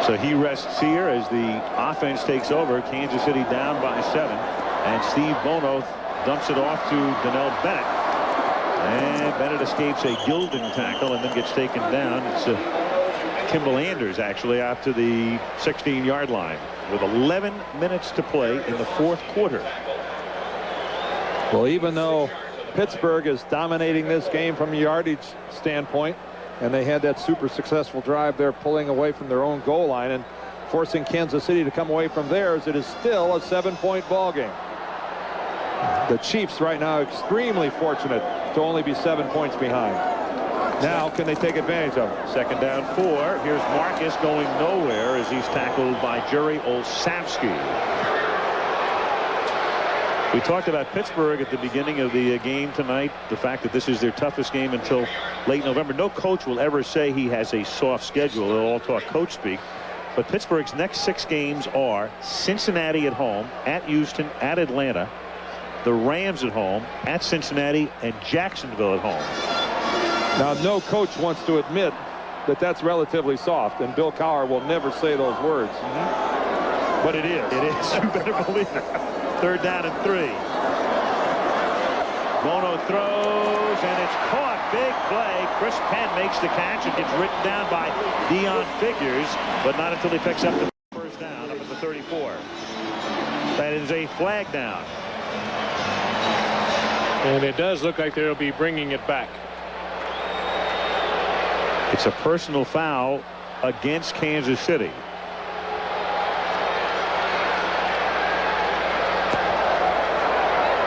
So he rests here as the offense takes over. Kansas City down by 7. And Steve Bono dumps it off to Donnell Bennett. And Bennett escapes a Gilden tackle and then gets taken down. It's Kimball Anders actually out to the 16-yard line with 11 minutes to play in the fourth quarter. Well, even though Pittsburgh is dominating this game from a yardage standpoint, and they had that super successful drive there pulling away from their own goal line and forcing Kansas City to come away from theirs, it is still a 7-point ball game. The Chiefs right now extremely fortunate to only be 7 points behind. Now can they take advantage of it? Second down 4. Here's Marcus going nowhere as he's tackled by Jerry Olszewski. We talked about Pittsburgh at the beginning of the game tonight, the fact that this is their toughest game until late November. No coach will ever say he has a soft schedule. They'll all talk coach speak. But Pittsburgh's next 6 games are Cincinnati at home, at Houston, at Atlanta, the Rams at home, at Cincinnati, and Jacksonville at home. Now, no coach wants to admit that that's relatively soft, and Bill Cowher will never say those words. But it is. It is. You better believe it. Third down and 3. Bono throws, and it's caught. Big play. Chris Penn makes the catch and gets written down by Dion Figures, but not until he picks up the first down up at the 34. That is a flag down. And it does look like they'll be bringing it back. It's a personal foul against Kansas City.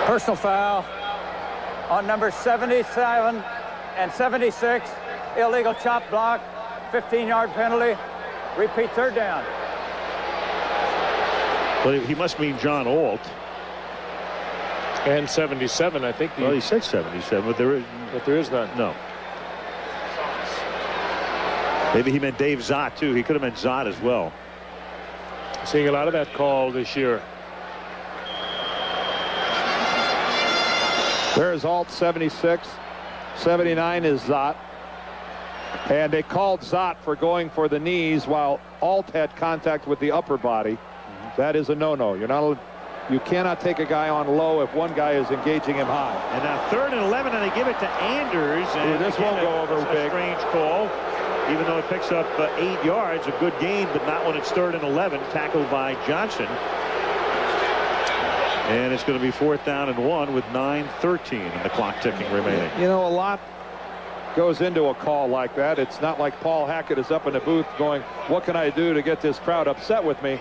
Personal foul on number 77 and 76. Illegal chop block. 15-yard penalty. Repeat third down. Well, he must mean John Alt. And 77, I think. Well, he said 77, but there is none. No. Maybe he meant Dave Zott, too. He could have meant Zott as well. Seeing a lot of that call this year. There is Alt 76. 79 is Zott. And they called Zott for going for the knees while Alt had contact with the upper body. That is a no-no. You cannot take a guy on low if one guy is engaging him high. And now 3rd and 11, and they give it to Anders. And this won't go over big. A strange call, even though it picks up 8 yards. A good gain, but not when it's 3rd and 11, tackled by Johnson. And it's going to be 4th down and 1 with 9:13 and the clock ticking remaining. You know, a lot goes into a call like that. It's not like Paul Hackett is up in the booth going, what can I do to get this crowd upset with me?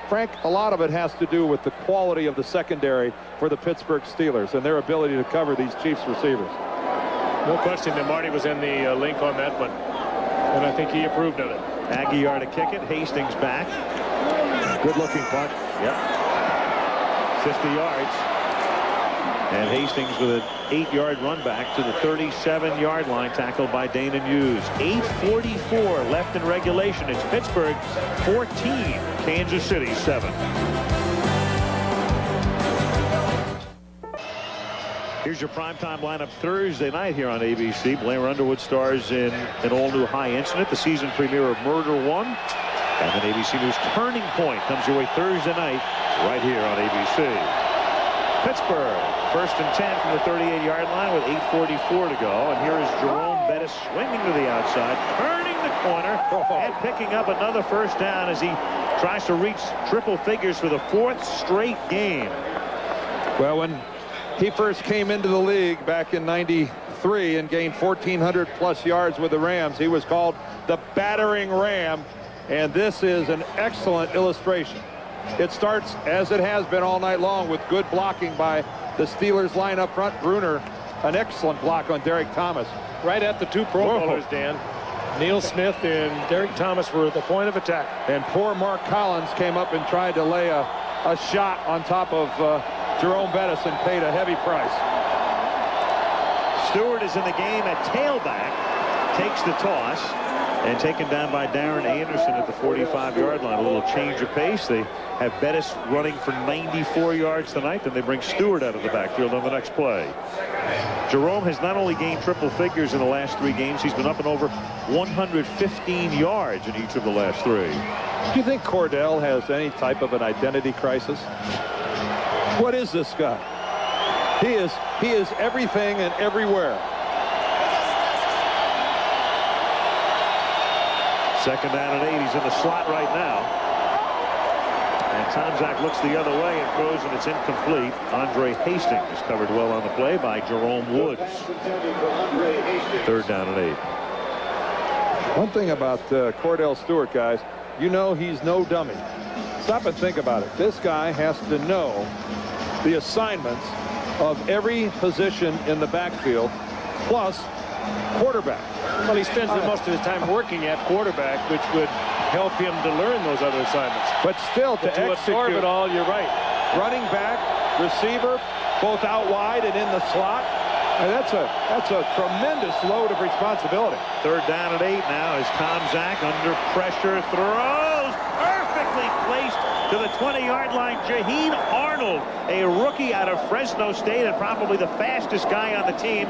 Frank, a lot of it has to do with the quality of the secondary for the Pittsburgh Steelers and their ability to cover these Chiefs receivers. No question that Marty was in the link on that one, and I think he approved of it. Aguiar to kick it. Hastings back. Good looking punt. Yep. 50 yards. And Hastings with an 8-yard run back to the 37-yard line, tackled by Dana Hughes. 8:44 left in regulation. It's Pittsburgh 14, Kansas City 7. Here's your primetime lineup Thursday night here on ABC. Blair Underwood stars in an all-new High Incident, the season premiere of Murder 1. And then ABC News Turning Point comes your way Thursday night right here on ABC. Pittsburgh, 1st and 10 from the 38-yard line with 8:44 to go. And here is Jerome Bettis swinging to the outside, turning the corner, and picking up another first down as he tries to reach triple figures for the 4th straight game. Well, when he first came into the league back in '93, 1983 and gained 1,400 plus yards with the Rams. He was called the battering ram, and this is an excellent illustration. It starts, as it has been all night long, with good blocking by the Steelers line up front. Bruner, an excellent block on Derek Thomas. Right at the 2 Pro Bowlers, Dan. Neil Smith and Derek Thomas were at the point of attack. And poor Mark Collins came up and tried to lay a shot on top of Jerome Bettis and paid a heavy price. Stewart is in the game at tailback, takes the toss, and taken down by Darren Anderson at the 45-yard line. A little change of pace. They have Bettis running for 94 yards tonight. Then they bring Stewart out of the backfield on the next play. Jerome has not only gained triple figures in the last 3 games, he's been up and over 115 yards in each of the last 3. Do you think Cordell has any type of an identity crisis? What is this guy? He is everything and everywhere. Second down and 8. He's in the slot right now. And Tomczak looks the other way and throws, and it's incomplete. Andre Hastings is covered well on the play by Jerome Woods. Third down and 8. One thing about Cordell Stewart, guys, you know he's no dummy. Stop and think about it. This guy has to know the assignments of every position in the backfield, plus quarterback. Well, he spends most of his time working at quarterback, which would help him to learn those other assignments. But still, to absorb it all, you're right. Running back, receiver, both out wide and in the slot. And that's a tremendous load of responsibility. Third down and 8 now as Tomczak under pressure throws perfectly placed to the 20-yard line. Jaheen Arnold, a rookie out of Fresno State and probably the fastest guy on the team,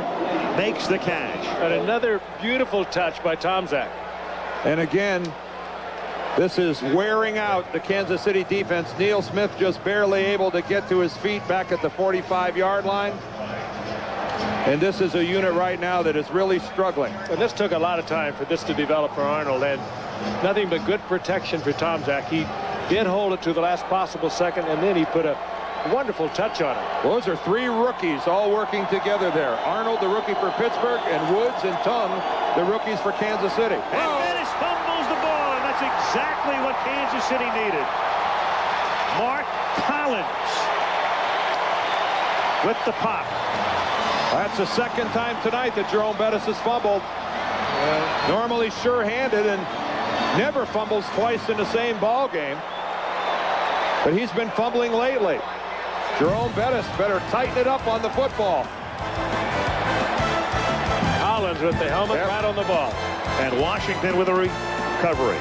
makes the catch. And another beautiful touch by Tomczak. And again, this is wearing out the Kansas City defense. Neil Smith just barely able to get to his feet back at the 45-yard line. And this is a unit right now that is really struggling. And this took a lot of time for this to develop for Arnold, and nothing but good protection for Tomczak. He did hold it to the last possible second, and then he put a wonderful touch on it. Those are 3 rookies all working together there. Arnold, the rookie for Pittsburgh, and Woods and Tung, the rookies for Kansas City. And Bettis fumbles the ball, and that's exactly what Kansas City needed. Mark Collins with the pop. That's the second time tonight that Jerome Bettis has fumbled. Normally sure-handed and never fumbles twice in the same ball game. But he's been fumbling lately. Jerome Bettis better tighten it up on the football. Collins with the helmet right on the ball. And Washington with a recovery.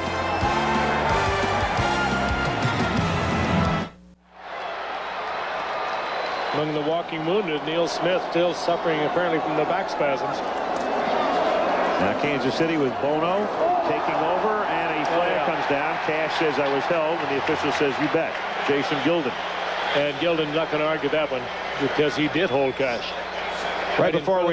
Among the walking wounded, Neil Smith still suffering apparently from the back spasms. Now Kansas City with Bono taking over, and a flag comes down. Cash says I was held, and the official says you bet. Jason Gilden. And Gilden's not going to argue that one because he did hold Cash. Right before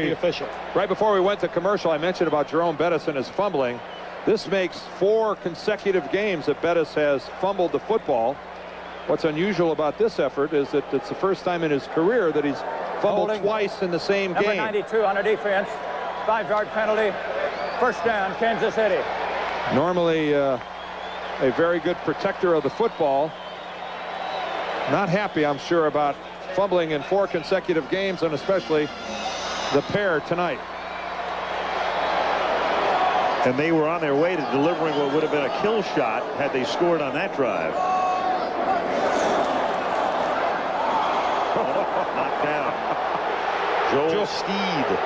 we went to commercial, I mentioned about Jerome Bettis and his fumbling. This makes 4 consecutive games that Bettis has fumbled the football. What's unusual about this effort is that it's the first time in his career that he's fumbled twice in the same game. Number 92 on a defense. 5-yard penalty. First down, Kansas City. Normally a very good protector of the football. Not happy, I'm sure, about fumbling in 4 consecutive games, and especially the pair tonight. And they were on their way to delivering what would have been a kill shot had they scored on that drive. Knocked down. Joel Steed.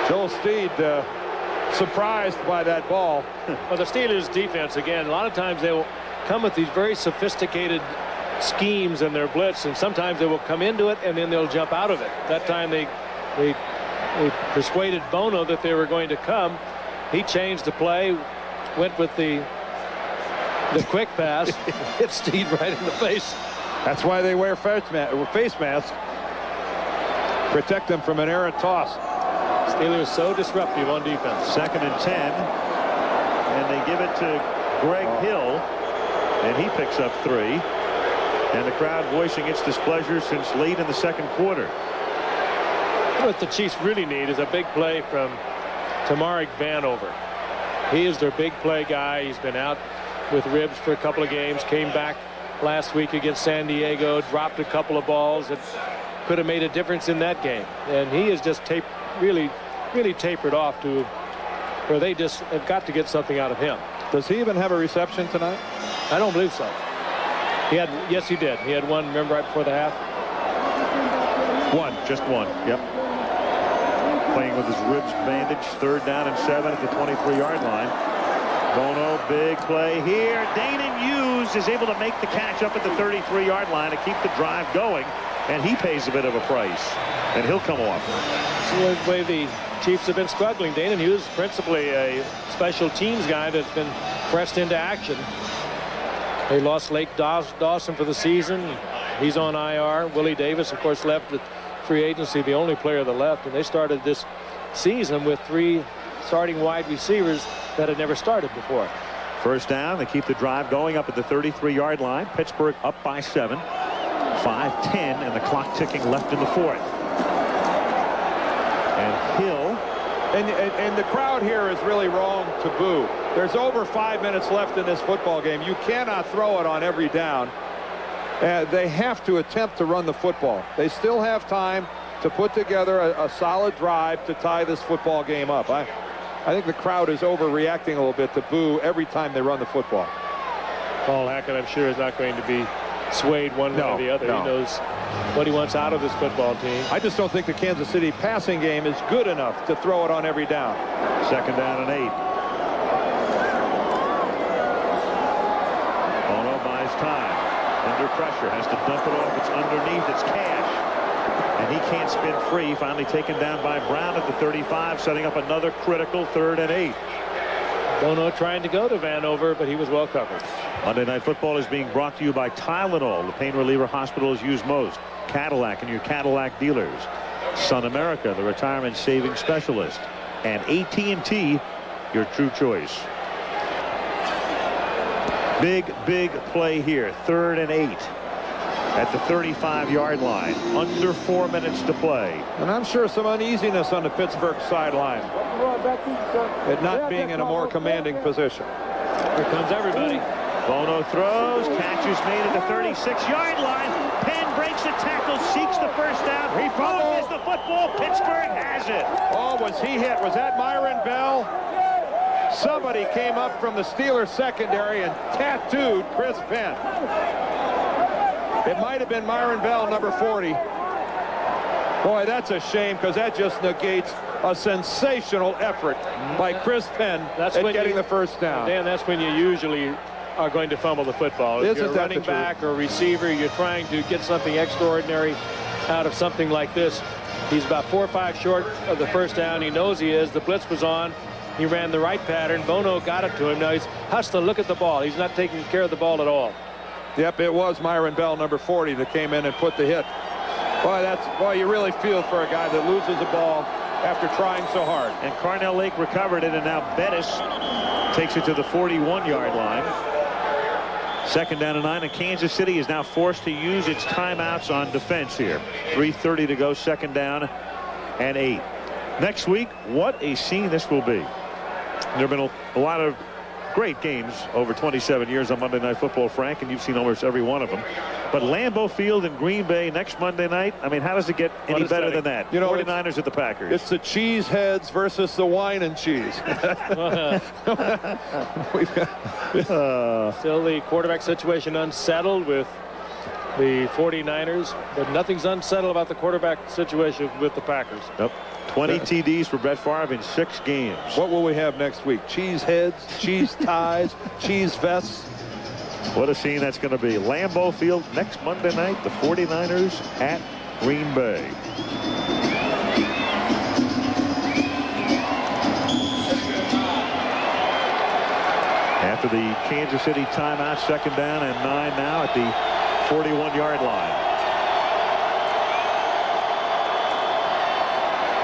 Joel Steed surprised by that ball. Well, the Steelers defense, again, a lot of times they will come with these very sophisticated schemes in their blitz, and sometimes they will come into it and then they'll jump out of it. That time they persuaded Bono that they were going to come. He changed the play, went with the quick pass, hit Steed right in the face. That's why they wear face masks. Protect them from an errant toss. Steelers so disruptive on defense. 2nd and 10, and they give it to Greg Hill, and he picks up 3. And the crowd voicing its displeasure since late in the second quarter. What the Chiefs really need is a big play from Tamarick Vanover. He is their big play guy. He's been out with ribs for a couple of games, came back last week against San Diego, dropped a couple of balls that could have made a difference in that game. And he is just really tapered off to where they just have got to get something out of him. Does he even have a reception tonight? I don't believe so. Yes, he did. He had one, remember, right before the half? Just one. Yep. Playing with his ribs bandaged. 3rd down and 7 at the 23-yard line. Bono, big play here. Danon Hughes is able to make the catch up at the 33-yard line to keep the drive going, and he pays a bit of a price, and he'll come off. That's the way the Chiefs have been struggling. Danon Hughes, principally a special teams guy that's been pressed into action. They lost Lake Dawson for the season. He's on IR. Willie Davis, of course, left at free agency, the only player that left, and they started this season with 3 starting wide receivers that had never started before. 1st down. They keep the drive going up at the 33-yard line. Pittsburgh up by 7. 5:10 and the clock ticking left in the 4th. And Hill. And the crowd here is really wrong to boo. There's over 5 minutes left in this football game. You cannot throw it on every down. They have to attempt to run the football. They still have time to put together a solid drive to tie this football game up. I think the crowd is overreacting a little bit to boo every time they run the football. Paul Hackett, I'm sure, is not going to be swayed one way or the other. No. He knows what he wants out of this football team. I just don't think the Kansas City passing game is good enough to throw it on every down. 2nd down and 8. Bono buys time. Under pressure, has to dump it off. It's underneath. It's Cash. And he can't spin free. Finally taken down by Brown at the 35, setting up another critical 3rd and 8. Bono trying to go to Vanover, but he was well covered. Monday Night Football is being brought to you by Tylenol, the pain reliever hospitals use most. Cadillac and your Cadillac dealers. Sun America, the retirement savings specialist. And AT&T, your true choice. Big play here. 3rd and 8 at the 35-yard line. Under 4 minutes to play. And I'm sure some uneasiness on the Pittsburgh sideline. It not being in a more commanding position. Here comes everybody. Bono throws. Catch is made at the 36-yard line. Penn breaks the tackle, seeks the 1st down. He fumbles the football. Pittsburgh has it. Oh, was he hit? Was that Myron Bell? Somebody came up from the Steelers secondary and tattooed Chris Penn. It might have been Myron Bell, number 40. Boy, that's a shame, because that just negates a sensational effort by Chris Penn at getting the 1st down. Dan, that's when you usually are going to fumble the football. If you're a running back or a receiver, you're trying to get something extraordinary out of something like this. He's about 4 or 5 short of the 1st down. He knows he is. The blitz was on. He ran the right pattern. Bono got it to him. Now he has to look at the ball. He's not taking care of the ball at all. Yep, it was Myron Bell, number 40, that came in and put the hit. Boy, you really feel for a guy that loses the ball after trying so hard. And Carnell Lake recovered it, and now Bettis takes it to the 41-yard line. 2nd down and 9, and Kansas City is now forced to use its timeouts on defense here. 3:30 to go, 2nd down and 8. Next week, what a scene this will be. There have been a lot of great games over 27 years on Monday Night Football, Frank, and you've seen almost every one of them. But Lambeau Field in Green Bay next Monday night, I mean, how does it get any better than that? You know, 49ers at the Packers. It's the cheeseheads versus the wine and cheese. Still the quarterback situation unsettled with the 49ers, but nothing's unsettled about the quarterback situation with the Packers. Nope. 20 TDs for Brett Favre in 6 games. What will we have next week? Cheese heads, cheese ties, cheese vests. What a scene that's going to be. Lambeau Field next Monday night. The 49ers at Green Bay. After the Kansas City timeout, 2nd down and 9 now at the 41-yard line.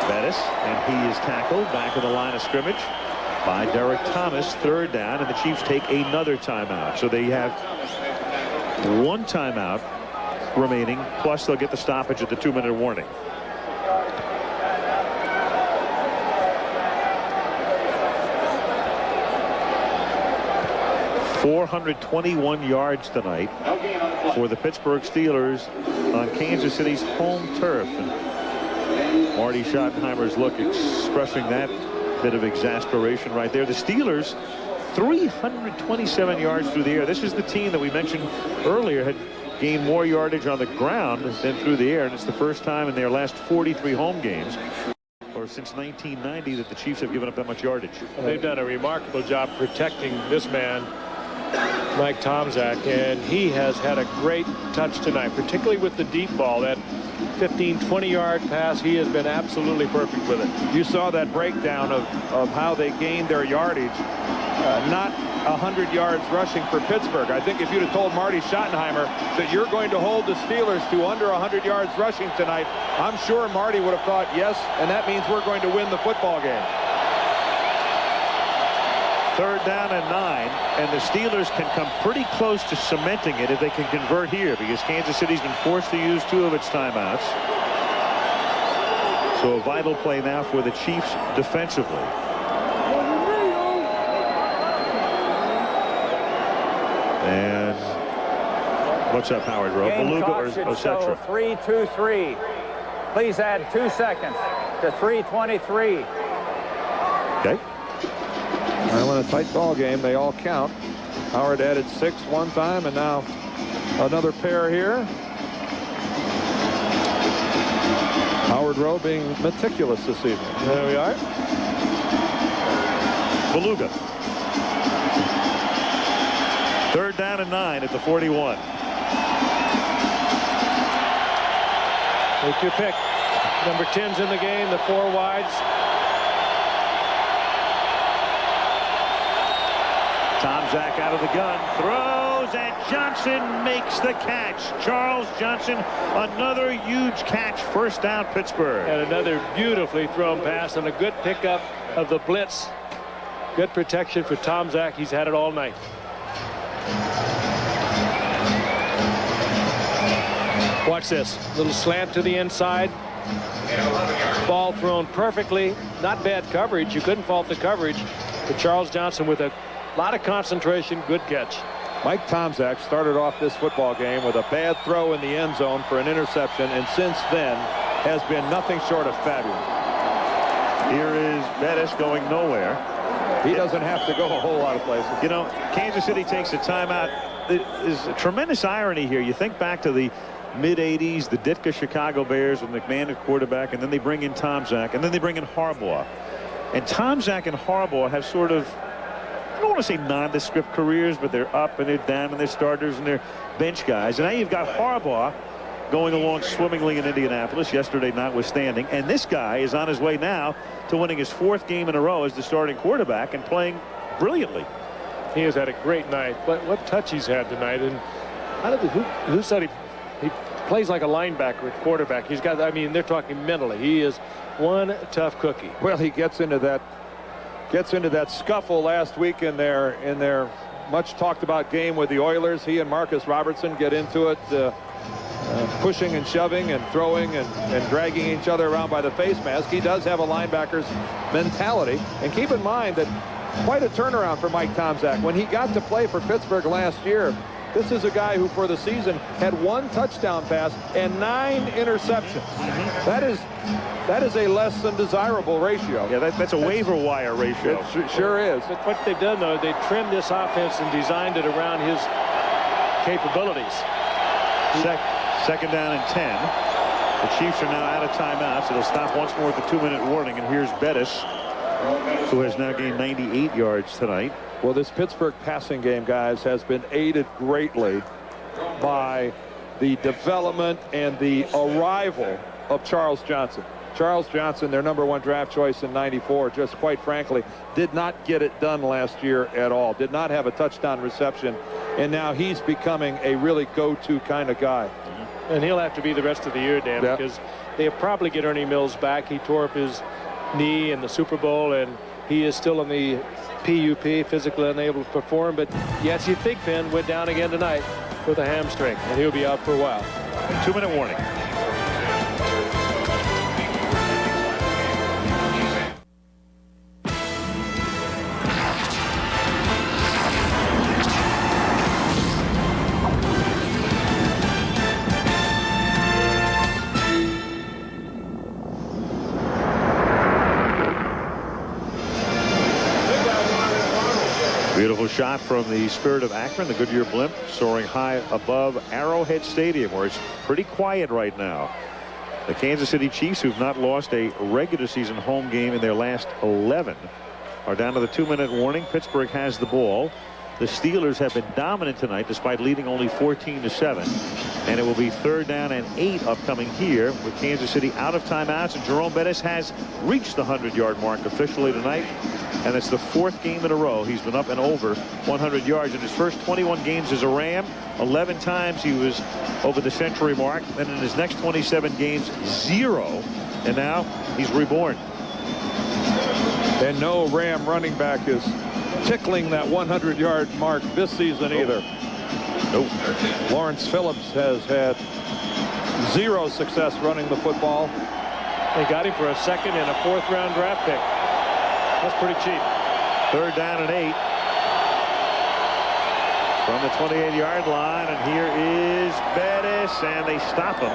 Bettis, and he is tackled back of the line of scrimmage by Derek Thomas. 3rd down, and the Chiefs take another timeout. So they have 1 timeout remaining, plus they'll get the stoppage at the 2-minute warning. 421 yards tonight for the Pittsburgh Steelers on Kansas City's home turf. And Marty Schottenheimer's look expressing that bit of exasperation right there. The Steelers 327 yards through the air. This is the team that we mentioned earlier had gained more yardage on the ground than through the air, and it's the first time in their last 43 home games, or since 1990, that the Chiefs have given up that much yardage. They've done a remarkable job protecting this man, Mike Tomczak, and he has had a great touch tonight, particularly with the deep ball. That 15-20 yard pass, he has been absolutely perfect with it. You saw that breakdown of how they gained their yardage. Not 100 yards rushing for Pittsburgh. I think if you'd have told Marty Schottenheimer that you're going to hold the Steelers to under 100 yards rushing tonight, I'm sure Marty would have thought yes, and that means we're going to win the football game. 3rd down and 9, and the Steelers can come pretty close to cementing it if they can convert here, because Kansas City's been forced to use 2 of its timeouts. So a vital play now for the Chiefs defensively. And what's up, Howard? Game clock should show 3:23. Please add 2 seconds to 3:23. Okay. Well, in a tight ball game, they all count. Howard added 6 one time, and now another pair here. Howard Rowe being meticulous this evening. There we are. Beluga. 3rd down and 9 at the 41. Take your pick. Number 10's in the game, the 4 wides. Tomczak out of the gun, throws, and Johnson makes the catch. Charles Johnson, another huge catch. 1st down, Pittsburgh. And another beautifully thrown pass and a good pickup of the blitz. Good protection for Tomczak. He's had it all night. Watch this. Little slant to the inside. Ball thrown perfectly. Not bad coverage. You couldn't fault the coverage. But Charles Johnson with a lot of concentration. Good catch. Mike Tomczak started off this football game with a bad throw in the end zone for an interception, and since then has been nothing short of fabulous. Here is Bettis going nowhere. He doesn't have to go a whole lot of places. You know, Kansas City takes a timeout. There's a tremendous irony here. You think back to the mid-'80s, the Ditka Chicago Bears with McMahon at quarterback, and then they bring in Tomczak, and then they bring in Harbaugh. And Tomczak and Harbaugh have sort of, I don't want to say nondescript careers, but they're up and they're down and they're starters and they're bench guys. And now you've got Harbaugh going along swimmingly in Indianapolis, yesterday notwithstanding. And this guy is on his way now to winning his 4th game in a row as the starting quarterback and playing brilliantly. He has had a great night. But what touch he's had tonight. And who said he plays like a linebacker at quarterback? He's got, I mean, they're talking mentally. He is one tough cookie. Well, he gets into that scuffle last week in their much talked about game with the Oilers. He and Marcus Robertson get into it, pushing and shoving and throwing and dragging each other around by the face mask. He does have a linebacker's mentality. And keep in mind that quite a turnaround for Mike Tomczak. When he got to play for Pittsburgh last year, this is a guy who for the season had 1 touchdown pass and 9 interceptions. That is a less than desirable ratio. Yeah, that's a waiver wire ratio. It sure is. But what they've done, though, they trimmed this offense and designed it around his capabilities. 2nd down and 10. The Chiefs are now out of timeouts. It'll stop once more at the 2-minute warning. And here's Bettis, who has now gained 98 yards tonight. Well, this Pittsburgh passing game, guys, has been aided greatly by the development and the arrival of Charles Johnson. Charles Johnson, their #1 draft choice in '94, just quite frankly, did not get it done last year at all. Did not have a touchdown reception. And now he's becoming a really go-to kind of guy. And he'll have to be the rest of the year, Dan, because they'll probably get Ernie Mills back. He tore up his knee in the Super Bowl, and he is still in the PUP, physically unable to perform. But yes, you think Finn went down again tonight with a hamstring, and he'll be out for a while. 2-minute warning. shot from the Spirit of Akron, the Goodyear blimp, soaring high above Arrowhead Stadium, where it's pretty quiet right now. The Kansas City Chiefs, who've not lost a regular season home game in their last 11, are down to the 2-minute warning. Pittsburgh has the ball. The Steelers have been dominant tonight despite leading only 14-7. And it will be 3rd down and 8 upcoming here with Kansas City out of timeouts. And Jerome Bettis has reached the 100-yard mark officially tonight. And it's the 4th game in a row he's been up and over 100 yards in his first 21 games as a Ram. 11 times he was over the century mark. And in his next 27 games, 0. And now he's reborn. And no Ram running back is tickling that 100-yard mark this season either. Nope. Lawrence Phillips has had 0 success running the football. They got him for a 2nd and a 4th round draft pick. That's pretty cheap. 3rd down and 8 from the 28-yard line, and here is Bettis, and they stop him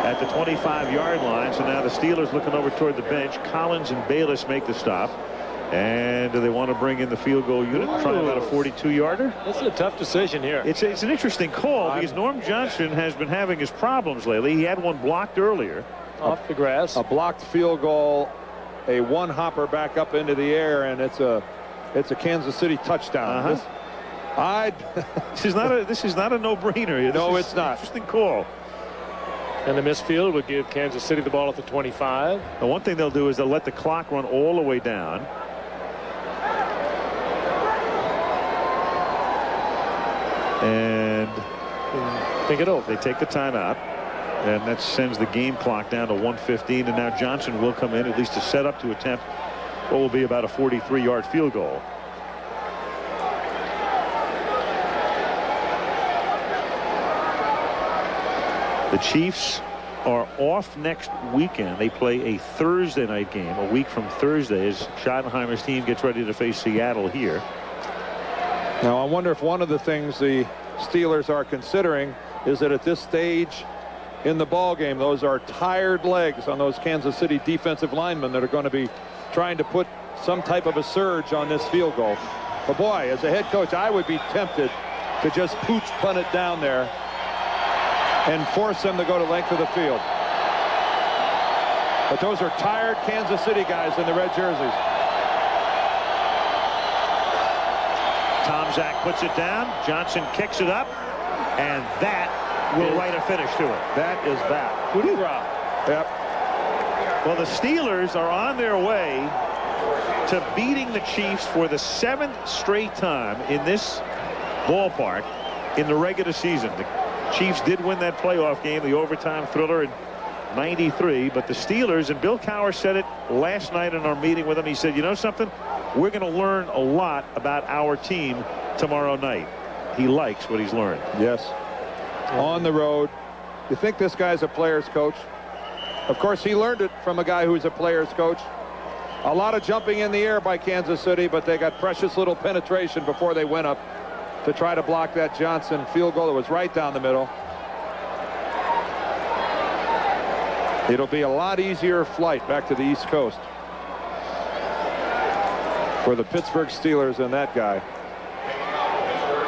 at the 25-yard line. So now the Steelers looking over toward the bench. Collins and Bayless make the stop. And do they want to bring in the field goal unit, try about a 42-yarder? This is a tough decision here. It's an interesting call because Norm Johnson has been having his problems lately. He had one blocked earlier. Off the grass. A blocked field goal, a one-hopper back up into the air, and it's a Kansas City touchdown. This is not a no-brainer. No, it's not. Interesting call. And the missed field would give Kansas City the ball at the 25. The one thing they'll do is they'll let the clock run all the way down. And think it over. They take the timeout, and that sends the game clock down to 1:15. And now Johnson will come in at least to set up to attempt what will be about a 43-yard field goal. The Chiefs are off next weekend. They play a Thursday night game a week from Thursday as Schottenheimer's team gets ready to face Seattle here. Now I wonder if one of the things the Steelers are considering is that at this stage in the ball game, those are tired legs on those Kansas City defensive linemen that are going to be trying to put some type of a surge on this field goal. But boy, as a head coach, I would be tempted to just pooch punt it down there and force them to go to length of the field. But those are tired Kansas City guys in the red jerseys. Tom Zach puts it down. Johnson kicks it up, and that will write a finish to it. That is that. Yep. Well, the Steelers are on their way to beating the Chiefs for the 7th straight time in this ballpark in the regular season. The Chiefs did win that playoff game, the overtime thriller in '93, but the Steelers, and Bill Cowher said it last night in our meeting with him, he said, you know something, we're going to learn a lot about our team tomorrow night. He likes what he's learned. Yes. On the road. You think this guy's a player's coach? Of course, he learned it from a guy who's a player's coach. A lot of jumping in the air by Kansas City, but they got precious little penetration before they went up to try to block that Johnson field goal that was right down the middle. It'll be a lot easier flight back to the East Coast for the Pittsburgh Steelers and that guy.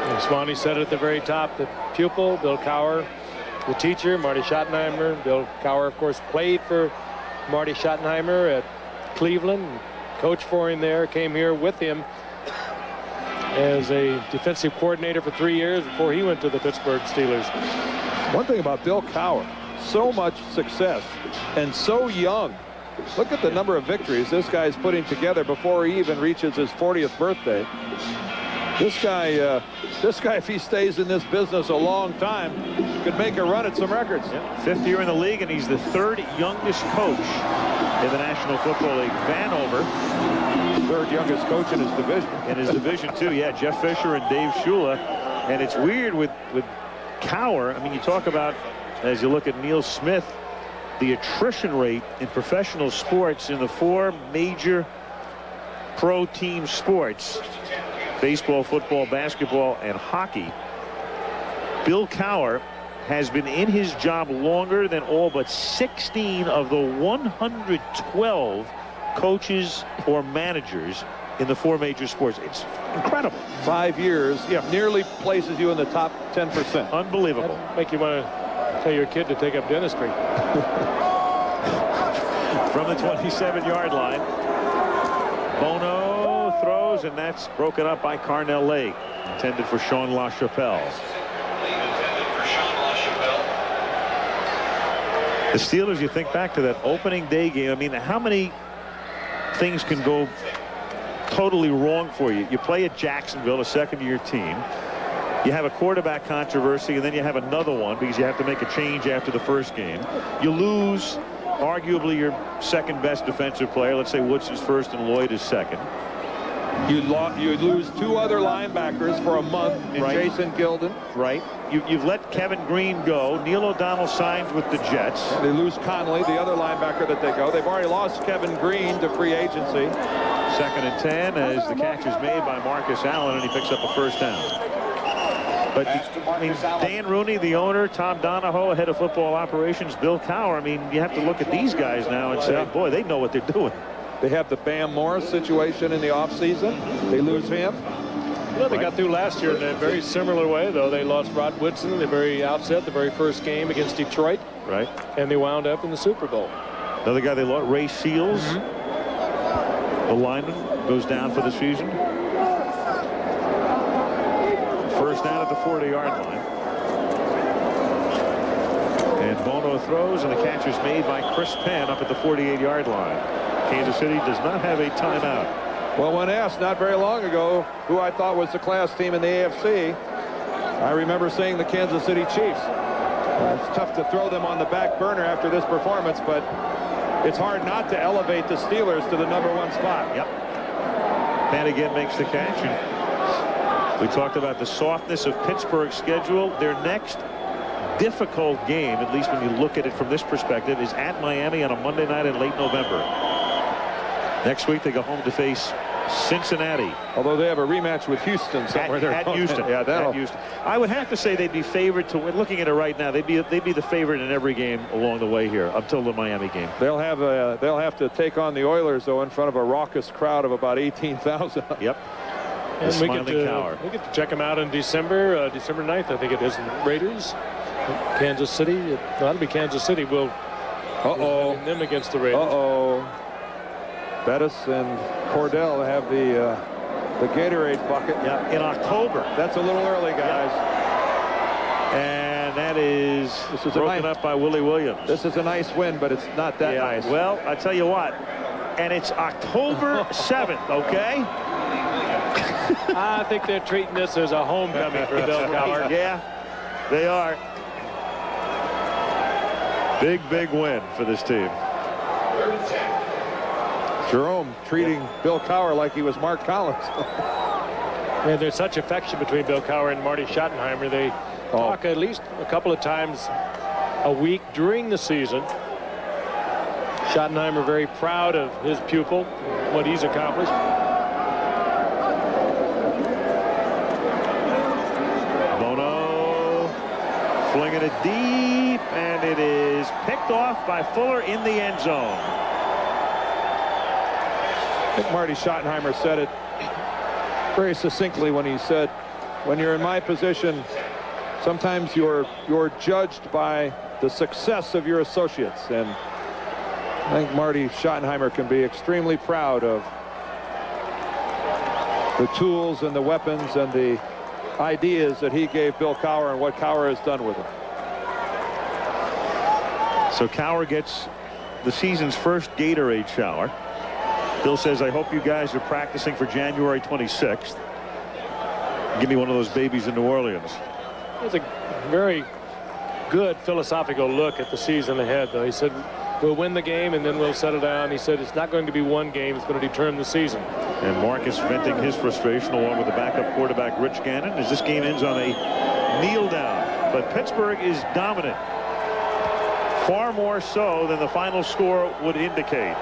And Swann said it at the very top, the pupil, Bill Cowher, the teacher, Marty Schottenheimer. Bill Cowher, of course, played for Marty Schottenheimer at Cleveland, coached for him there, came here with him as a defensive coordinator for 3 years before he went to the Pittsburgh Steelers. One thing about Bill Cowher, so much success and so young. Look at the number of victories this guy's putting together before he even reaches his 40th birthday. This guy, if he stays in this business a long time, could make a run at some records. Yeah. 5th year in the league, and he's the 3rd youngest coach in the National Football League. Vanover, 3rd youngest coach in his division. In his division, too. Yeah, Jeff Fisher and Dave Shula. And it's weird with Cowher. I mean, you talk about, as you look at Neil Smith, the attrition rate in professional sports in the 4 major pro team sports, baseball, football, basketball, and hockey. Bill Cowher has been in his job longer than all but 16 of the 112 coaches or managers in the 4 major sports. It's incredible. 5 years, nearly places you in the top 10%. Unbelievable. That'd make you want to tell your kid to take up dentistry. From the 27-yard line, Bono throws, and that's broken up by Carnell Lake. Intended for Sean LaChapelle. The Steelers, you think back to that opening day game. I mean, how many things can go totally wrong for you? You play at Jacksonville, a second-year team. You have a quarterback controversy, and then you have another one because you have to make a change after the first game. You lose arguably your second best defensive player. Let's say Woods is first and Lloyd is second. You lose 2 other linebackers for a month in Jason Gilden. Right. You've let Kevin Green go. Neil O'Donnell signs with the Jets. They lose Conley, the other linebacker that they go. They've already lost Kevin Green to free agency. 2nd and 10 as the catch is made by Marcus Allen, and he picks up a first down. But I mean, Dan Rooney, the owner, Tom Donahoe, head of football operations, Bill Cowher. I mean, you have to look at these guys now and say, boy, they know what they're doing. They have the Bam Morris situation in the offseason. They lose him. Well, they got through last year in a very similar way, though. They lost Rod Woodson in the very outset, the very first game against Detroit. Right. And they wound up in the Super Bowl. Another guy they lost, Ray Seals. The lineman goes down for the season. First down at the 40-yard line. And Bono throws, and the catch is made by Chris Penn up at the 48-yard line. Kansas City does not have a timeout. Well, when asked not very long ago who I thought was the class team in the AFC, I remember saying the Kansas City Chiefs. It's tough to throw them on the back burner after this performance, but it's hard not to elevate the Steelers to the #1 spot. Yep. Penn again makes the catch. And we talked about the softness of Pittsburgh's schedule. Their next difficult game, at least when you look at it from this perspective, is at Miami on a Monday night in late November. Next week they go home to face Cincinnati. Although they have a rematch with Houston somewhere there. At Houston. Yeah, at Houston. I would have to say they'd be favored to win. Looking at it right now, they'd be the favorite in every game along the way here until the Miami game. They'll have to take on the Oilers though in front of a raucous crowd of about 18,000. Yep. And we get to check them out in December, December 9th, I think it is. Raiders, Kansas City. That'll be Kansas City. We'll them against the Raiders. Bettis and Cordell have the Gatorade bucket. Yeah, in October. That's a little early, guys. Yep. And that is broken up by Willie Williams. This is a nice win, but it's not that nice. Well, I tell you what, and it's October 7th, okay? I think they're treating this as a homecoming for Bill Cowher. Yeah, they are. Big win for this team. Jerome treating Bill Cowher like he was Mark Collins. And there's such affection between Bill Cowher and Marty Schottenheimer. They talk at least a couple of times a week during the season. Schottenheimer very proud of his pupil, what he's accomplished. Bono flinging it deep, and it is picked off by Fuller in the end zone. I think Marty Schottenheimer said it very succinctly when he said, when you're in my position, sometimes you're judged by the success of your associates. And I think Marty Schottenheimer can be extremely proud of the tools and the weapons and the ideas that he gave Bill Cowher and what Cowher has done with him. So Cowher gets the season's first Gatorade shower. Bill says, I hope you guys are practicing for January 26th. Give me one of those babies in New Orleans. It's a very good philosophical look at the season ahead, though. He said, we'll win the game and then we'll settle down. He said, it's not going to be one game. It's going to determine the season. And Marcus venting his frustration along with the backup quarterback, Rich Gannon, as this game ends on a kneel down. But Pittsburgh is dominant. Far more so than the final score would indicate.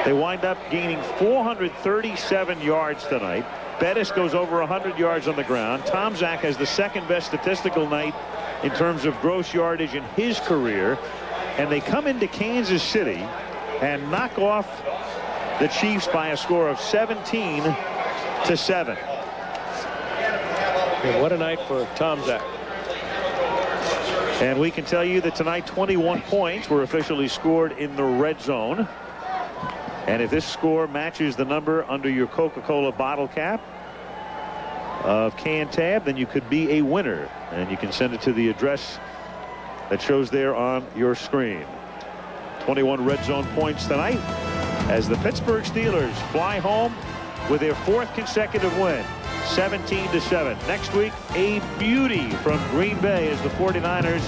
They wind up gaining 437 yards tonight. Bettis goes over 100 yards on the ground. Tom Zach has the second best statistical night in terms of gross yardage in his career. And they come into Kansas City and knock off the Chiefs by a score of 17-7. And what a night for Tom Zach. And we can tell you that tonight 21 points were officially scored in the red zone. And if this score matches the number under your Coca-Cola bottle cap of can tab, then you could be a winner. And you can send it to the address that shows there on your screen. 21 red zone points tonight as the Pittsburgh Steelers fly home with their 4th consecutive win, 17-7. Next week, a beauty from Green Bay as the 49ers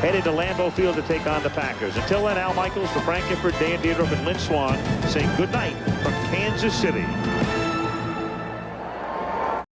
headed to Lambeau Field to take on the Packers. Until then, Al Michaels for Frank Gifford, Dan Dierdorf, and Lynn Swann saying good night from Kansas City.